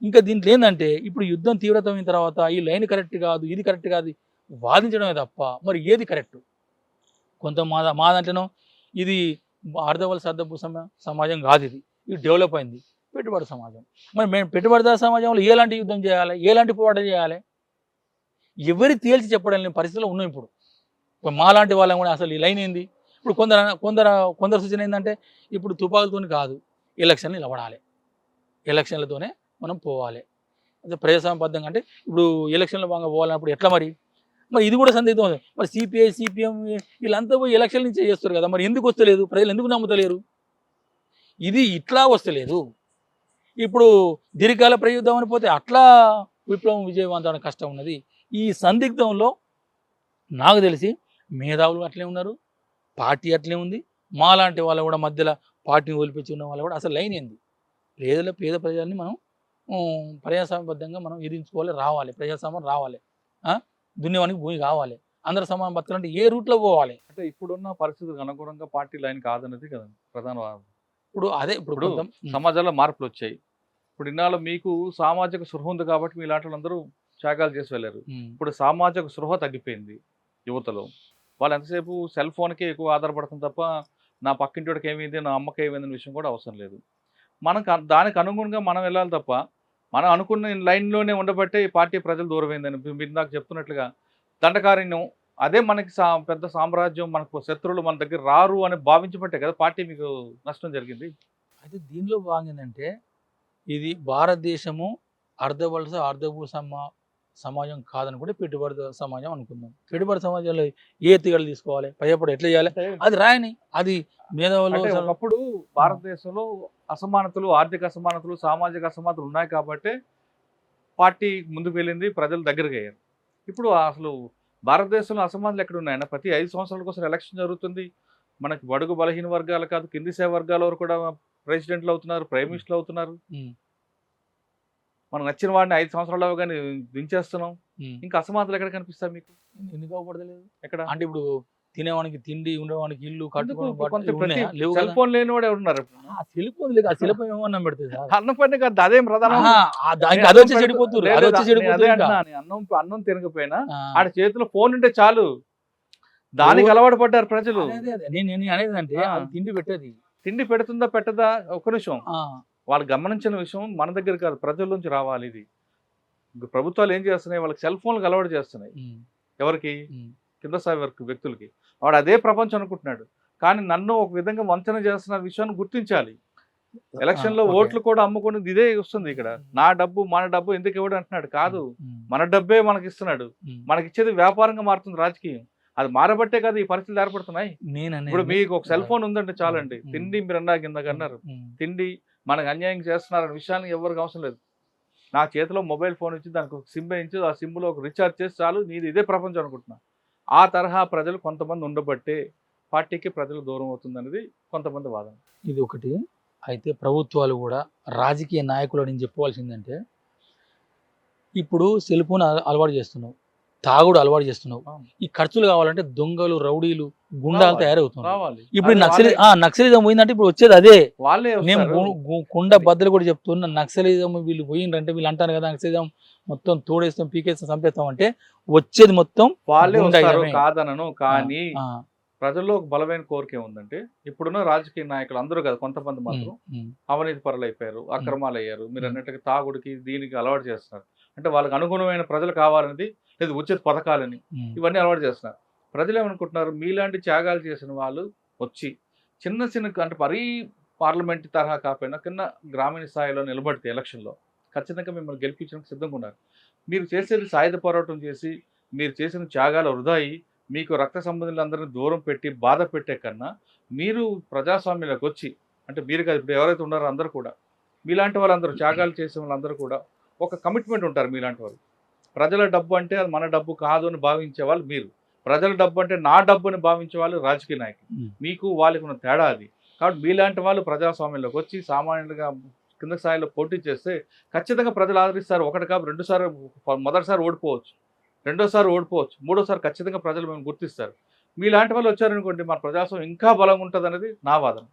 ఇంకా దీంట్లో ఏంటంటే ఇప్పుడు యుద్ధం తీవ్రతమైన తర్వాత ఈ లైన్ కరెక్ట్ కాదు, ఇది కరెక్ట్ కాదు వాదించడమే తప్ప మరి ఏది కరెక్ట్. కొంత మా దాంట్లోనో ఇది అర్ధవలస అర్ధభూ సమాజం కాదు, ఇది డెవలప్ అయింది పెట్టుబడి సమాజం. మరి మేము పెట్టుబడిదారు సమాజంలో ఎలాంటి యుద్ధం చేయాలి, ఎలాంటి పోరాటం చేయాలి, ఎవరి తేల్చి చెప్పడం లేని పరిస్థితిలో ఉన్నాం. ఇప్పుడు మాలాంటి వాళ్ళని కూడా అసలు ఈ లైన్ ఏంది. ఇప్పుడు కొందరు సూచన ఏంటంటే ఇప్పుడు తుపాకులతో కాదు, ఎలక్షన్లు నిలబడాలి, ఎలక్షన్లతోనే మనం పోవాలి. అదే ప్రజాస్వామ్యబద్ధంగా అంటే ఇప్పుడు ఎలక్షన్లో భాగంగా పోవాలన్నప్పుడు ఎట్లా మరి ఇది కూడా సందేహం ఉంది. మరి సిపిఐ, సిపిఎం వీళ్ళంతా పోయి ఎలక్షన్ నుంచి చేస్తారు కదా, మరి ఎందుకు వస్తలేదు, ప్రజలు ఎందుకు నమ్ముతలేరు, ఇది ఇట్లా వస్తలేదు. ఇప్పుడు దీర్ఘకాల ప్రయుద్ధం అని పోతే అట్లా విప్లవం విజయవంతమైన కష్టం ఉన్నది. ఈ సందిగ్ధంలో నాకు తెలిసి మేధావులు అట్లే ఉన్నారు, పార్టీ అట్లే ఉంది, మాలాంటి వాళ్ళు కూడా మధ్యలో పార్టీని వదిలిపెట్టి ఉన్న వాళ్ళు కూడా అసలు లైన్ ఏంది, పేద ప్రజల్ని మనం ప్రజాస్వామ్యబద్ధంగా మనం ఎదిరించుకోవాలి, రావాలి, ప్రజాస్వామ్యం రావాలి, దున్యవానికి భూమి కావాలి, అందరు సమానం బతకాలంటే ఏ రూట్లో పోవాలి. అంటే ఇప్పుడున్న పరిస్థితులకు అనుగుణంగా పార్టీ లైన్ కాదన్నది కదా ప్రధాన వాదన. ఇప్పుడు సమాజంలో మార్పులు వచ్చాయి. ఇప్పుడు ఇన్నాళ్ళు మీకు సామాజిక స్పృహ ఉంది కాబట్టి మీ లాంటి వాళ్ళందరూ త్యాగాలు చేసి వెళ్ళారు. ఇప్పుడు సామాజిక స్పృహ తగ్గిపోయింది యువతలో. వాళ్ళు ఎంతసేపు సెల్ ఫోన్కే ఎక్కువ ఆధారపడుతుంది తప్ప నా పక్కింటికి ఏమైంది, నా అమ్మకి ఏమైంది విషయం కూడా అవసరం లేదు. దానికి అనుగుణంగా మనం వెళ్ళాలి తప్ప మనం అనుకున్న లైన్లోనే ఉండబట్టే ఈ పార్టీ ప్రజలు దూరమైందని మీరు నాకు చెప్తున్నట్లుగా దండకారణ్యం అదే మనకి పెద్ద సామ్రాజ్యం, మనకు శత్రువులు మన దగ్గర రారు అని భావించబట్టే కదా పార్టీ మీకు నష్టం జరిగింది. అయితే దీనిలో బాగుందంటే ఇది భారతదేశము అర్ధవలస అర్ధభూ సమాజం కాదని కూడా పెట్టుబడి సమాజం అనుకుందాం. పెట్టుబడి సమాజంలో ఏ ఎత్తుగడలు తీసుకోవాలి, భయపడి ఎట్లా చేయాలి అది రాయని, అది మేధావులు. ఒకప్పుడు భారతదేశంలో అసమానతలు, ఆర్థిక అసమానతలు, సామాజిక అసమానతలు ఉన్నాయి కాబట్టి పార్టీ ముందుకు వెళ్ళింది, ప్రజలు దగ్గరకు అయ్యారు. ఇప్పుడు అసలు భారతదేశంలో అసమానతలు ఎక్కడ ఉన్నాయన్న ప్రతి 5 సంవత్సరాల కోసం ఎలక్షన్ జరుగుతుంది. మనకి బడుగు బలహీన వర్గాలు కాదు, కింది స్థాయి వర్గాల వరకు కూడా ప్రెసిడెంట్లు అవుతున్నారు, ప్రైమ్ మినిస్టర్లు అవుతున్నారు. మనం నచ్చిన వాడిని 5 సంవత్సరాలు కానీ దించేస్తున్నాం. ఇంకా అసమానతలు ఎక్కడ కనిపిస్తాయి మీకు? ఎందుకు అవ్వబడలేదు ఎక్కడ? అంటే ఇప్పుడు తినేవానికి తిండి, ఉండేవానికి ఇల్లు, కట్టుకోవడం కొంత ప్రతి లేవు సెల్ కదా. ఫోన్ లేని వాడు ఎవరున్నారు? ఆ సెల్ ఫోన్ లేదు, ఆ సెల్ ఫోన్ ఏమన్నా పెడుతుంది సార్. అన్నం పని కాదు, అదేం ప్రధానం. దానికి అది వచ్చి చెడిపోతున్నారు, అది వచ్చి చెడిపోతుంది ఇంకా. అన్నం తినకపోయినా ఆ, ఆడ చేతిలో ఫోన్ ఉంటే చాలు, దానికి అలవాటు పడ్డారు ప్రజలు. అదే నేను అనేది అంటే ఆ. అది తిండి పెట్టేది. తిండి పెడుతుందా పెట్టదా ఒక నిమిషం, ఆ, వాళ్ళు గమనించిన విషయం మన దగ్గర కాదు, ప్రజల నుంచి రావాలి ఇది. ఇంక ప్రభుత్వాలు ఏం చేస్తున్నాయి, వాళ్ళకి సెల్ ఫోన్లకు అలవాటు చేస్తున్నాయి. ఉమ్, ఎవరికి? ఉమ్, కింద స్థాయి వరకు వ్యక్తులకి. వాడు అదే ప్రపంచం అనుకుంటున్నాడు. కానీ నన్ను ఒక విధంగా వంచన చేస్తున్న విషయాన్ని గుర్తించాలి. ఎలక్షన్ లో ఓకే. ఓట్లు కూడా అమ్ముకునేది ఇదే వస్తుంది ఇక్కడ. నా డబ్బు మన డబ్బు ఎందుకు ఇవ్వడు అంటున్నాడు. కాదు, ఉమ్, మన డబ్బే మనకి ఇస్తున్నాడు. ఉమ్. మనకిచ్చేది వ్యాపారంగా మారుతుంది రాజకీయం. అది మారబట్టే కదా ఈ పరిస్థితులు ఏర్పడుతున్నాయి. ఇప్పుడు మీకు ఒక సెల్ ఫోన్ ఉందంటే చాలండి. తిండి మీరు కిందకి అన్నారు, తిండి మనకు అన్యాయం చేస్తున్నారనే విషయాన్ని ఎవరికి అవసరం లేదు. నా చేతిలో మొబైల్ ఫోన్ ఇచ్చి దానికి ఒక సిమ్ వేయించి ఆ సిమ్లో ఒక రీఛార్జ్ చేసి చాలు, నీది ఇదే ప్రపంచం అనుకుంటున్నా. ఆ తరహా ప్రజలు కొంతమంది ఉండబట్టే పార్టీకి ప్రజలు దూరం అవుతుంది అనేది కొంతమంది వాదన. ఇది ఒకటి. అయితే ప్రభుత్వాలు కూడా రాజకీయ నాయకులు నేను చెప్పుకోవాల్సిందంటే, ఇప్పుడు సెల్ ఫోన్ అలవాటు చేస్తున్నావు, తాగుడు అలవాటు చేస్తున్నావు, ఈ ఖర్చులు కావాలంటే దొంగలు, రౌడీలు, గుండాలు రావాలి. తయారవుతున్నారు. రావాలి. ఇప్పుడు అదే నక్సలిజం పోయిందంటే ఇప్పుడు వచ్చేది అదే. వాళ్ళే నేను వస్తారు. కుండ బద్దలు కూడా చెప్తున్నా, నక్సలిజం వీళ్ళు పోయిండ్రంటే వీళ్ళు అంటారు కదా నక్సలిజం మొత్తం తోడేస్తాం, పీకేస్తాం, చంపేస్తాం అంటే వచ్చేది మొత్తం వాళ్ళే వస్తారు, గుండాయిజమే. కాదనను. కానీ ఆ, ప్రజల్లో ఒక బలమైన కోరిక ఏముందంటే, ఇప్పుడున్న రాజకీయ నాయకులు అందరూ కదా, కొంతమంది మాత్రం ఉమ్, అవినీతి పరులు అయిపోయారు, అక్రమాలు అయ్యారు. మీరు అన్నట్టుగా తాగుడికి దీనికి అలవాటు చేస్తున్నారు. అంటే వాళ్ళకి అనుగుణమైన ప్రజలు కావాలనేది లేదు, ఉచిత పథకాలని ఉమ్, ఇవన్నీ అలవాటు చేస్తున్నారు. ప్రజలు ఏమనుకుంటున్నారు, మీలాంటి త్యాగాలు చేసిన వాళ్ళు వచ్చి చిన్న చిన్న అంటే మరీ పార్లమెంట్ తరహా కాకపోయినా కింద గ్రామీణ స్థాయిలో నిలబడితే ఎలక్షన్లో ఖచ్చితంగా మిమ్మల్ని గెలిపించడానికి సిద్ధంగా ఉన్నారు. మీరు చేసేది సాయుధ పోరాటం చేసి మీరు చేసిన త్యాగాలు వృధాయి మీకు రక్త సంబంధులందరినీ దూరం పెట్టి బాధ పెట్టే కన్నా మీరు ప్రజాస్వామ్యంలోకి వచ్చి, అంటే మీరు కాదు ఇప్పుడు ఎవరైతే ఉన్నారో అందరూ కూడా మీలాంటి వాళ్ళందరూ త్యాగాలు చేసే వాళ్ళందరూ కూడా ఒక కమిట్మెంట్ ఉంటారు. మీలాంటి వాళ్ళు ప్రజల డబ్బు అంటే అది మన డబ్బు కాదు అని భావించే వాళ్ళు మీరు, ప్రజల డబ్బు అంటే నా డబ్బు అని భావించే వాళ్ళు రాజకీయ నాయకులు. మీకు వాళ్ళకి ఉన్న తేడా అది. కాబట్టి మీలాంటి వాళ్ళు ప్రజాస్వామ్యంలోకి వచ్చి సామాన్యులుగా కింద స్థాయిలో పోటీ చేస్తే ఖచ్చితంగా ప్రజలు ఆదరిస్తారు. ఒకటి కాదు, రెండుసారి, మొదటిసారి ఓడిపోవచ్చు, రెండోసారి ఓడిపోవచ్చు, మూడోసారి ఖచ్చితంగా ప్రజలు మేము గుర్తిస్తారు. మీలాంటి వాళ్ళు వచ్చారనుకోండి మన ప్రజాస్వామ్యం ఇంకా బలంగా ఉంటుంది అనేది నా వాదన.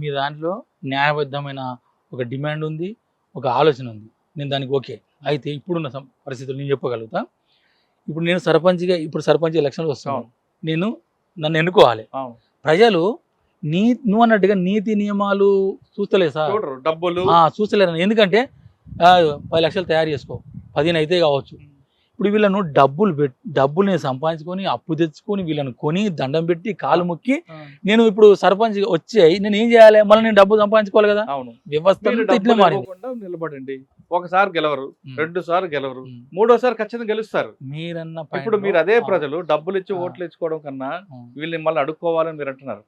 మీ దాంట్లో న్యాయబద్ధమైన ఒక డిమాండ్ ఉంది, ఒక ఆలోచన ఉంది, నేను దానికి ఓకే. అయితే ఇప్పుడున్న పరిస్థితులు నేను చెప్పగలుగుతా. ఇప్పుడు నేను సర్పంచ్ ఎలక్షన్లు వస్తున్నాను, నేను నన్ను ఎన్నుకోవాలి. ప్రజలు నువ్వు అన్నట్టుగా నీతి నియమాలు చూస్తలేదు సార్, చూడరు, డబ్బులు చూస్తలేరు. ఎందుకంటే 10 లక్షలు తయారు చేసుకో, 15 అయితే కావచ్చు. ఇప్పుడు వీళ్ళను డబ్బులు నేను సంపాదించుకొని అప్పు తెచ్చుకొని వీళ్ళని కొని దండం పెట్టి కాలు మొక్కి నేను ఇప్పుడు సర్పంచ్ వచ్చాయి, నేను ఏం చేయాలి? మళ్ళీ నేను డబ్బు సంపాదించుకోవాలి కదా. అవును, వ్యవస్థ ఇట్లా మారింది. నిలబడండి, ఒకసారి గెలవరు, 2 సార్లు గెలవరు, 3ఓసారి ఖచ్చితంగా గెలుస్తారు. మీరన్న ఇప్పుడు మీరు అదే ప్రజలు డబ్బులు ఇచ్చి ఓట్లు ఇచ్చుకోవడం కన్నా వీళ్ళని మళ్ళీ అడుక్కోవాలని మీరు అంటున్నారు.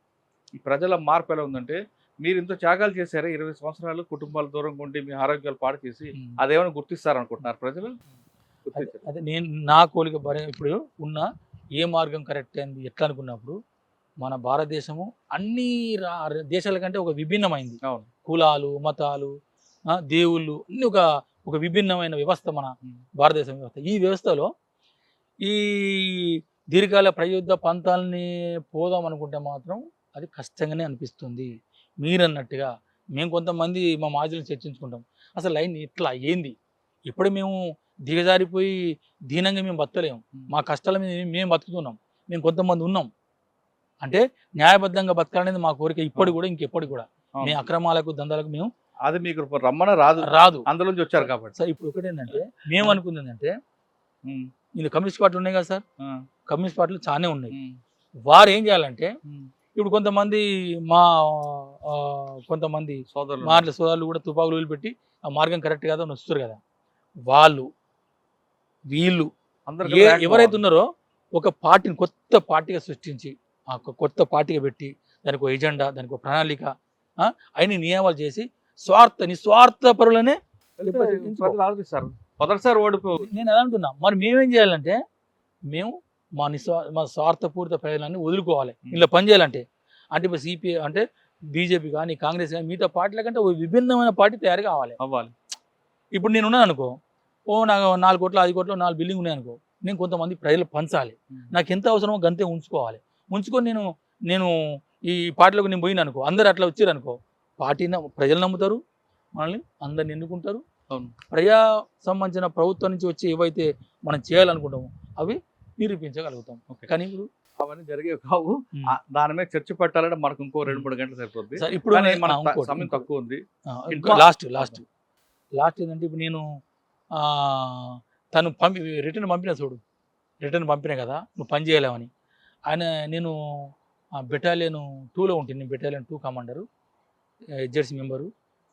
ఈ ప్రజల మార్పు ఎలా ఉందంటే, మీరు ఇంత త్యాగాలు చేశారు, 20 సంవత్సరాలు కుటుంబాల దూరంగా ఉండి మీ ఆరోగ్యాలు పాడు చేసి అదేమైనా గుర్తిస్తారు అనుకుంటున్నారు ప్రజలు? అదే నేను నా కోలిక ఇప్పుడు ఉన్న ఏ మార్గం కరెక్ట్ అయింది ఎట్లా అనుకున్నప్పుడు, మన భారతదేశము అన్ని దేశాల కంటే ఒక విభిన్నమైంది. అవును, కులాలు, మతాలు, దేవుళ్ళు అన్ని ఒక విభిన్నమైన వ్యవస్థ మన భారతదేశం వ్యవస్థ. ఈ వ్యవస్థలో ఈ దీర్ఘకాల ప్రయుద్ధ పంతాలని పోదాం అనుకుంటే మాత్రం అది కష్టంగానే అనిపిస్తుంది. మీరన్నట్టుగా మేము కొంతమంది మా మాజీలను చర్చించుకుంటాం, అసలు లైన్ ఇట్లా ఏంది, ఇప్పుడు మేము దిగజారిపోయి దీనంగా మేము బతకలేము, మా కష్టాల మీద మేము బతుకుతున్నాం, మేము కొంతమంది ఉన్నాం. అంటే న్యాయబద్ధంగా బతకాలనేది మా కోరిక ఇప్పుడు కూడా, ఇంకెప్పటికి కూడా. మేము అక్రమాలకు దందాలకు మేము అది మీకు రమ్మన రాదు, అందులోంచి వచ్చారు కాబట్టి. సార్ ఇప్పుడు ఒకటి ఏంటంటే మేము అనుకుంది ఏంటంటే, ఇందులో కమ్యూనిస్ట్ పార్టీలు ఉన్నాయి కదా సార్, కమ్యూనిస్ట్ పార్టీలు చాలానే ఉన్నాయి. వారు ఏం చేయాలంటే, ఇప్పుడు కొంతమంది సోదరులు కూడా తుపాకులు వదిలిపెట్టి ఆ మార్గం కరెక్ట్ కాదు అని వస్తారు కదా, వీళ్ళు ఎవరైతే ఉన్నారో ఒక పార్టీని కొత్త పార్టీగా సృష్టించి కొత్త పార్టీగా పెట్టి దానికి ఒక ఎజెండా, దానికి ఒక ప్రణాళిక, అన్ని నియమాలు చేసి నిస్వార్థ పరులనే మొదటిసారి ఓడిపో. నేను ఎలా అంటున్నా, మరి మేమేం చేయాలంటే, మేము మా స్వార్థపూరిత ప్రజలన్నీ వదులుకోవాలి ఇలా పనిచేయాలంటే. అంటే ఇప్పుడు సిపిఐ అంటే బీజేపీ కానీ కాంగ్రెస్ కానీ మిగతా పార్టీల కంటే ఒక విభిన్నమైన పార్టీ తయారు అవ్వాలి. ఇప్పుడు నేను ఉన్నాను అనుకో, నాకు 4 కోట్లు 5 కోట్లు 4 బిల్డింగ్ ఉన్నాయి అనుకో, నేను కొంతమంది ప్రజలు పంచాలి, నాకు ఎంత అవసరమో గంతే ఉంచుకోవాలి. ముంచుకొని నేను ఈ పార్టీలోకి నేను పోయినా అనుకో, అందరు అట్లా వచ్చారు అనుకో, ప్రజలు నమ్ముతారు, మనల్ని అందరిని ఎన్నుకుంటారు. అవును. ప్రజా సంబంధించిన ప్రభుత్వం నుంచి వచ్చి ఏవైతే మనం చేయాలనుకుంటామో అవి నిరూపించగలుగుతాం. కానీ ఇప్పుడు అవన్నీ జరిగేవి కావు. దాని మీద చర్చ పెట్టాలంటే మనకు ఇంకో 2-3 గంటలు సరిపోద్ది. ఇప్పుడు కానీ మనకు సమయం తక్కువ ఉంది. లాస్ట్ ఏంటంటే ఇప్పుడు నేను తను రిటర్న్ పంపిన చూడు, రిటర్న్ పంపినా కదా నువ్వు పని చేయలేవని. నేను బెటాలియన్ 2లో ఉంటుంది, నేను battalion 2 commander, ZC member,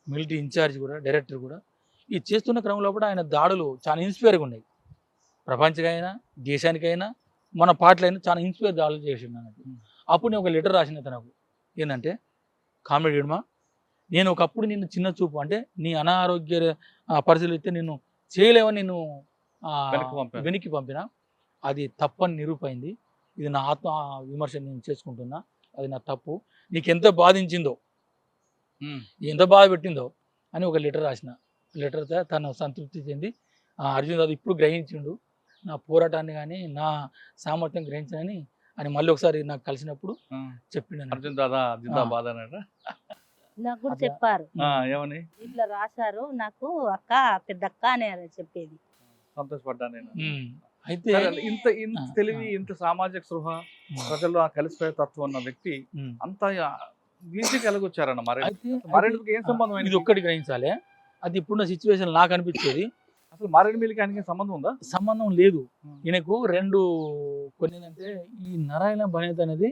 military incharge కూడా, డైరెక్టర్ కూడా. ఈ చేస్తున్న క్రమంలో కూడా ఆయన దాడులు చాలా ఇన్స్పైర్గా ఉన్నాయి. ప్రపంచకైనా దేశానికైనా మన పార్టీలైనా చాలా ఇన్స్పైర్ దాడులు చేసిండు అన్నట్టు. అప్పుడు నేను ఒక లెటర్ రాసిన తనకు, ఏంటంటే కామ్రేడ్ హిడ్మా, నేను ఒకప్పుడు నిన్ను చిన్న చూపు అంటే నీ అనారోగ్య పరిస్థితులు అయితే నేను చేయలేవని నేను వెనక్కి పంపిన, అది తప్పని నిరూపైంది. ఇది నా ఆత్మ విమర్శ నేను చేసుకుంటున్నా, అది నా తప్పు, నీకు ఎంత బాధించిందో ఎంత బాధ పెట్టిందో అని ఒక లెటర్ రాసిన. లెటర్తో తను సంతృప్తి చెంది అర్జున్ దాదా ఇప్పుడు గ్రహించిండు నా పోరాటాన్ని కానీ నా సామర్థ్యం గ్రహించని అని మళ్ళీ ఒకసారి నాకు కలిసినప్పుడు చెప్పిండు. అర్జున్ దాదా జిందాబాద్ అన్నాడా? నాకు కూడా చెప్పారు, ఏమని ఇట్లా రాశారు, నాకు అక్క పెద్దక్క అని చెప్పేది. సంతోషపడ్డా నేను. అయితే ఇంత తెలివి, ఇంత సామాజిక స్పృహ, ప్రజల్లో ఆ కలిసిపోయే తత్వం ఉన్న వ్యక్తి అంత ఈజీగా ఎలాగొచ్చారన్న మారేడుమిల్లికి ఏం సంబంధం? ఇది ఒక్కటి గ్రహించాలి, అది ఇప్పుడున్న సిచ్యువేషన్ నాకు అనిపించేది. అసలు మారేడుమిల్లికి ఆయనకి సంబంధం ఉందా? సంబంధం లేదు. ఈయనకు కొన్ని ఏంటంటే ఈ నరాయణ భనేత అనేది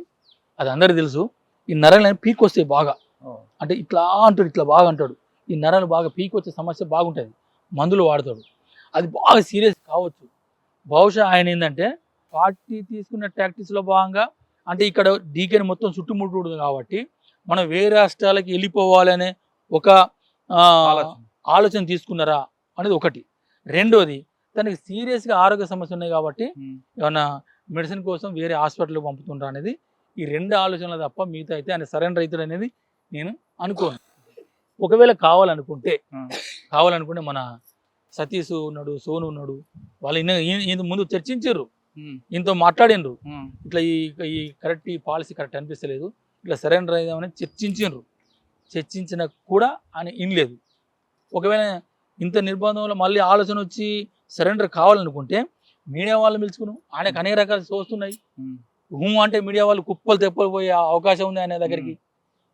అది అందరికి తెలుసు. ఈ నరాయణ పీక్ వస్తాయి బాగా, అంటే ఇట్లా అంటాడు, ఇట్లా బాగా అంటాడు. ఈ నరాలు బాగా పీక్ వచ్చే సమస్య బాగుంటుంది, మందులు వాడతాడు, అది బాగా సీరియస్ కావచ్చు. బహుశా ఆయన ఏంటంటే పార్టీ తీసుకున్న టాక్టిక్స్లో భాగంగా, అంటే ఇక్కడ డీకేని మొత్తం చుట్టుముట్టుడు కాబట్టి మనం వేరే రాష్ట్రాలకి వెళ్ళిపోవాలనే ఒక ఆలోచన తీసుకున్నారా అనేది ఒకటి. రెండోది, తనకి సీరియస్గా ఆరోగ్య సమస్యలు ఉన్నాయి కాబట్టి ఏమన్నా మెడిసిన్ కోసం వేరే హాస్పిటల్కి పంపుతుంటారు అనేది ఈ 2 ఆలోచనలు తప్ప మిగతా అయితే ఆయన సరైన రైతుడు అనేది నేను అనుకోను. ఒకవేళ కావాలనుకుంటే మన సతీష్ ఉన్నాడు, సోను ఉన్నాడు, వాళ్ళు ఇంత ముందు చర్చించారు, ఇంతో మాట్లాడినరు, ఇట్లా ఈ కరెక్ట్ ఈ పాలసీ కరెక్ట్ అనిపిస్తలేదు, ఇట్లా సరెండర్ అయ్యామని చర్చించిన కూడా ఆయన ఇనలేదు. ఒకవేళ ఇంత నిర్బంధంలో మళ్ళీ ఆలోచన వచ్చి సరెండర్ కావాలనుకుంటే మీడియా వాళ్ళని పిలుచుకును, ఆయనకు అనేక రకాల సోస్తున్నాయి. అంటే మీడియా వాళ్ళు కుప్పలు తెప్పలు పోయే అవకాశం ఉంది ఆయన దగ్గరికి,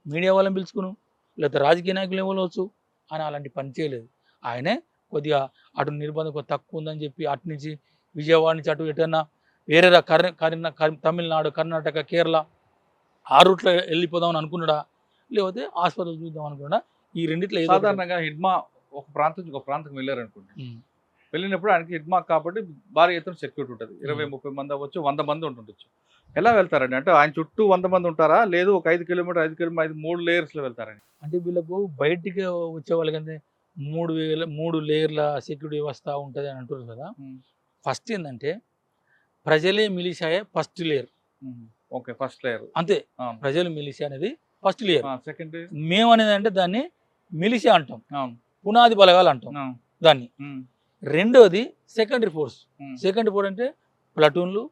మీడియా వాళ్ళని పిలుచుకును, లేకపోతే రాజకీయ నాయకులు ఇవ్వచ్చు. ఆయన అలాంటి పని చేయలేదు. ఆయనే కొద్దిగా అటు నిర్బంధం కొద్దిగా తక్కువ ఉందని చెప్పి అటు నుంచి విజయవాడ నుంచి అటు ఎటన్నా వేరే తమిళనాడు, కర్ణాటక, కేరళ ఆ రూట్లో వెళ్ళిపోదామని అనుకున్నాడా, లేకపోతే హాస్పిటల్ చూద్దాం అనుకున్నాడా? ఈ రెండిట్లో సాధారణంగా హిడ్మా ఒక ప్రాంతం నుంచి ఒక ప్రాంతం వెళ్ళారనుకోండి, వెళ్ళినప్పుడు ఆయనకి హిడ్మా కాబట్టి భారీ ఎత్తున సెక్యూరిటీ ఉంటుంది. 20-30 మంది అవ్వచ్చు, 100 మంది ఉంటుండొచ్చు. ఎలా వెళ్తారండి? అంటే ఆయన చుట్టూ 100 మంది ఉంటారా, లేదు ఒక 5 కిలోమీటర్ 3 లేయర్స్లో వెళ్తారండి? అంటే వీళ్ళకు బయటికి వచ్చే వాళ్ళకంటే 3 లేయర్ల సెక్యూరిటీ వ్యవస్థ ఉంటుంది అని అంటారు కదా. ఫస్ట్ ఏంటంటే ప్రజలే మిలిషియాయే first layer. Okay, first layer అంతే, ప్రజలు మిలిషియా అనేది ఫస్ట్ లేయర్. సెకండ్ మేము అనేది అంటే దాన్ని మిలిషియా అంటాం, పునాది బలగాలు అంటాం దాన్ని. రెండోది సెకండరీ ఫోర్స్. సెకండరీ ఫోర్స్ అంటే ప్లటూన్లు,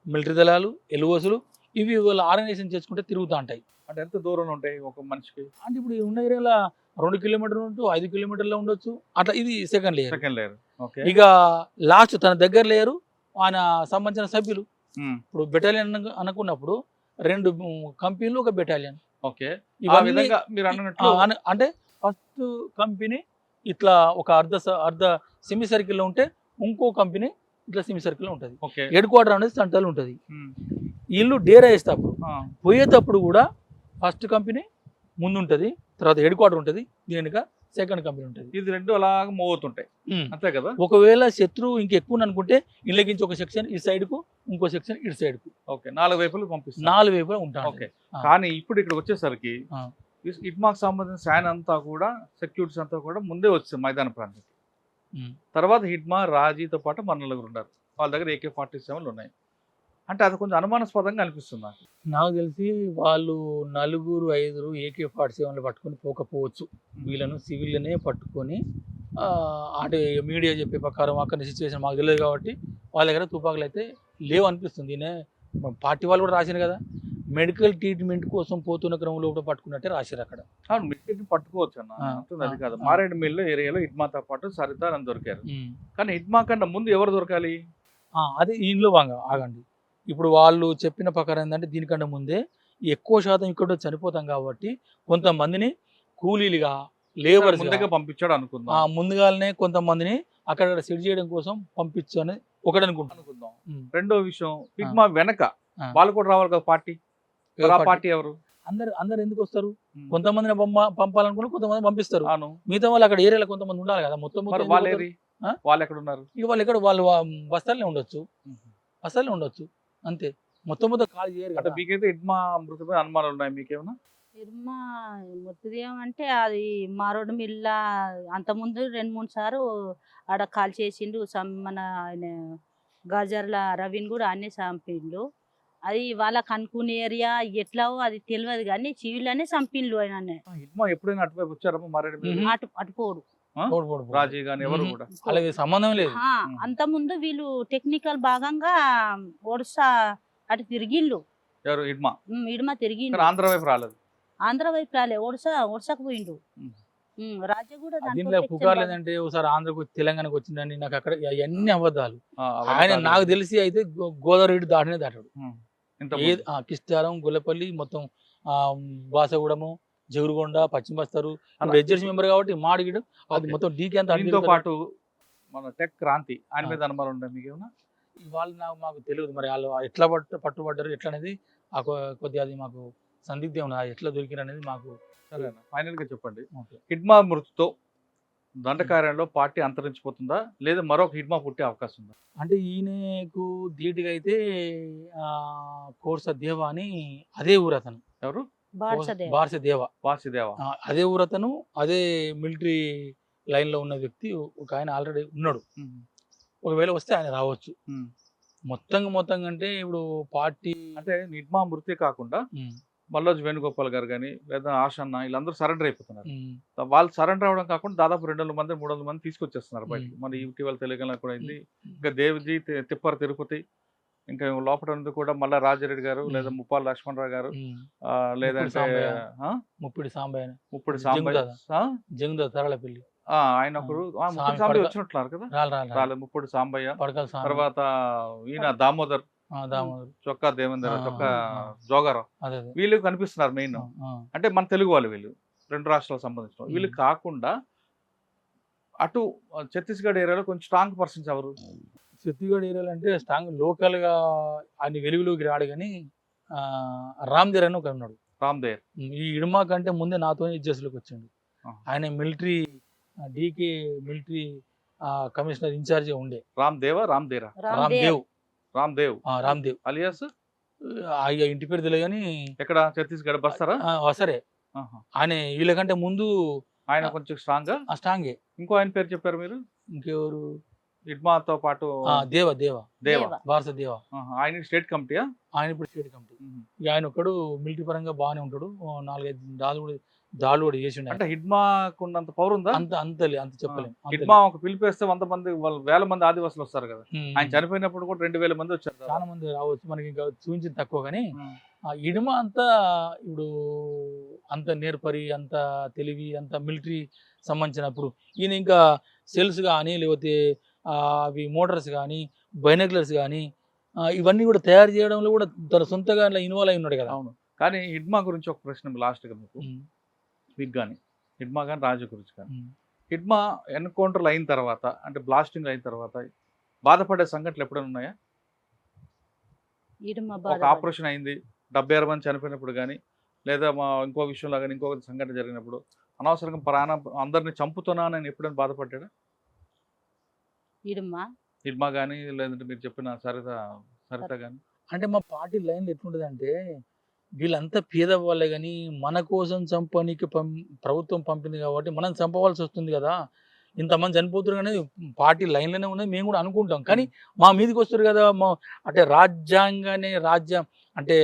మిలిటరీ దళాలు, ఎల్ఓసులు, ఇవి వాళ్ళు ఆర్గనైజేషన్ చేసుకుంటే తిరుగుతూ ఉంటాయి. అంటే ఎంత దూరంలో ఉంటాయి ఒక మనిషికి? అంటే ఇప్పుడు ఉన్న ఏరియాలో 2 కిలోమీటర్లు ఉంటూ 5 కిలోమీటర్లో ఉండొచ్చు అట్లా. ఇది సెకండ్ లేయర్. ఇక లాస్ట్ తన దగ్గర లేయరు ఆయన సంబంధించిన సభ్యులు. ఇప్పుడు బెటాలియన్ అనుకున్నప్పుడు 2 కంపెనీలు, ఒక బెటాలియన్. ఓకే, మీరు అంటే ఫస్ట్ కంపెనీ ఇట్లా ఒక అర్ధ సెమీ సర్కిల్లో ఉంటే ఇంకో కంపెనీ ఇట్లా సెమీ సర్కిల్లో ఉంటుంది. హెడ్ క్వార్టర్ అనేది సెంట్రల్ ఉంటుంది. వీళ్ళు డేరా వేసేటప్పుడు పోయేటప్పుడు కూడా ఫస్ట్ కంపెనీ ముందు ఉంటుంది, తర్వాత హెడ్ క్వార్టర్ ఉంటుంది, దీనిక సెకండ్ కంపెనీ ఉంటుంది. ఇది 2 అలాగా మూవ్ అవుతుంటాయి అంతే కదా. ఒకవేళ శత్రువు ఇంకెక్కువ అనుకుంటే ఇళ్ళకించి ఒక సెక్షన్ ఈ సైడ్కు, ఇంకో సెక్షన్ ఇటు సైడ్కు. ఓకే, 4 వైపులు పంపిస్తారు. 4 వైపులా ఉంటాను. ఓకే, కానీ ఇప్పుడు ఇక్కడ వచ్చేసరికి హిడ్మాకు సంబంధించిన శాన్ అంతా కూడా సెక్యూరిటీస్ అంతా కూడా ముందే వచ్చింది మైదాన ప్రాంతం. తర్వాత హిడ్మా, రాజీతో పాటు మన నలుగురు ఉన్నారు, వాళ్ళ దగ్గర AK-47 ఉన్నాయి. అంటే అది కొంచెం అనుమానాస్పదంగా అనిపిస్తుంది నాకు తెలిసి వాళ్ళు 4-5 AK-47 పట్టుకొని పోకపోవచ్చు. వీళ్ళను సివిల్నే పట్టుకొని అంటే మీడియా చెప్పే ప్రకారం అక్కడ సిచ్యువేషన్ మాకు తెలియదు కాబట్టి వాళ్ళ దగ్గర తుపాకులు అయితే లేవు అనిపిస్తుంది. ఈయన పార్టీ వాళ్ళు కూడా రాశారు కదా, మెడికల్ ట్రీట్మెంట్ కోసం పోతున్న క్రమంలో కూడా పట్టుకున్నట్టే రాశారు అక్కడ. అవును మిస్టేక్ పట్టుకోవచ్చు అన్న అంటుంది అది కాదు. మారేడుమిల్లి ఏరియాలో హిడ్మాతో పాటు సరిత అని దొరికారు. కానీ హిడ్మా కన్నా ముందు ఎవరు దొరకాలి? అదే ఈయనలో బాగా ఆగండి. ఇప్పుడు వాళ్ళు చెప్పిన ప్రకారం ఏంటంటే దీనికంటే ముందే ఎక్కువ శాతం ఇక్కడ చనిపోతాం కాబట్టి కొంతమందిని కూలీలుగా లేబర్ ముందుగా పంపించాడు అనుకుందాం. ముందుగానే కొంతమందిని అక్కడ సెట్ చేయడం కోసం పంపించు అని ఒకటి అనుకుందాం. రెండో విషయం హిడ్మా వెనక వాళ్ళు కూడా రావాలి కదా పార్టీ. పార్టీ ఎవరు? అందరు ఎందుకు వస్తారు? కొంతమందిని పంపాలనుకుని కొంతమంది పంపిస్తారు. అవును మిగతా వాళ్ళు అక్కడ ఏరియాలో కొంతమంది ఉండాలి కదా. మొత్తం వాళ్ళు ఎక్కడ ఉన్నారు? ఇక వాళ్ళు ఎక్కడ వాళ్ళు బస్తాలనే ఉండొచ్చు అంతే. మొత్తం ఖాళీ చేయరు కదా. మీకైతే హిడ్మా మృతమైన అనుమానాలు ఉన్నాయి మీకేమన్నా? ఇర్మా మృతదేహం అంటే అది మారోడు మిల్ల అంతకుముందు 2-3 సార్లు ఆడ కాల్ చేసిండు. మన ఆయన గాజర్ల రవిని కూడా అన్నీ చంపిండు. అది వాళ్ళకి అనుకునే ఏరియా ఎట్లావో అది తెలియదు కానీ సివిల్లోనే చంపిండు ఆయన. హిడ్మా ఎప్పుడైనా అటువైపు వచ్చారమ్మా మారేడుమిల్లి? అటుపోడు రాజీ గాని ఎవరు కూడా అలాగే సంబంధం లేదు. అంత ముందు వీళ్ళు టెక్నికల్ భాగంగా ఒడిశా అటు తిరిగిండు. ఎవరు? హిడ్మా తిరిగిండు. ఆంధ్ర వైపు రాలేదు. ఆంధ్ర వైపు రాలే, ఒడిశాకు పోయిండు. రాజ్య కూడా దీనిలో పుకార్లు ఏంటంటే ఒకసారి ఆంధ్రకు తెలంగాణకు వచ్చిందని నాకు అక్కడ అవన్నీ అబద్ధాలు. ఆయన నాకు తెలిసి అయితే గోదావరి దాటనే దాటాడు. కిష్టారం, గొల్లపల్లి, మొత్తం బాసగూడము, జగురుగొండ, పశ్చిమ బస్తారు ఎడ్జెస్ మెంబర్ కాబట్టి మాడిగిడు అది మొత్తం డీకే అంతా. దీంతో పాటు మన టెక్ క్రాంతి ఆయన మీద అనుమానం ఉంటాయి మీకేమన్నా? వాళ్ళు మాకు తెలియదు మరి వాళ్ళు ఎట్లా పట్టుబడ్డారు ఎట్లా అనేది కొద్దిగా అది మాకు సందిగ్ధం ఉన్నది. ఎట్లా దొరికిన అనేది మాకు. సరేనా ఫైనల్ గా చెప్పండి, హిడ్మా మృతితో దండకార్యంలో పార్టీ అంతరించిపోతుందా లేదా మరొక హిడ్మా పుట్టే అవకాశం ఉందా? అంటే ఈయనకు ధీటుగా అయితే కోర్స దేవ అని అదే ఊరు అతను. ఎవరు? బార్సదేవ అదే ఊరు అతను. అదే మిలిటరీ లైన్ లో ఉన్న వ్యక్తి ఒక ఆయన ఆల్రెడీ ఉన్నాడు. ఒకవేళ వస్తే ఆయన రావచ్చు. మొత్తంగా అంటే ఇప్పుడు పార్టీ అంటే హిడ్మా మృతి కాకుండా మల్లోజ్ వేణుగోపాల్ గారు కానీ లేదా ఆశన్న వీళ్ళందరూ సరెండర్ అయిపోతున్నారు. వాళ్ళు సరెండర్ అవడం కాకుండా దాదాపు 200 మంది 300 మంది తీసుకొచ్చేస్తున్నారు బయటికి. మరి ఇటీవల తెలంగాణ కూడా అయింది. ఇంకా దేవ్జీ తిప్పర్ తిరుపతి, ఇంకా లోపల కూడా మళ్ళా రాజారెడ్డి గారు లేదా ముప్పాల లక్ష్మణరావు గారు లేదంటే ముప్పిడి సాంబయ్య తరళపల్లి ఆయన ఒకరు ముప్పిడి సాంబయ్య వచ్చినట్లున్నారు కదా. ముప్పిడి సాంబయ్య తర్వాత ఈయన దామోదర్ చొక్కా దేవేంద్ర చొక్కా జోగారావు వీళ్ళు కనిపిస్తున్నారు మెయిన్. అంటే మన తెలుగు వాళ్ళు వీళ్ళు 2 రాష్ట్రాలకు సంబంధించిన వీళ్ళు కాకుండా అటు ఛత్తీస్గఢ్ ఏరియాలో కొంచెం స్ట్రాంగ్ పర్సన్స్ ఎవరు? ఛత్తీస్గఢ్ ఏరియాలో అంటే స్ట్రాంగ్ లోకల్ గా ఆయన వెలుగులోకి రాడు కానీ రామ్దేర్ అని ఒక ఉన్నాడు. రామ్దేర్ ఈ ఇడుమా కంటే ముందే నాతో ఇజ్జెస్లోకి వచ్చిండు. ఆయన military DK military commissioner incharge Ramdev. రామ్దేవ్ అలియాస్ ఇంటి పేరు తెలియదు కానీ ఎక్కడ ఛత్తీస్గఢ్ బస్తారా? సరే ఆయన వీళ్ళకంటే ముందు ఆయన కొంచెం స్ట్రాంగే. ఇంకో ఆయన పేరు చెప్పారు మీరు? ఇంకెవరు? హిడ్మాతో పాటు భారత దేవ. ఆయన స్టేట్ కమిటీయా? ఆయన ఇప్పుడు స్టేట్ కమిటీ. ఆయన ఒకడు మిలిటరీ పరంగా బాగానే ఉంటాడు. 4-5 దాడులు కూడా చేసి. అంటే హిడ్మాకు ఉన్నంత పవర్ ఉందా? అంత చెప్పలేము. హిడ్మా ఒక పిలిపేస్తే 100 మంది 1000 మంది ఆదివాసులు వస్తారు కదా. ఆయన చనిపోయినప్పుడు కూడా 2000 మంది వచ్చారు. చాలా మంది రావచ్చు, మనకి ఇంకా చూపించింది తక్కువ. కానీ హిడ్మా అంతా ఇప్పుడు అంత నేర్పరి, అంత తెలివి, అంత మిలిటరీ సంబంధించినప్పుడు ఈయన ఇంకా సెల్స్ కానీ లేకపోతే అవి మోటార్స్ కానీ బైనాక్యులర్స్ కానీ ఇవన్నీ కూడా తయారు చేయడంలో కూడా తన సొంతగా ఇన్వాల్వ్ అయి ఉన్నాడు కదా. అవును. కానీ హిడ్మా గురించి ఒక ప్రశ్న లాస్ట్గా మీకు కానీ హిడ్మా కానీ రాజు గురించి కానీ, హిడ్మా ఎన్కౌంటర్లు అయిన తర్వాత అంటే బ్లాస్టింగ్ అయిన తర్వాత బాధపడే సంఘటనలు ఎప్పుడైనా ఉన్నాయా? ఒక ఆపరేషన్ అయింది 76 మంది చనిపోయినప్పుడు కానీ లేదా ఇంకో విషయంలో కానీ ఇంకొక సంఘటన జరిగినప్పుడు అనవసరంగా ప్రాణం అందరిని చంపుతున్నానని ఎప్పుడైనా బాధపడ్డా? హిడ్మా కానీ లేదంటే మీరు చెప్పిన సరిత కానీ? అంటే మా పార్టీ లైన్లో ఎట్లుంటుంది అంటే వీళ్ళంతా పేదవాళ్ళే కానీ మన కోసం చంపడానికి ప్రభుత్వం పంపింది కాబట్టి మనం చంపవలసి వస్తుంది కదా. ఇంతమంది చనిపోతున్నారు కానీ పార్టీ లైన్లోనే ఉన్నది మేము కూడా అనుకుంటాం. కానీ మా మీదకి వస్తారు కదా. అంటే రాజ్యం అంటే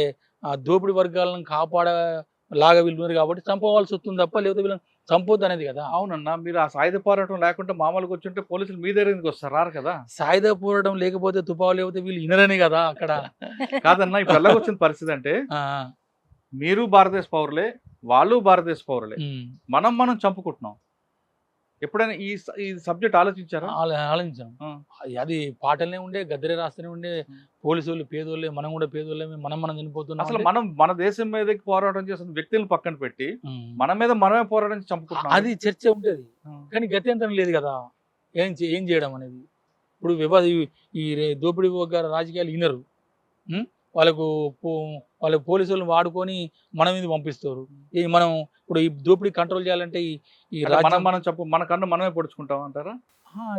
దోపిడీ వర్గాలను కాపాడలాగా వీళ్ళు ఉన్నారు కాబట్టి చంపవలసి వస్తుంది తప్ప లేకపోతే వీళ్ళని చంపొద్దు అనేది కదా. అవునన్నా, మీరు ఆ సాయుధ పోరాటం లేకుండా మామూలుగా వచ్చుంటే పోలీసులు మీ దగ్గర ఎందుకు వస్తారు? రారు కదా. సాయుధ పోరాటం లేకపోతే తుపాకులు లేకపోతే వీళ్ళు ఇనరనే కదా అక్కడ. కాదన్నా, ఇప్పుడు ఎలాగొచ్చిన పరిస్థితి అంటే ఆ, మీరు భారతదేశ పౌరులే, వాళ్ళు భారతదేశ పౌరులే, ఉమ్. మనం చంపుకుంటున్నాం. ఎప్పుడైనా ఈ సబ్జెక్ట్ ఆలోచించారా? ఆలోచించాం. ఆ. అది పాటలనే ఉండే, గద్దెరే రాస్తూనే ఉండే, పోలీసులు పేదోళ్ళే, మనం కూడా పేదోళ్ళమే, మనం చనిపోతున్నాం అసలు అంటే, మన దేశం మీద పోరాటం చేస్తున్న వ్యక్తులను పక్కన పెట్టి ఉమ్. మన మీద మనమే పోరాటం చేసి చంపుకుంటున్నాం. అది చర్చ ఉంటది ఆ. కానీ గత్యంతరం లేదు కదా. ఏం చేయడం అనేది. ఇప్పుడు దోపిడీ వర్గాల రాజకీయాలు వినరు. వాళ్ళకు వాళ్ళ పోలీసులను వాడుకొని మన మీద పంపిస్తారు. మనం ఇప్పుడు ఈ దోపిడీ కంట్రోల్ చేయాలంటే ఈ అంటే రాజ్యం మన కన్ను మనమే పొడుచుకుంటాం అంటారా?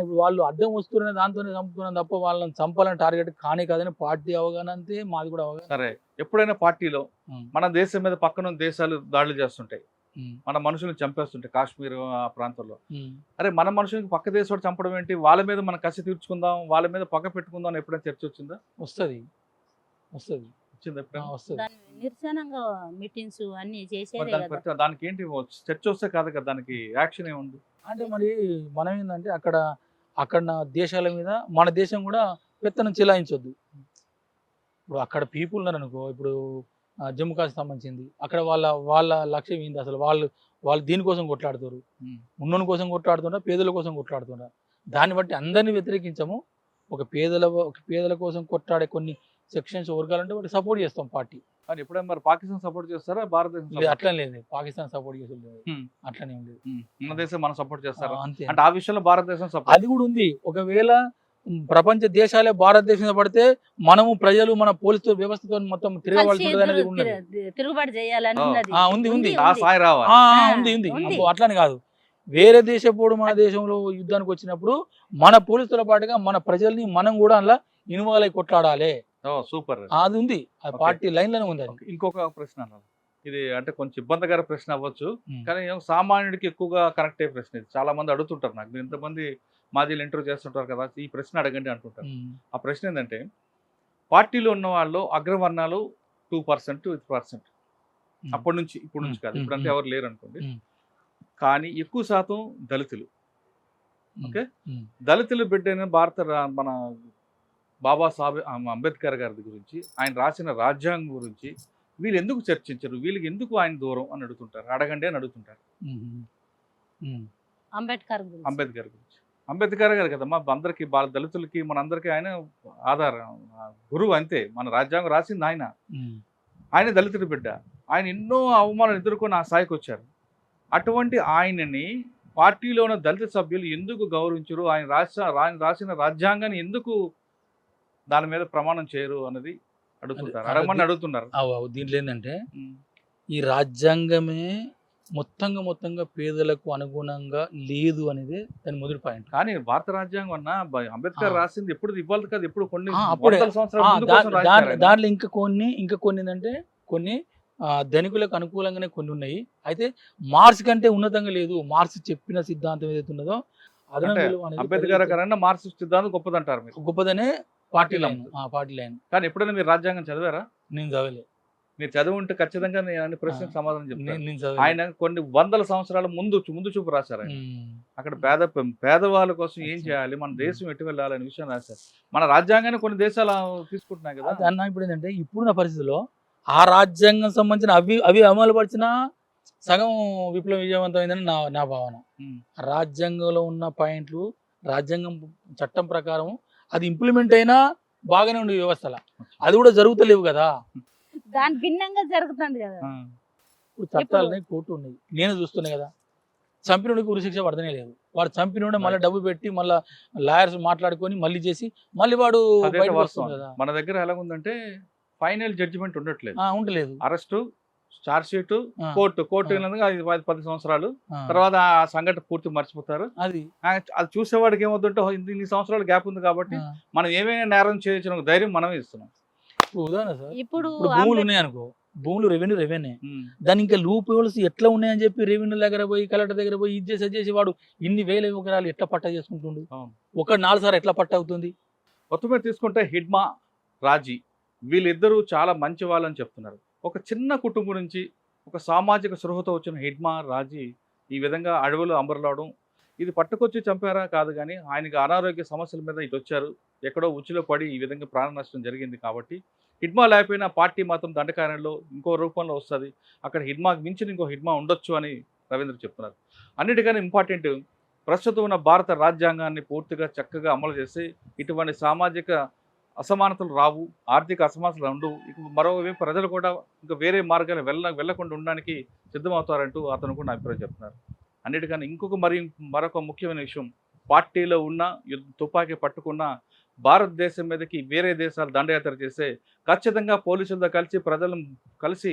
ఇప్పుడు వాళ్ళు అడ్డం వస్తున్న దాంతోనే చంపుతున్నాం తప్ప వాళ్ళని చంపాలని టార్గెట్ కానే కాదని పార్టీ అవగాహన అంతే, మాది కూడా అవగాహన. సరే, ఎప్పుడైనా పార్టీలో ఉమ్. మన దేశం మీద పక్కన ఉన్న దేశాలు దాడులు చేస్తుంటాయి, ఉమ్. మన మనుషులను చంపేస్తుంటాయి కాశ్మీర్ ఆ ప్రాంతంలో. ఉమ్. అరే, మన మనుషులకి పక్క దేశం చంపడం ఏంటి? వాళ్ళ మీద మనం కసి తీర్చుకుందాం, వాళ్ళ మీద పక్క పెట్టుకుందాం అని ఎప్పుడైనా చర్చ వచ్చిందా? వస్తుంది వచ్చింది ఎప్పుడైనా? వస్తుంది. దాని నిరసనంగా మీటింగ్స్ అన్ని మరి చేసేదే దానికి కదా. దానికి ఏంటి చర్చ వస్తే కాదు కదా, దానికి యాక్షన్ ఏముంది? అంటే మరి మనం ఏంటంటే అక్కడ దేశాల మీద మన దేశం కూడా పెత్తనం చెలాయించొద్దు. ఇప్పుడు అక్కడ పీపుల్ ఉన్నారు అనుకో, ఇప్పుడు జమ్మూ కాశ్మీర్ సంబంధించింది, అక్కడ వాళ్ళ లక్ష్యం ఏంది అసలు? వాళ్ళు దీనికోసం కొట్లాడుతారు, ఉన్నోని కోసం కొట్లాడుతున్నా, పేదల కోసం కొట్లాడుతున్నా. దాన్ని బట్టి అందరినీ వ్యతిరేకించము. ఒక పేదల కోసం కొట్లాడే కొన్ని సెక్షన్స్ వర్గాలంటే వాటికి సపోర్ట్ చేస్తాం పార్టీ. కానీ ఎప్పుడైనా మరి పాకిస్తాన్ సపోర్ట్ చేస్తారా, భారతదేశం లేదు అట్లా లేదు, పాకిస్తాన్ సపోర్ట్ చేసేది లేదు, అట్లనే ఉండేది. మన దేశం మనం సపోర్ట్ చేస్తారా? అంతే. అంటే ఆ విషయంలో భారతదేశం సపోర్ట్. అది కూడా ఉంది. ఒకవేళ ప్రపంచ దేశాలే భారతదేశం పడితే మనము ప్రజలు మన పోలీసు వ్యవస్థతో మొత్తం తిరగవలసి ఉంటుంది అనేది ఉన్నది. తిరుగుబాటు చేయాలని ఆ, ఉన్నది. ఉంది. ఆ సాయి రావాలి. ఉంది ఉంది. అబ్బో, అట్లని కాదు. వేరే దేశపోడు మన దేశంలో యుద్ధానికి వచ్చినప్పుడు మన పోలీసుల పాటుగా మన ప్రజల్ని మనం కూడా అలా ఇన్వాల్వ్ అయి కొట్లాడాలి. సూపర్. అది ఉంది, ఆ పార్టీ లైన్ లోనే ఉంది అది. ఇంకొక ప్రశ్న అన్నారు, ఇది అంటే కొంచెం ఇబ్బందికర ప్రశ్న అవ్వచ్చు, ఉమ్. కానీ సామాన్యుడికి ఎక్కువగా కనెక్ట్ అయ్యే ప్రశ్న ఇది. చాలా మంది అడుగుతుంటారు నాకు, ఇంతమంది మాజీలు ఇంటర్వ్యూ చేస్తుంటారు కదా, ఈ ప్రశ్న అడగండి అంటుంటారు. ఆ ప్రశ్న ఏంటంటే, పార్టీలో ఉన్న వాళ్ళు అగ్రవర్ణాలు 2%, 3%, అప్పటి నుంచి ఇప్పుడు నుంచి కాదు, ఇప్పుడంటే ఎవరు లేరు అనుకోండి, కానీ ఎక్కువ శాతం దళితులు. ఓకే, దళితులు బిడ్డైన మన బాబాసాహెబ్ అంబేద్కర్ గారి గురించి, ఆయన రాసిన రాజ్యాంగం గురించి వీళ్ళు ఎందుకు చర్చించరు, వీళ్ళకి ఎందుకు ఆయన దూరం అని అడుగుతుంటారు. అడగండి అని అడుగుతుంటారు. అంబేద్కర్ గురించి. అంబేద్కర్ గారు కదా మా అందరికి, దళితులకి మనందరికీ ఆయన ఆధారం, గురువు అంతే. మన రాజ్యాంగం రాసింది ఆయన. ఆయన దళితుడి బిడ్డ. ఆయన ఎన్నో అవమానాలు ఎదుర్కొని ఆ స్థాయికి వచ్చారు. అటువంటి ఆయనని పార్టీలో ఉన్న దళిత సభ్యులు ఎందుకు గౌరవించరు, ఆయన రాసిన రాజ్యాంగాన్ని ఎందుకు దాని మీద ప్రమాణం చేయరు అన్నది అడుగుతుంటారు. అడగమని అడుగుతున్నారు. దీంట్లో ఏంటంటే, ఈ రాజ్యాంగమే మొత్తంగా పేదలకు అనుగుణంగా లేదు అనేది దాని మొదటి పాయింట్. కానీ భారత రాజ్యాంగం అన్న అంబేద్కర్ రాసింది ఎప్పుడు ఇవ్వాలి కదా, ఎప్పుడు కొన్ని అప్పుడే వందల సంవత్సరాల ముందు కోసం రాశారు ఆయన. దాంట్లో ఇంకా కొన్ని ఏంటంటే, కొన్ని ధనికులకు అనుకూలంగానే కొన్ని ఉన్నాయి. అయితే మార్క్స్ కంటే ఉన్నతంగా లేదు. మార్క్స్ చెప్పిన సిద్ధాంతం ఏదైతే ఉన్నదో అదనం విలువ అనేది అంబేద్కర్ గారన్నా మార్క్సిస్ట్ సిద్ధాంతం గొప్పదంటారు మీరు. గొప్పదనే పార్టీ లైన్. కానీ ఎప్పుడైనా మీరు రాజ్యాంగం చదివారా? నేను చదవలే. మీరు చదివి ఉంటే ఖచ్చితంగా నేను అన్ని ప్రశ్నకు సమాధానం చెప్తాను. నేను చదవలే. ఆయన కొన్ని వందల సంవత్సరాల ముందు చూపు రాశారు ఆయన. అక్కడ పేదవాళ్ళ కోసం ఏం చేయాలి, మన దేశం ఎటు వెళ్ళాలి అనే విషయం రాశారు. మన రాజ్యాంగాన్ని కొన్ని దేశాలు తీసుకుంటున్నాయి కదా అన్న. ఇప్పుడు ఏంటంటే, ఇప్పుడున్న పరిస్థితిలో ఆ రాజ్యాంగం సంబంధించిన అవి అమలు పరిచిన సగం విప్లవం విజయవంతమైందని నా భావన. రాజ్యాంగంలో ఉన్న పాయింట్లు రాజ్యాంగం చట్టం ప్రకారం అది ఇంప్లిమెంట్ అయినా బాగానే ఉండే వ్యవస్థల, అది కూడా జరుగుతలేవు కదా. దాని భిన్నంగా జరుగుతుంది కదా. ఇప్పుడు చట్టాలని కోర్టు ఉన్నాయి, నేను చూస్తున్నా కదా. చంపినోడికి ఉరిశిక్ష పడతనే లేదు. వాడు చంపినోడే మళ్ళీ డబ్బు పెట్టి మళ్ళీ లాయర్స్ మాట్లాడుకొని మళ్ళీ చేసి మళ్ళీ వాడు బయటకు వస్తుంది కదా. మన దగ్గర ఎలా ఉందంటే ఫైనల్ జడ్జిమెంట్ ఉండట్లేదు. ఉండలేదు. అరెస్టు, చార్జ్ షీట్, కోర్టు 10 సంవత్సరాలు తర్వాత ఆ సంఘటన పూర్తి మర్చిపోతారు. అది చూసేవాడికి ఏమవుతుంటే ఇన్ని సంవత్సరాలు గ్యాప్ ఉంది కాబట్టి మనం ఏమైనా నేరం చేయొచ్చు ధైర్యం మనమే ఇస్తున్నాం. ఉదాహరణ సార్, ఇప్పుడు భూములు ఉన్నాయనుకో, భూములు రెవెన్యూ దాని ఇంకా లూప్ హోల్స్ ఎట్లా ఉన్నాయని చెప్పి రెవెన్యూ దగ్గర పోయి కలెక్టర్ దగ్గర పోయి ఇది చేసి వాడు ఇన్ని వేల ఎకరాలు ఎట్లా పట్టా చేసుకుంటుండు. ఒక 4 సార్లు ఎట్లా పట్ట అవుతుంది. మొత్తం మీద తీసుకుంటే హిడ్మా, రాజీ వీళ్ళిద్దరూ చాలా మంచి వాళ్ళని చెప్తున్నారు. ఒక చిన్న కుటుంబం నుంచి ఒక సామాజిక స్పృహతో వచ్చిన హిడ్మా, రాజీ ఈ విధంగా అడవులు అంబర్లావడం, ఇది పట్టుకొచ్చి చంపారా కాదు కానీ ఆయనకి అనారోగ్య సమస్యల మీద ఇటు వచ్చారు, ఎక్కడో ఉచ్చులో పడి ఈ విధంగా ప్రాణ నష్టం జరిగింది. కాబట్టి హిడ్మా లేకపోయినా పార్టీ మాత్రం దండకారణ్యంలో ఇంకో రూపంలో వస్తుంది, అక్కడ హిడ్మాకి మించిన ఇంకో హిడ్మా ఉండొచ్చు అని రవీంద్ర చెప్తున్నారు. అన్నిటికన్నా ఇంపార్టెంట్, ప్రస్తుతం ఉన్న భారత రాజ్యాంగాన్ని పూర్తిగా చక్కగా అమలు చేసి ఇటువంటి సామాజిక అసమానతలు రావు, ఆర్థిక అసమానతలు ఉండవు. ఇక మరోవైపు ప్రజలు కూడా ఇంకా వేరే మార్గాలు వెళ్ళకుండా ఉండడానికి సిద్ధమవుతారంటూ అతను కూడా అభిప్రాయం చెప్తున్నారు. అన్నిటికన్నా మరొక ముఖ్యమైన విషయం, పార్టీలో ఉన్న తుపాకీ పట్టుకున్న భారతదేశం మీదకి వేరే దేశాలు దండయాత్ర చేస్తే ఖచ్చితంగా పోలీసులతో కలిసి ప్రజలను కలిసి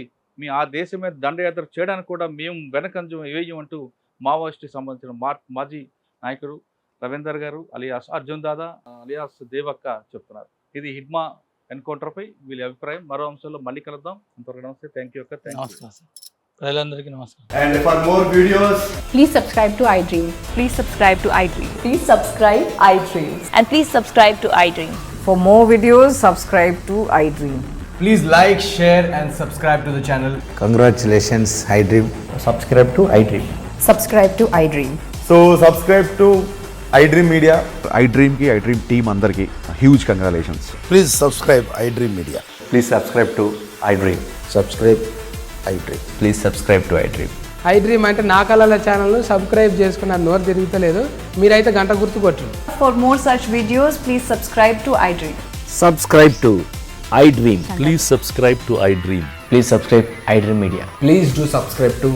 ఆ దేశం మీద దండయాత్ర చేయడానికి కూడా మేము వెనకంజం వేయమంటూ మావోయిస్టుకి సంబంధించిన మాజీ నాయకుడు రవీందర్ గారు అలియాస్ అర్జున్ దాదా అలియాస్ దేవక్క చెప్తున్నారు. ఇది హిడ్మా ఎన్కౌంటర్పై వీళ్ళ అభిప్రాయం. మరో అంశంలో మళ్ళీ కలుద్దాం. అంతవరకు నమస్తే. థ్యాంక్ యూ అక్క. నమస్కారం సార్, ప్రజలందరికీ నమస్కారం. And for more videos, Please subscribe to iDream. Please subscribe to iDream. Please subscribe iDream. And please subscribe to iDream. For more videos, subscribe to iDream. please like, share and subscribe to the channel. Congratulations, iDream. Subscribe to iDream. Subscribe to iDream. So subscribe to iDream Media. iDream ki iDream team andarki huge congratulations. Please subscribe iDream Media. Please subscribe to iDream. Subscribe iDream. Please subscribe to iDream. iDream అంటే నా కళల channel subscribe చేసుకున్నారు, నోరు తిరుగుతలేదు, మీరైతే గంట గుర్తు కొట్టండి. For more such videos, please subscribe to iDream. Subscribe to iDream. Please subscribe to iDream. Please subscribe iDream Media. Please do subscribe to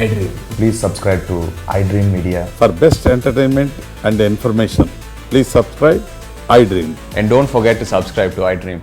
iDream. Please subscribe to iDream Media. For best entertainment and information, please subscribe iDream. And don't forget to subscribe to iDream.